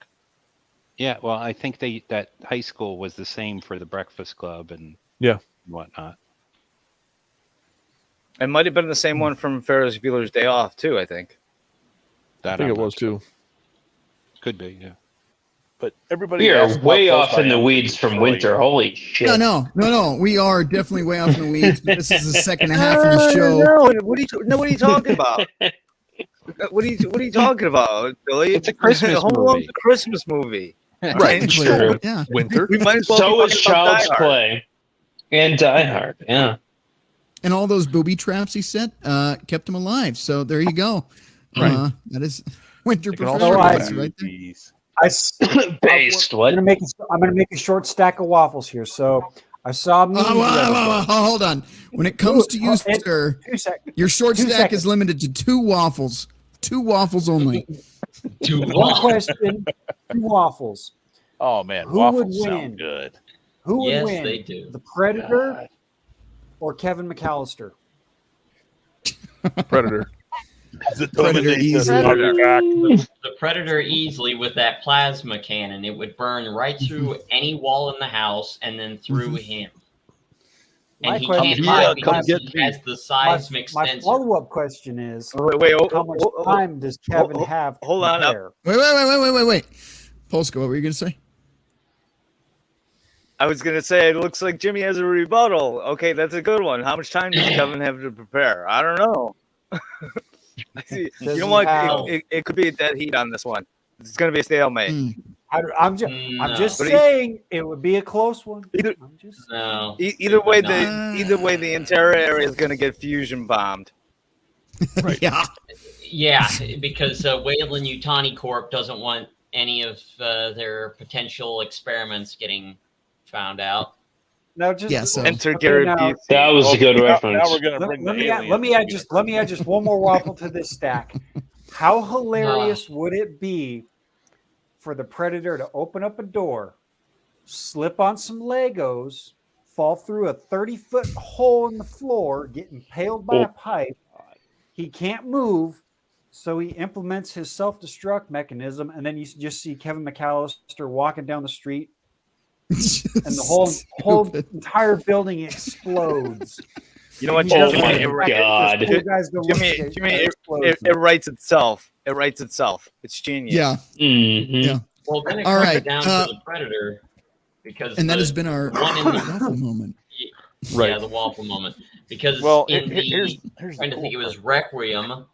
Yeah. Well, I think that high school was the same for the Breakfast Club and Yeah. whatnot. It might have been the same one from Ferris Bueller's Day Off too. I think. I think I'm it not was sure. too. Could be. Yeah. But everybody We asks are how way close off I in the am to weeds from Detroit. winter. Holy shit. No. We are definitely way off in the weeds. But this is the second half of the show. No, what are you talking about? What are you talking about, Billy? It's a Christmas Home Alone's movie. a Christmas movie. Right. It's Technically, true. Yeah. Winter. We might as well So be is talking about Child's Die Hard. Play and Die Hard. Yeah. And all those booby traps he set kept him alive. So there you go. Right. That is winter can also professionals do right there. Jeez. Based. I'm What? gonna make a short stack of waffles here. So I saw a meme the other day. Hold on. When it comes to you, Oh, sir, 2 sec. your short 2 stack seconds. is limited to 2 waffles. 2 waffles only. One question, 2 waffles. Oh man, Who waffles would sound win? good. Who would Yes, win? they do. The Predator or Kevin McAllister? Predator. Predator easily. The Predator easily with that plasma cannon. It would burn right through any wall in the house and then through him. And he can't hide because he has the seismic sensor. My follow-up question is, wait, how much time does Kevin have to hold on. prepare? Wait. Polska, what were you going to say? I was going to say, it looks like Jimmy has a rebuttal. Okay, that's a good one. How much time does Kevin have to prepare? I don't know. You know what? It could be a dead heat on this one. It's going to be a stalemate. I'm just saying it would be a close one. Either way, the entire area is going to get fusion bombed. Right. Yeah, because Wayland Yutani Corp doesn't want any of their potential experiments getting found out. Now, just enter Gary Busey. That was a good reference. Now we're going to bring let me add just one more waffle to this stack. How hilarious would it be for the Predator to open up a door, slip on some Legos, fall through a 30-foot hole in the floor, get impaled by a pipe. He can't move, so he implements his self-destruct mechanism, and then you just see Kevin McAllister walking down the street, and the whole entire building explodes. You know what? Jimmy, it writes itself. It writes itself. It's genius. Yeah. Mm-hmm. Yeah. Well, then it All comes right. down to the Predator, because that has been our one in the waffle moment. Yeah, the waffle moment. Because here's trying to think, it was Requiem.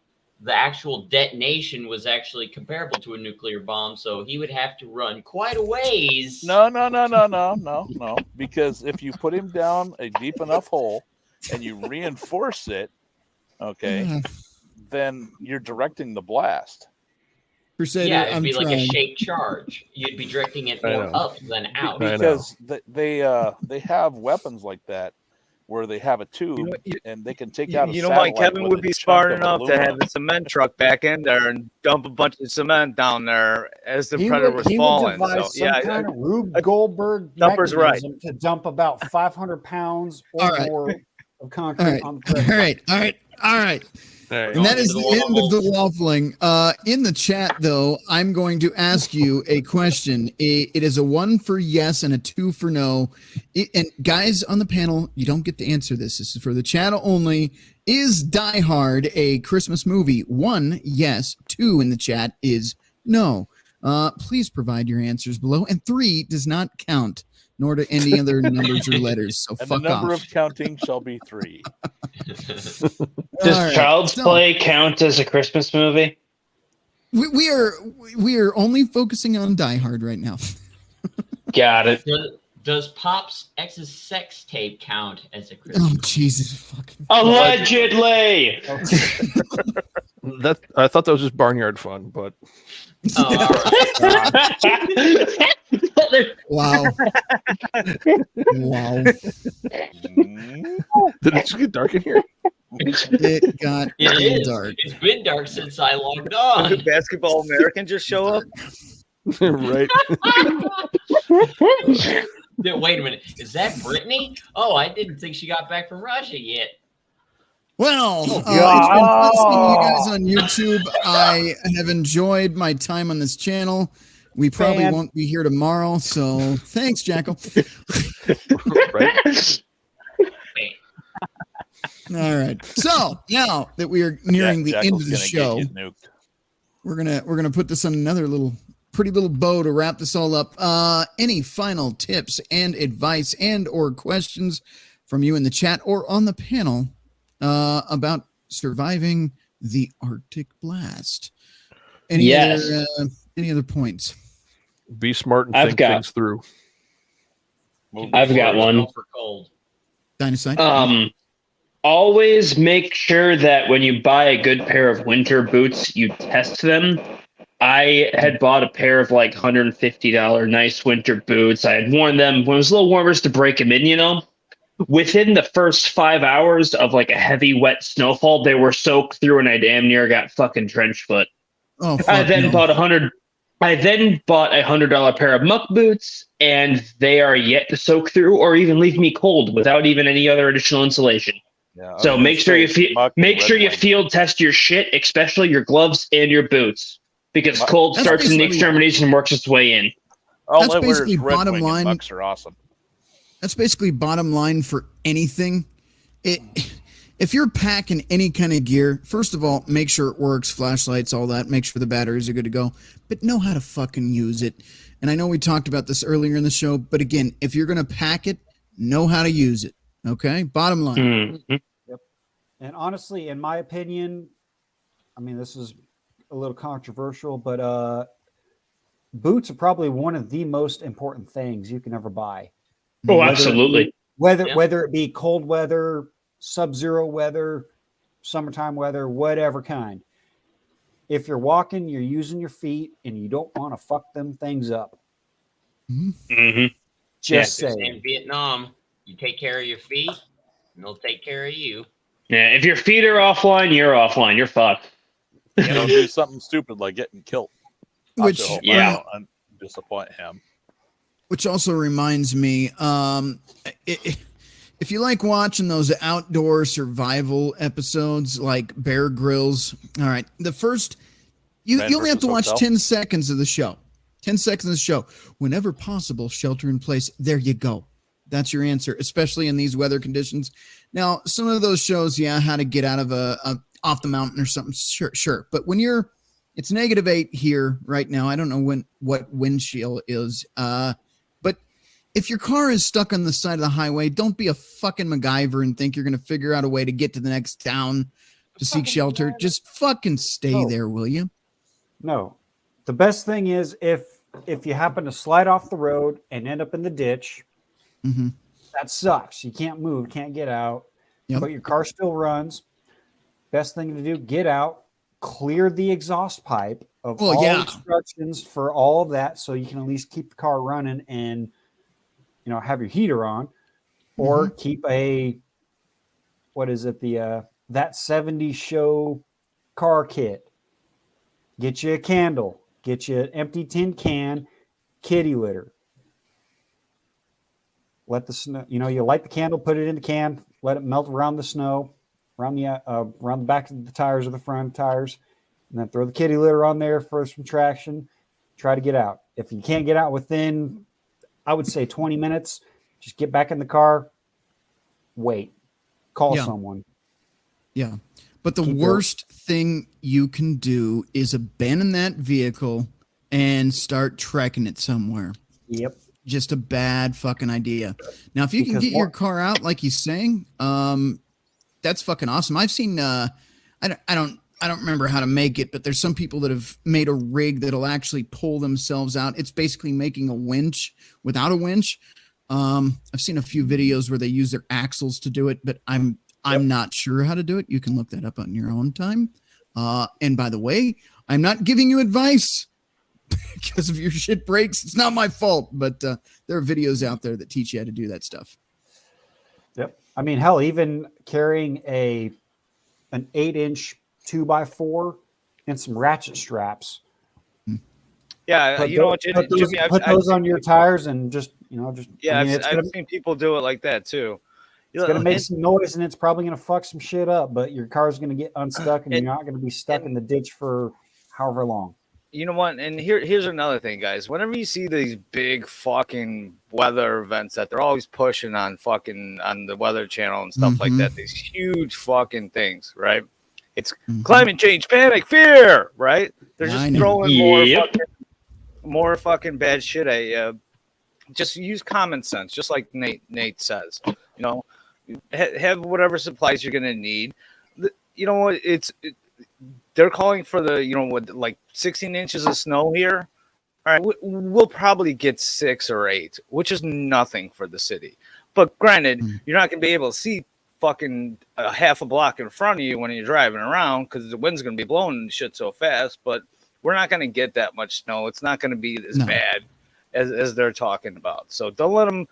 The actual detonation was actually comparable to a nuclear bomb, so he would have to run quite a ways. No. Because if you put him down a deep enough hole and you reinforce it, then you're directing the blast. Crusader, yeah, it'd be I'm like trying. a shaped charge. You'd be directing it more up than out. Because they have weapons like that where they have a tube and they can take out a what? Kevin would be smart enough to have the cement truck back in there and dump a bunch of cement down there as the Predator was falling. Would devise some kind of Rube Goldberg mechanism to dump about 500 pounds or more of concrete on the Predator. All right. And that is the end of the waffling. In the chat, though, I'm going to ask you a question. It is a 1 for yes and a 2 for no. And guys on the panel, you don't get to answer this. This is for the chat only. Is Die Hard a Christmas movie? 1, yes. 2 in the chat is no. Please provide your answers below. And 3 does not count, nor do any other numbers or letters. So and fuck the number off. of counting shall be 3. Does Child's Play count as a Christmas movie? We are only focusing on Die Hard right now. Got it. Does Pop's ex's sex tape count as a Christmas? Oh Jesus fucking! Allegedly. That I thought that was just barnyard fun, but wow. Wow. Did it just get dark in here? It got real dark. It's been dark since I logged on. Did Basketball American just show up? Right. Wait a minute. Is that Brittany? Oh, I didn't think she got back from Russia yet. Well, it's been fun seeing you guys on YouTube. I have enjoyed my time on this channel. We probably won't be here tomorrow, so thanks, Jackal. Right. All right. So now that we are nearing the end of the show, we're gonna put this on another pretty little bow to wrap this all up. Any final tips and advice and or questions from you in the chat or on the panel about surviving the Arctic blast? Any other points? Be smart and think things through. I've got one. Dinosaur. Always make sure that when you buy a good pair of winter boots, you test them. I had bought a pair of like $150 nice winter boots. I had worn them when it was a little warmer just to break them in, you know. Within the first 5 hours of like a heavy wet snowfall, they were soaked through and I damn near got fucking trench foot. Oh, I then bought a $100 pair of muck boots, and they are yet to soak through or even leave me cold without even any other additional insulation. Yeah, I So was make gonna sure you say muck and make sure you red field test your shit, especially your gloves and your boots, because Muck- cold That's starts and the basically- extermination works its way in. All That's I wear basically is Red bottom Wing, line. and mucks are awesome. That's basically bottom line for anything. If you're packing any kind of gear, first of all, make sure it works, flashlights, all that. Make sure the batteries are good to go, but know how to fucking use it. And I know we talked about this earlier in the show, but again, if you're going to pack it, know how to use it. Okay? Bottom line. Mhm. Yep. And honestly, in my opinion, I mean, this is a little controversial, but boots are probably one of the most important things you can ever buy. Oh, Whether it absolutely. be- Whether it be cold weather, sub-zero weather, summertime weather, whatever kind. If you're walking, you're using your feet, and you don't want to fuck them things up. Mhm. Just Because saying. in Vietnam, you take care of your feet, and they'll take care of you. Yeah, if your feet are offline, you're offline. You're fucked. Don't do something stupid like getting killed. Which- I hope yeah. I don't disappoint him. Which also reminds me, if you like watching those outdoor survival episodes like Bear Grylls, all right, the first, you Man only have to versus watch Hotel? 10 seconds of the show. 10 seconds of the show. Whenever possible, shelter in place. There you go. That's your answer, especially in these weather conditions. Now, some of those shows, yeah, how to get out of off the mountain or something, sure. But when it's -8 here right now. I don't know what wind chill is. But if your car is stuck on the side of the highway, don't be a fucking MacGyver and think you're going to figure out a way to get to the next town to seek shelter. Just fucking stay there, will you? No. The best thing is if you happen to slide off the road and end up in the ditch, Mm-hmm. that sucks. You can't move, can't get out, Yep. but your car still runs. Best thing to do, get out, clear the exhaust pipe of Oh, all yeah. instructions for all of that so you can at least keep the car running and have your heater on, or keep a that 70s show car kit. Get you a candle, get you an empty tin can, kitty litter. Let the snow, you light the candle, put it in the can, let it melt around the snow, around the back of the tires or the front tires, and then throw the kitty litter on there for some traction. Try to get out. If you can't get out within, I would say 20 minutes, just get back in the car, wait, call someone. Yeah. But the Keep worst thing you can do is abandon that vehicle and start trekking it somewhere. Yep. Just a bad fucking idea. Now, if you can get your car out, like he's saying, that's fucking awesome. I've seen, I don't remember how to make it, but there's some people that have made a rig that'll actually pull themselves out. It's basically making a winch without a winch. I've seen a few videos where they use their axles to do it, but I'm not sure how to do it. You can look that up on your own time. And by the way, I'm not giving you advice because if your shit breaks, it's not my fault. But there are videos out there that teach you how to do that stuff. Yep. I mean, hell, even carrying an 8-inch 2x4 and some ratchet straps. Yeah, Put you know what, put those, Jimmy, put those on your tires and just. Yeah, I mean, I've seen people do it like that too. It's going to make some noise and it's probably going to fuck some shit up, but your car's going to get unstuck and you're not going to be stuck in the ditch for however long. You know what? And here's another thing, guys. Whenever you see these big fucking weather events that they're always pushing on the Weather Channel and stuff like that, these huge fucking things, right? It's climate change, panic, fear, right? They're just throwing more fucking bad shit at you. Just use common sense, just like Nate says. Have whatever supplies you're gonna need. You know what? They're calling for like 16 inches of snow here. All right, we'll probably get 6 or 8, which is nothing for the city. But granted, you're not gonna be able to see fucking a half a block in front of you when you're driving around because the wind's gonna be blowing shit so fast. But we're not gonna get that much snow. It's not gonna be as bad as they're talking about. So don't let them,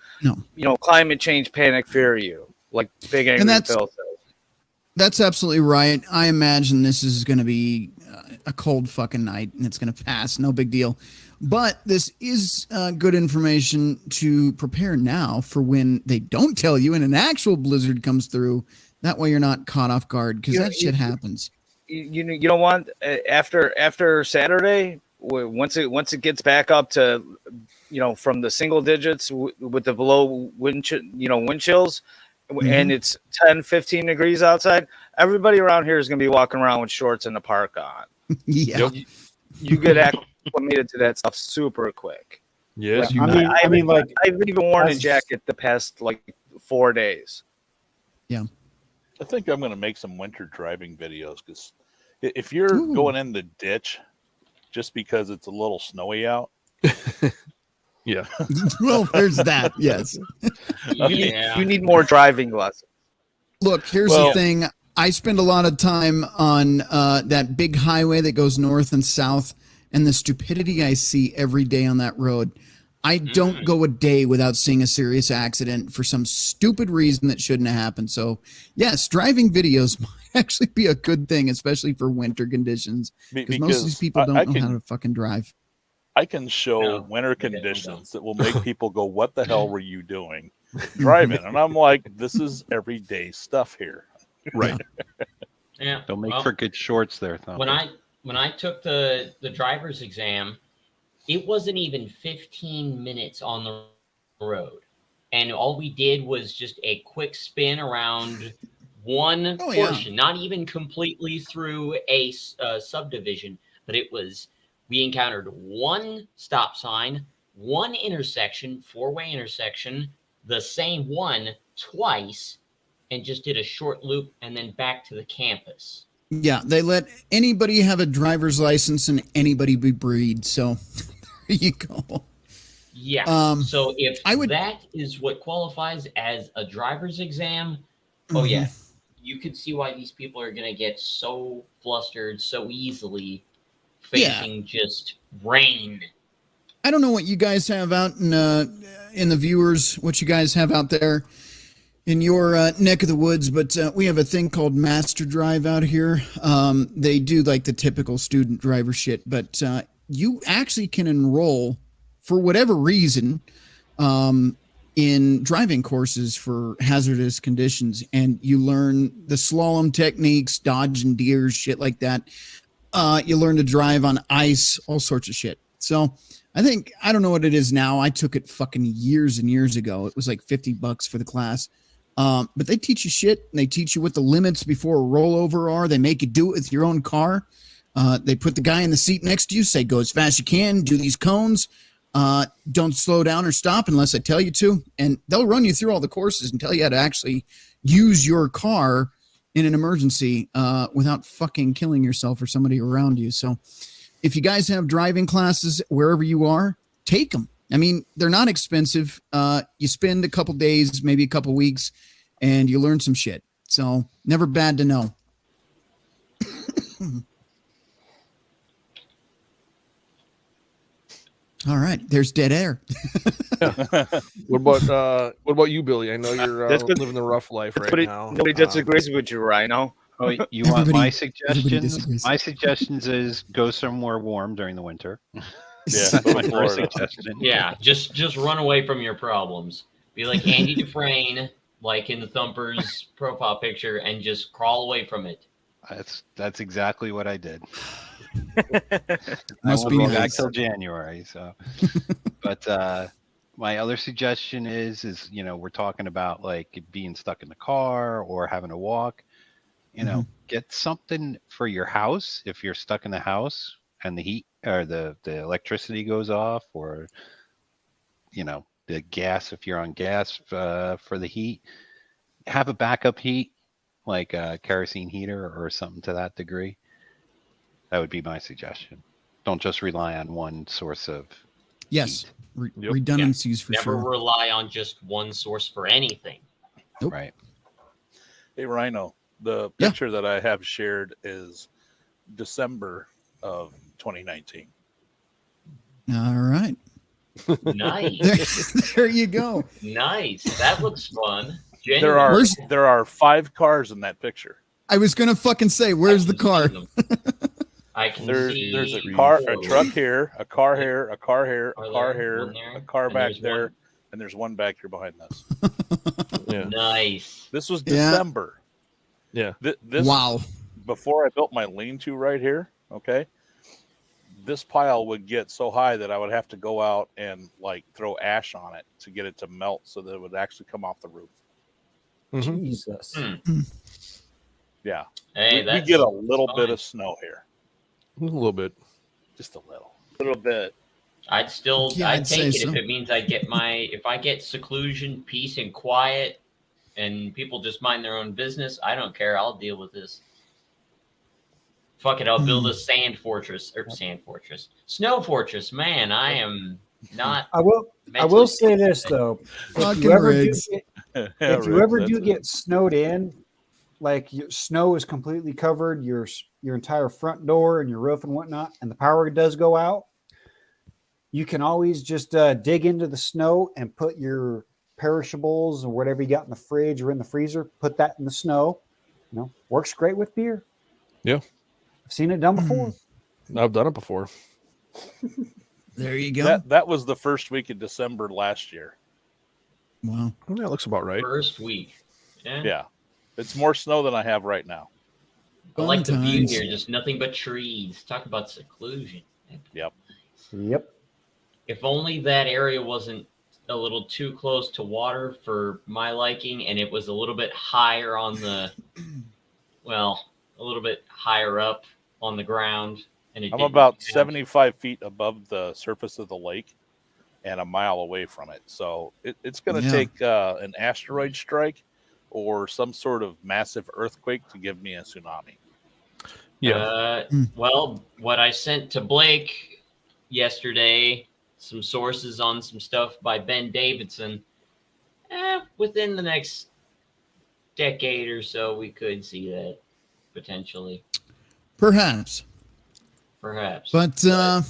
climate change, panic, fear you, like Big Angry Phil says. That's absolutely right. I imagine this is going to be a cold fucking night and it's going to pass. No big deal. But this is good information to prepare now for when they don't tell you and an actual blizzard comes through That way you're not caught off guard because that shit happens. You don't want after Saturday once it gets back up to from the single digits with the below wind chills and it's 10-15 degrees outside, everybody around here is going to be walking around with shorts in the park on. Yeah. You get acclimated to that stuff super quick. Yes, I've even worn a jacket the past 4 days. Yeah. I think I'm going to make some winter driving videos because if you're going in the ditch just because it's a little snowy out. Yeah. Well, there's that. Yes. You need more driving lessons. Look, here's the thing. I spend a lot of time on that big highway that goes north and south, and the stupidity I see every day on that road. I don't go a day without seeing a serious accident for some stupid reason that shouldn't have happened. So, yes, driving videos might actually be a good thing, especially for winter conditions, because most of these people don't know how to fucking drive. I can show winter conditions that will make people go, "What the hell were you doing driving?" And I'm like, "This is everyday stuff here." Right. Yeah. They'll make for good shorts there. When I took the driver's exam, it wasn't even 15 minutes on the road. And all we did was just a quick spin around one portion, not even completely through a subdivision, but we encountered one stop sign, one intersection, four-way intersection, the same one twice, and just did a short loop and then back to the campus. Yeah, they let anybody have a driver's license and anybody be breed. So there you go. Yeah. So if that is what qualifies as a driver's exam, yeah, you could see why these people are going to get so flustered so easily facing just rain. I don't know what you guys have out in the viewers, what you guys have out there in your neck of the woods, but we have a thing called Master Drive out here. They do like the typical student driver shit, but you actually can enroll for whatever reason in driving courses for hazardous conditions, and you learn the slalom techniques, dodging deers, shit like that. You learn to drive on ice, all sorts of shit. So I don't know what it is now. I took it fucking years and years ago. It was like $50 for the class. But they teach you shit, and they teach you what the limits before a rollover are. They make you do it with your own car. They put the guy in the seat next to you, say, go as fast as you can, do these cones. Don't slow down or stop unless I tell you to. And they'll run you through all the courses and tell you how to actually use your car in an emergency without fucking killing yourself or somebody around you. So if you guys have driving classes wherever you are, take them. I mean, they're not expensive. You spend a couple days, maybe a couple weeks, and you learn some shit. So never bad to know. All right, there's dead air. What about you, Billy? I know you're living the rough life right now. Nobody disagrees with you, Rhino. Oh, you want my suggestions? My suggestions is go somewhere warm during the winter. Yeah, that's my first suggestion. Yeah, just run away from your problems. Be like Andy Dufresne, like in the Thumpers profile picture, and just crawl away from it. That's exactly what I did. Must be back till January. So, but my other suggestion is we're talking about like being stuck in the car or having to walk. Get something for your house if you're stuck in the house and the heat or the electricity goes off, or the gas if you're on gas for the heat. Have a backup heat like a kerosene heater or something to that degree. That would be my suggestion. Don't just rely on one source of heat. Redundancies for sure. Never rely on just one source for anything. Nope. Right. Hey, Rhino, the picture that I have shared is December of 2019. All right. Nice. There you go. Nice. That looks fun. There are 5 cars in that picture. I was gonna fucking say, where's the car? I can see. There's a truck here, a car here, a car here, a car here, a car back there, and there's one back here behind us. Nice. This was December. Yeah. This Wow. Before I built my lean-to right here, okay, this pile would get so high that I would have to go out and like throw ash on it to get it to melt so that it would actually come off the roof. Jesus. Yeah. Hey, we get a little bit of snow here. A little bit. Just a little. little bit. I'd I'd say take it so. if it means if I get seclusion, peace, and quiet, and people just mind their own business. I don't care. I'll deal with this. Fuck it. I'll build a sand fortress. Snow fortress. Man, I am not. I will say this though. If you ever do get snowed in, like your snow is completely covered your entire front door and your roof and whatnot, and the power does go out, you can always just dig into the snow and put your perishables or whatever you got in the fridge or in the freezer, put that in the snow. Works great with beer. Yeah. I've seen it done before. I've done it before. There you go. That was the first week of December last year. Wow. That looks about right. First week. Yeah. It's more snow than I have right now. I like the view here. Just nothing but trees. Talk about seclusion. Yep. If only that area wasn't a little too close to water for my liking, and it was a little bit higher on the, a little bit higher up on the ground. And I'm about 75 feet above the surface of the lake and a mile away from it. So it's going to take an asteroid strike or some sort of massive earthquake to give me a tsunami. Yeah. Well, what I sent to Blake yesterday, some sources on some stuff by Ben Davidson, within the next decade or so, we could see that potentially. Perhaps. But I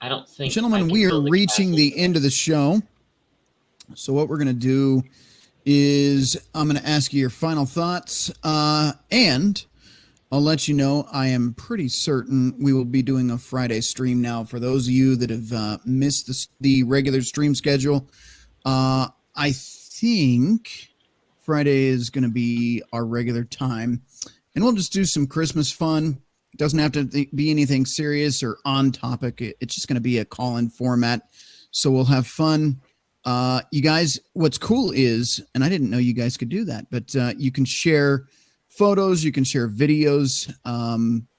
don't think, gentlemen, we are reaching the end of the show. So what we're going to do is I'm going to ask you your final thoughts, and I'll let you know I am pretty certain we will be doing a Friday stream now. For those of you that have missed the regular stream schedule, I think Friday is going to be our regular time, and we'll just do some Christmas fun. It doesn't have to be anything serious or on topic. It's just going to be a call-in format, so we'll have fun. You guys, what's cool is, and I didn't know you guys could do that, but you can share photos, you can share videos.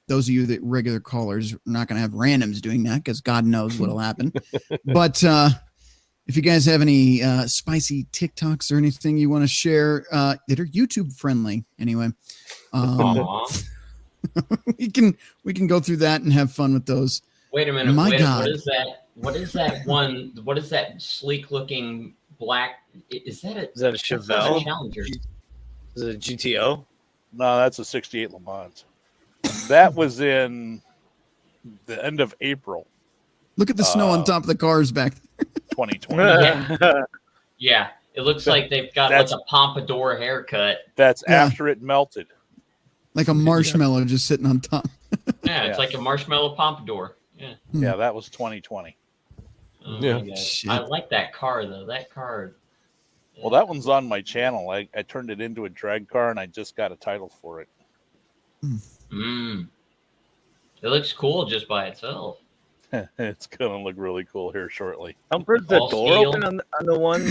Those of you that regular callers are not going to have randoms doing that because God knows what'll happen. But if you guys have any spicy TikToks or anything you want to share that are YouTube friendly, anyway, we can go through that and have fun with those. Wait a minute. My God. What is that? What is that one? What is that sleek looking black? Is that a Chevelle? Challenger? Is it a GTO? No, that's a 68 Le Mans. That was in the end of April. Look at the snow on top of the cars back. 2020. Yeah. It looks like they've got like a pompadour haircut. That's after it melted. Like a marshmallow just sitting on top. Yeah, it's like a marshmallow pompadour. Yeah. Yeah, that was 2020. Oh my God. I like that car though. That car. Well, that one's on my channel. I turned it into a drag car, and I just got a title for it. It looks cool just by itself. It's gonna look really cool here shortly. Bumper's the door open on the one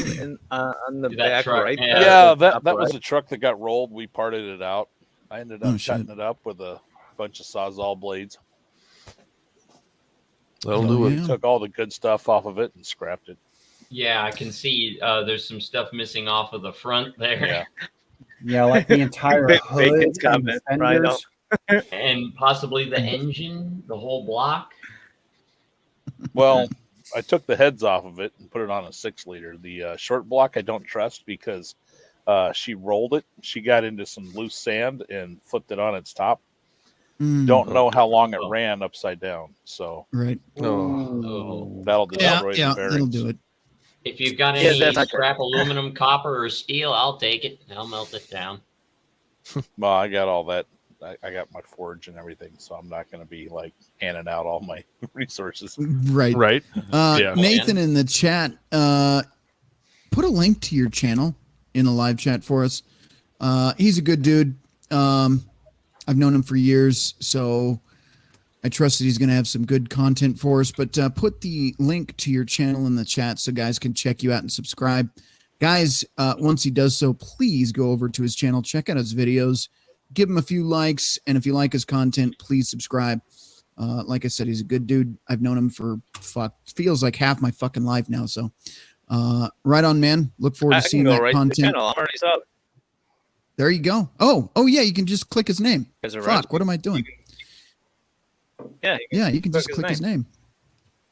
on the back truck, right? Yeah, that was a truck that got rolled. We parted it out. I ended up cutting it up with a bunch of Sawzall blades. That'll do it. Took all the good stuff off of it and scrapped it. Yeah, I can see there's some stuff missing off of the front there. Yeah, like the entire hood and the fenders. And possibly the engine, the whole block. Well, I took the heads off of it and put it on a 6-liter. The short block I don't trust because she rolled it. She got into some loose sand and flipped it on its top. Don't know how long it ran upside down. So right. That'll destroy the bearings. That'll do it. If you've got any scrap aluminum, copper, or steel, I'll take it. I'll melt it down. Well, I got all that. I got my forge and everything, so I'm not going to be like handing out all my resources. Right. Nathan in the chat, put a link to your channel in the live chat for us. He's a good dude. I've known him for years, so I trust that he's going to have some good content for us. But put the link to your channel in the chat so guys can check you out and subscribe. Guys, once he does so, please go over to his channel, check out his videos, give him a few likes, and if you like his content, please subscribe. Like I said, he's a good dude. I've known him for feels like half my fucking life now. So right on, man. Look forward to seeing that content. I'm already sub. There you go. Oh yeah, you can just click his name. Fuck, what am I doing? You can just click his name.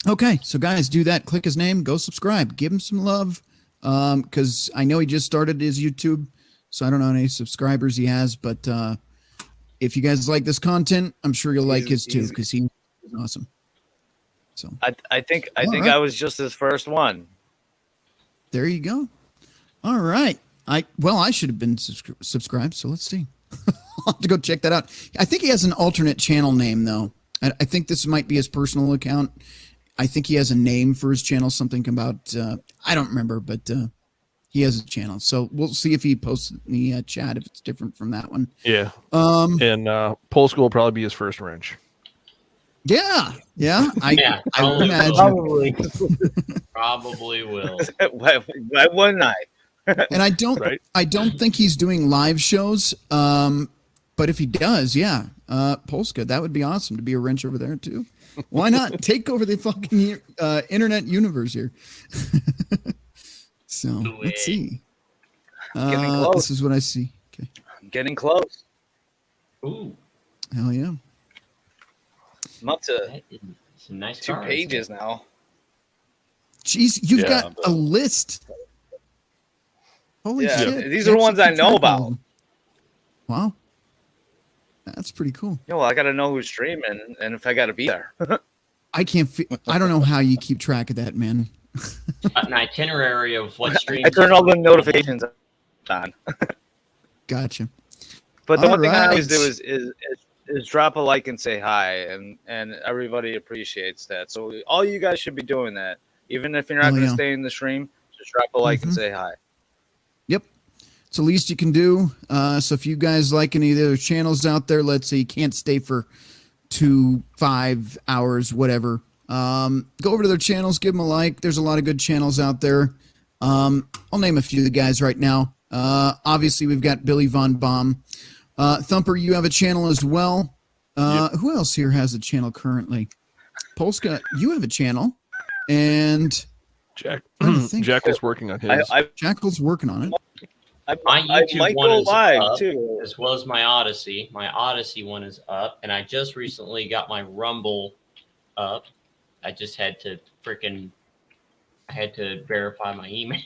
Okay, so guys, do that. Click his name. Go subscribe. Give him some love. Because I know he just started his YouTube, so I don't know how many subscribers he has. But if you guys like this content, I'm sure you'll like his too, because he's awesome. So I think I was just his first one. There you go. All right. I should have been subscribed. So let's see. I'll have to go check that out. I think he has an alternate channel name though. I think this might be his personal account. I think he has a name for his channel, something about, I don't remember, but he has a channel. So we'll see if he posts in the chat if it's different from that one. Yeah. And Polska will probably be his first wrench. Yeah. I probably imagine. Probably will. Why wouldn't I? And I don't think he's doing live shows. But if he does, yeah, Polska, that would be awesome to be a wrench over there too. Why not take over the fucking internet universe here? So let's see. This is what I see. Okay. I'm getting close. Ooh. Hell yeah. I'm up to some nice 2 pages now. Jeez, you've got a list. Holy shit. These are the ones I know about. Wow. That's pretty cool. Well, I got to know who's streaming and if I got to be there. I don't know how you keep track of that, man. An itinerary of what streams. I turn all the notifications on. Gotcha. But the one thing I always do is drop a like and say hi, and everybody appreciates that. So all you guys should be doing that. Even if you're not going to stay in the stream, just drop a like and say hi. Yep. It's the least you can do. So if you guys like any of the other channels out there, let's say you can't stay for 2-5 hours, whatever. Go over to their channels, give them a like. There's a lot of good channels out there. I'll name a few of the guys right now. Obviously, we've got Billy Von Baum. Thumper, you have a channel as well. Who else here has a channel currently? Polska, you have a channel. And Jackal's working on his. Jackal's working on it. My YouTube one is live up, too, as well as my Odyssey. My Odyssey one is up, and I just recently got my Rumble up. I just had to verify my email.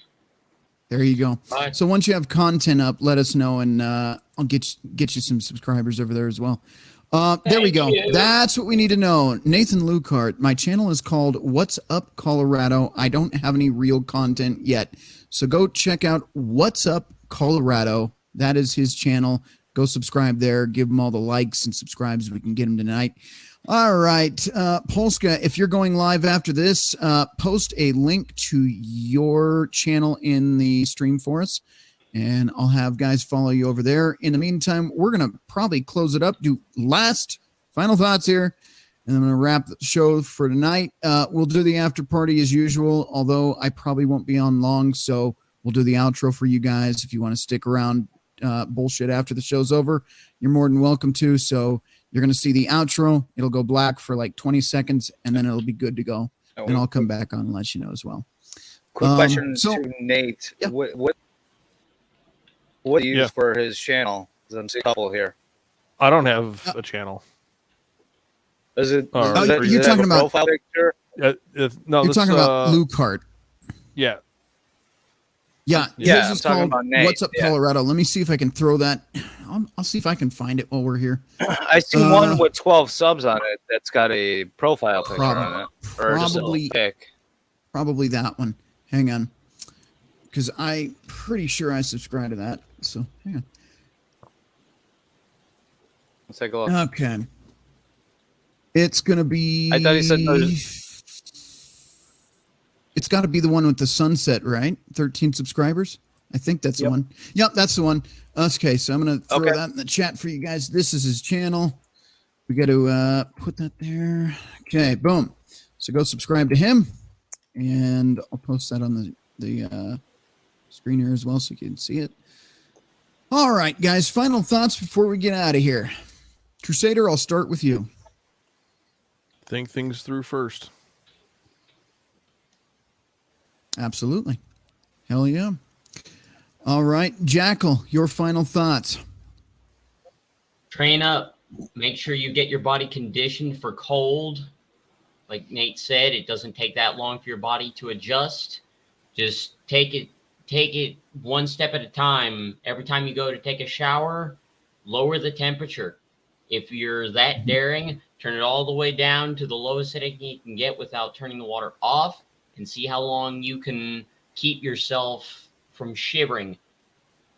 There you go. So once you have content up, let us know, and I'll get you some subscribers over there as well. There we go. That's what we need to know. Nathan Lucart, my channel is called What's Up Colorado. I don't have any real content yet. So go check out What's Up Colorado. That is his channel. Go subscribe there. Give him all the likes and subscribes we can get him tonight. All right. Polska, if you're going live after this, post a link to your channel in the stream for us, and I'll have guys follow you over there. In the meantime, we're going to probably close it up, do final thoughts here, and I'm going to wrap the show for tonight. We'll do the after party as usual, although I probably won't be on long, so we'll do the outro for you guys. If you want to stick around bullshit after the show's over, you're more than welcome to. So you're going to see the outro. It'll go black for like 20 seconds, and then it'll be good to go. And I'll come back on and let you know as well. Quick question to Nate. Yeah. What do you use for his channel? Because I'm seeing a couple here. I don't have a channel. Is it? You're talking about profile picture? No, you're talking about Lucart. Yeah. Yeah, I'm talking about Nate. What's Up Colorado? Let me see if I can throw that. I'll see if I can find it while we're here. I see one with 12 subs on it that's got a profile picture on it. Or Probably, just a pic. Probably that one. Hang on. Because I'm pretty sure I subscribe to that. So, hang on. Let's take a look. Okay. It's going to be... I thought he said... It's got to be the one with the sunset, right? 13 subscribers, I think that's the one. Yep, that's the one. Okay, so I'm going to throw Okay. that in the chat for you guys. This is his channel. We got to put that there. Okay, boom. So go subscribe to him, and I'll post that on the screen here as well so you can see it. All right, guys, final thoughts before we get out of here. Crusader, I'll start with you. Think things through first. Absolutely. Hell yeah. All right, Jackal, your final thoughts. Train up. Make sure you get your body conditioned for cold. Like Nate said, it doesn't take that long for your body to adjust. Just take it one step at a time. Every time you go to take a shower, lower the temperature. If you're that daring, turn it all the way down to the lowest setting you can get without turning the water off, and see how long you can keep yourself from shivering.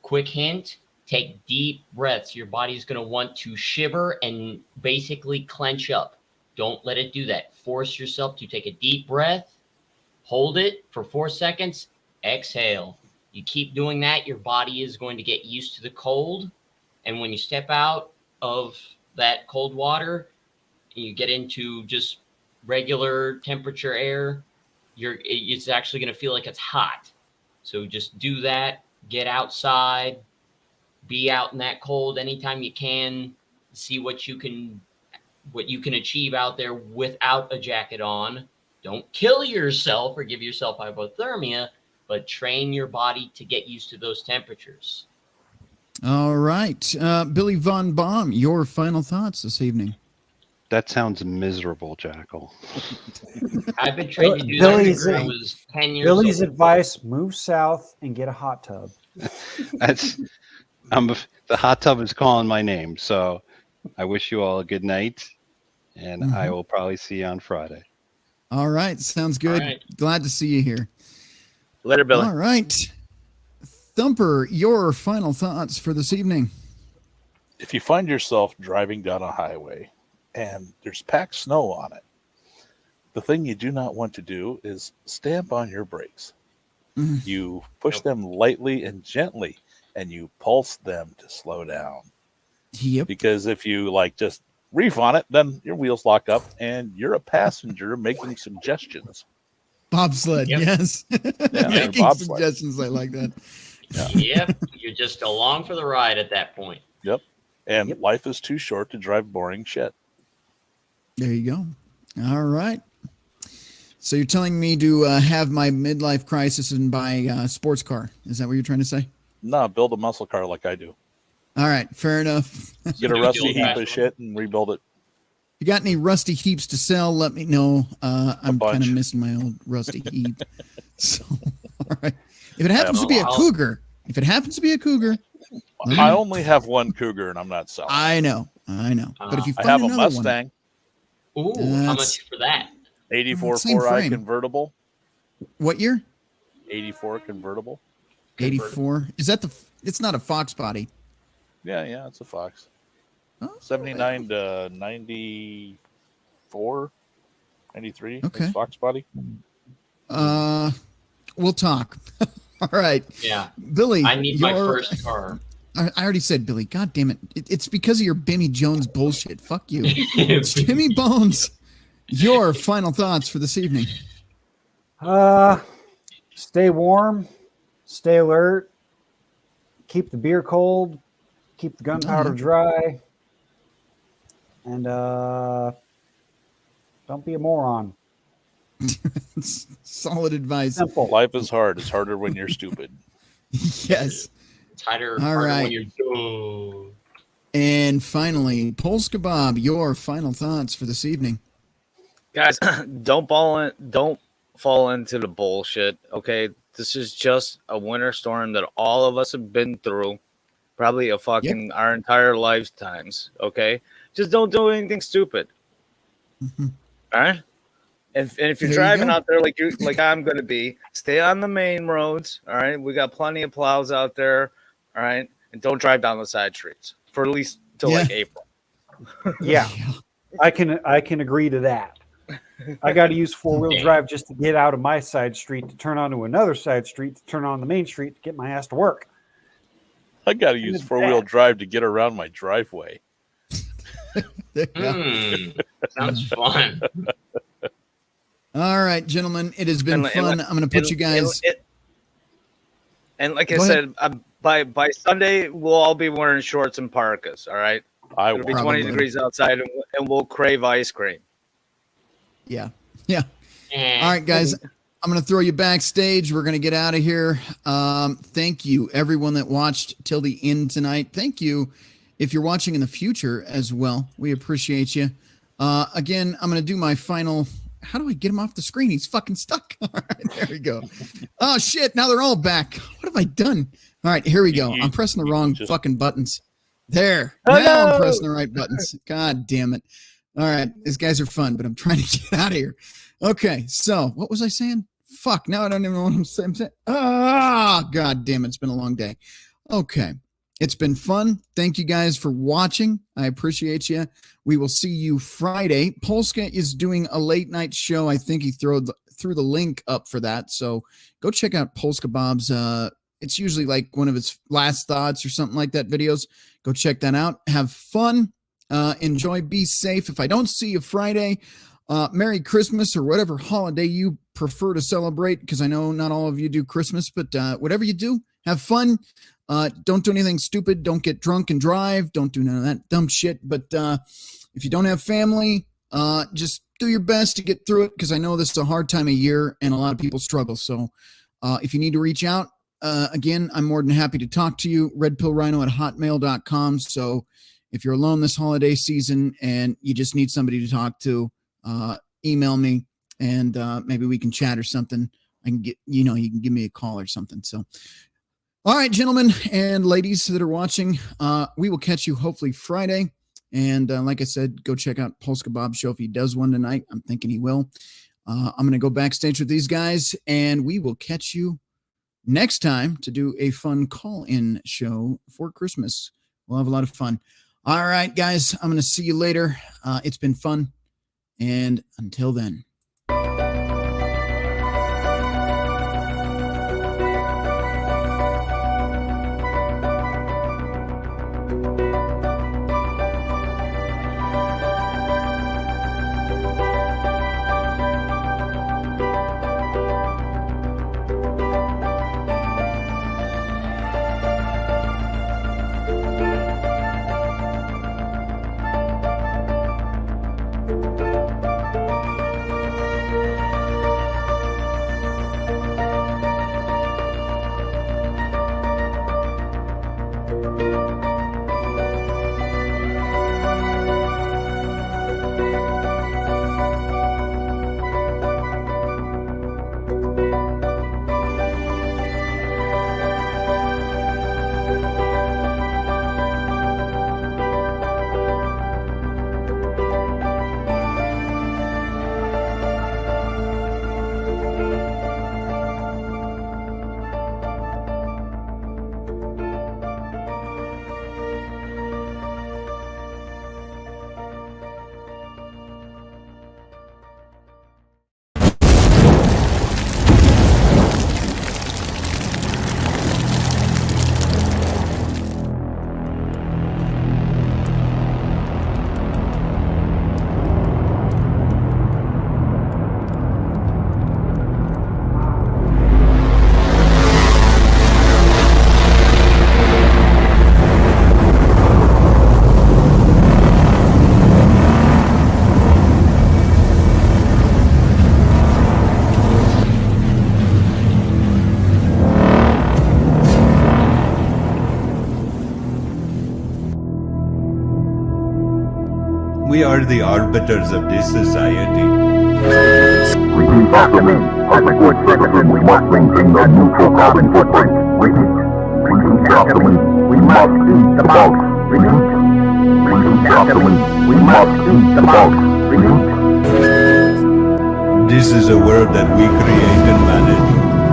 Quick hint, take deep breaths. Your body's going to want to shiver and basically clench up. Don't let it do that. Force yourself to take a deep breath, hold it for 4 seconds, exhale. You keep doing that, your body is going to get used to the cold. And when you step out of that cold water, you get into just regular temperature air, it's actually going to feel like it's hot. So just do that. Get outside. Be out in that cold anytime you can. See what you can achieve out there without a jacket on. Don't kill yourself or give yourself hypothermia, but train your body to get used to those temperatures. All right. Billy Von Baum, your final thoughts this evening. That sounds miserable, Jackal. I've been trained to do that Billy's, since I was 10 years Billy's old. advice, move south and get a hot tub. The hot tub is calling my name. So I wish you all a good night, and I will probably see you on Friday. All right. Sounds good. All right. Glad to see you here. Later, Billy. All right. Thumper, your final thoughts for this evening. If you find yourself driving down a highway and there's packed snow on it, the thing you do not want to do is stamp on your brakes. You push them lightly and gently, and you pulse them to slow down. Yep. Because if you just reef on it, then your wheels lock up and you're a passenger making suggestions. Bobsled, yes. Yeah, Making bobsled. suggestions, I like that. Yep. You're just along for the ride at that point. Yep. And life is too short to drive boring shit. There you go. All right. So you're telling me to have my midlife crisis and buy a sports car. Is that what you're trying to say? No, build a muscle car like I do. All right. Fair enough. Get a rusty heap of shit and rebuild it. You got any rusty heaps to sell? Let me know. I'm kind of bunch. missing my old rusty heap. So, all right. If it happens to be a cougar, I only have one cougar and I'm not selling. I know. But if you I find have a another Mustang. Ooh, how much for that? 84 Same 4i frame. convertible. What year? 84 convertible. 84. Is that it's not a Fox body. Yeah, it's a Fox. Oh, 79 to 94, 93. Okay. Is Fox body. We'll talk. All right. Yeah. Billy, I need my first car. I already said, Billy. God damn it. It's because of your Bimmy Jones bullshit. Fuck you. Jimmy Bones, your final thoughts for this evening. Stay warm, stay alert, keep the beer cold, keep the gunpowder dry, and don't be a moron. Solid advice. Simple. Life is hard. It's harder when you're stupid. Yes. It's harder right. when you're dumb. And finally, Polska Bob, your final thoughts for this evening. Guys, don't fall into the bullshit. Okay, this is just a winter storm that all of us have been through, probably our entire lifetimes. Okay, just don't do anything stupid. All right. And if you're driving out there like I'm going to be, stay on the main roads. All right, we got plenty of plows out there. All right, and don't drive down the side streets for at least till like April. Yeah, I can agree to that. I got to use four-wheel drive just to get out of my side street to turn onto another side street to turn on the main street to get my ass to work. I got to use four-wheel drive to get around my driveway. Sounds fun. All right, gentlemen, it has been fun. I'm going to put you guys. And like I said, by Sunday we'll all be wearing shorts and parkas. All right, it'll be 20 degrees outside, and we'll crave ice cream. Yeah. All right, guys. I'm going to throw you backstage. We're going to get out of here. Thank you, everyone that watched till the end tonight. Thank you if you're watching in the future as well. We appreciate you. Again, I'm going to do my final. How do I get him off the screen? He's fucking stuck. All right, there we go. Oh, shit. Now they're all back. What have I done? All right, here we go. I'm pressing the wrong fucking buttons. There. Now I'm pressing the right buttons. God damn it. All right, these guys are fun, but I'm trying to get out of here. Okay, so what was I saying? Fuck, now I don't even know what I'm saying. God damn it, it's been a long day. Okay, it's been fun. Thank you guys for watching. I appreciate you. We will see you Friday. Polska is doing a late night show. I think he threw the link up for that, so go check out Polska Bob's. It's usually like one of his last thoughts or something like that videos. Go check that out. Have fun. Enjoy, be safe. If I don't see you Friday, Merry Christmas or whatever holiday you prefer to celebrate, because I know not all of you do Christmas, but whatever you do, have fun. Don't do anything stupid. Don't get drunk and drive. Don't do none of that dumb shit. But if you don't have family, just do your best to get through it, because I know this is a hard time of year and a lot of people struggle. So if you need to reach out, again, I'm more than happy to talk to you. RedPillRhino@hotmail.com. So if you're alone this holiday season and you just need somebody to talk to, email me and maybe we can chat or something. I can get, you can give me a call or something. So, all right, gentlemen and ladies that are watching, we will catch you hopefully Friday. And like I said, go check out Polska Bob's show if he does one tonight. I'm thinking he will. I'm going to go backstage with these guys and we will catch you next time to do a fun call-in show for Christmas. We'll have a lot of fun. All right, guys, I'm going to see you later. It's been fun. And until then. We are the arbiters of this society. Repeat after me. As a good citizen, we must maintain a neutral carbon footprint. Repeat after me. We must eat the bugs. Repeat after me. We must eat the bugs. This is a world that we create and manage.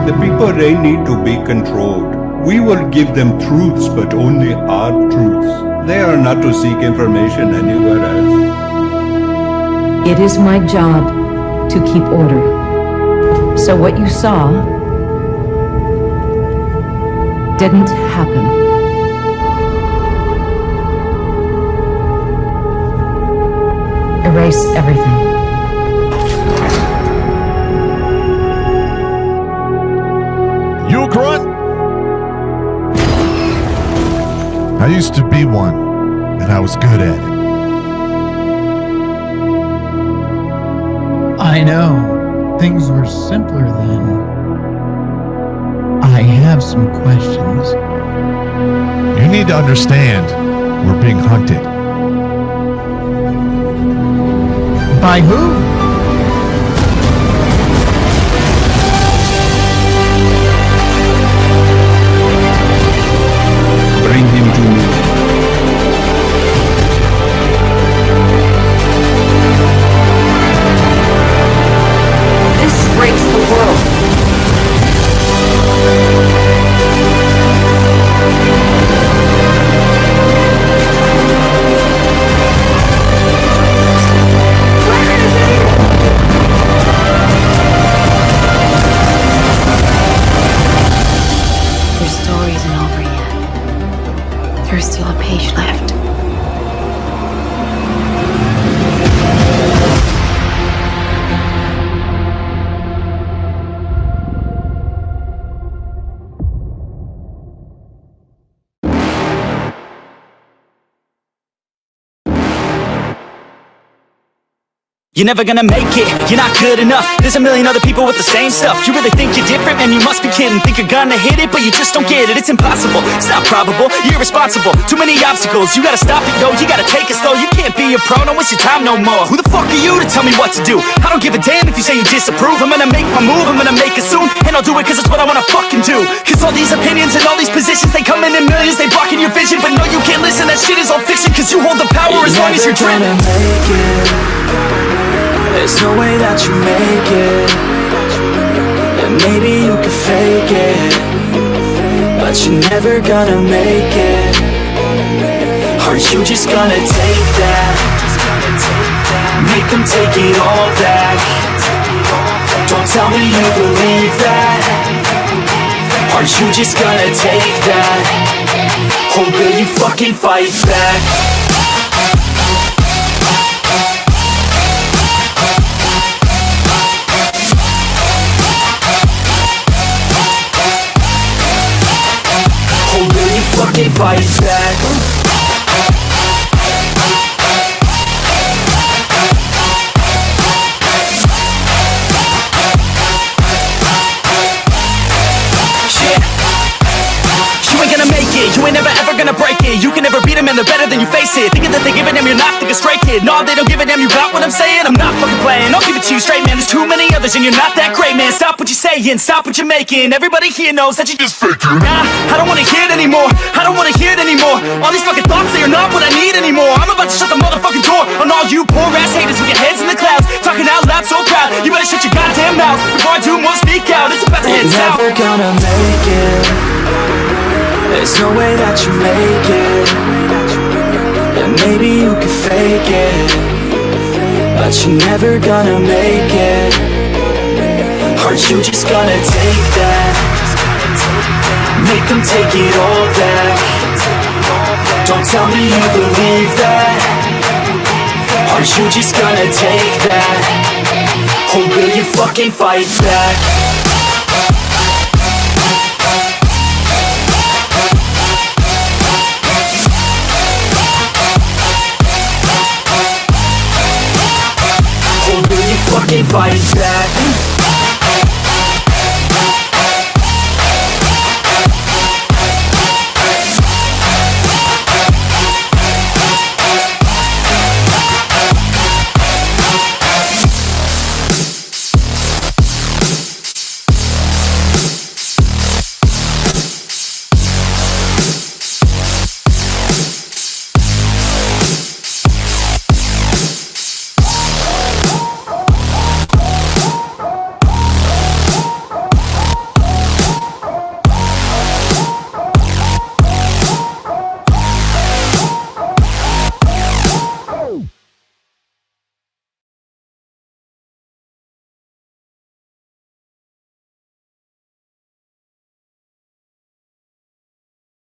The people, they need to be controlled. We will give them truths, but only our truths. They are not to seek information anywhere else. It is my job to keep order. So what you saw didn't happen. Erase everything. You a grunt? I used to be one, and I was good at it. I know. Things were simpler then. I have some questions. You need to understand, we're being hunted. By who? Bring him to me. This breaks the world. Your story isn't over yet. There's still a page left. You're never gonna make it, you're not good enough. There's a million other people with the same stuff. You really think you're different? Man, you must be kidding. Think you're gonna hit it, but you just don't get it. It's impossible, it's not probable, you're irresponsible. Too many obstacles, you gotta stop it, yo. You gotta take it slow, you can't be a pro. Don't waste your time no more. Who the fuck are you to tell me what to do? I don't give a damn if you say you disapprove. I'm gonna make my move, I'm gonna make it soon. And I'll do it cause it's what I wanna fucking do. Cause all these opinions and all these positions, they come in millions, they blocking your vision. But no, you can't listen, that shit is all fiction. Cause you hold the power as long as you're dreaming. There's no way that you make it. And maybe you could fake it, but you're never gonna make it. Are you just gonna take that? Make them take it all back. Don't tell me you believe that. Are you just gonna take that? Or will you fucking fight back? Fucking fight back. You ain't gonna make it, you ain't never ever gonna break it. You can never beat them and they're better than you face it. Thinking that they give a damn, you're not thinking straight, kid. No, they don't give a damn, you got what I'm saying? I'm not fucking playing, I'll give it to you straight, man. There's too many others and you're not that great, man. Stop what you're saying, stop what you're making. Everybody here knows that you just faking. Nah, I don't wanna hear it anymore, I don't wanna hear it anymore. All these fucking thoughts, they are not what I need anymore. I'm about to shut the motherfucking door on all you poor ass haters with your heads in the clouds, talking out loud so proud. You better shut your goddamn mouth before I do more speak out. It's about to head south. You're never gonna make it. There's no way that you make it. And maybe you could fake it, but you're never gonna make it. Are you just gonna take that? Make them take it all back. Don't tell me you believe that. Are you just gonna take that? Or will you fucking fight back? Fucking fight back.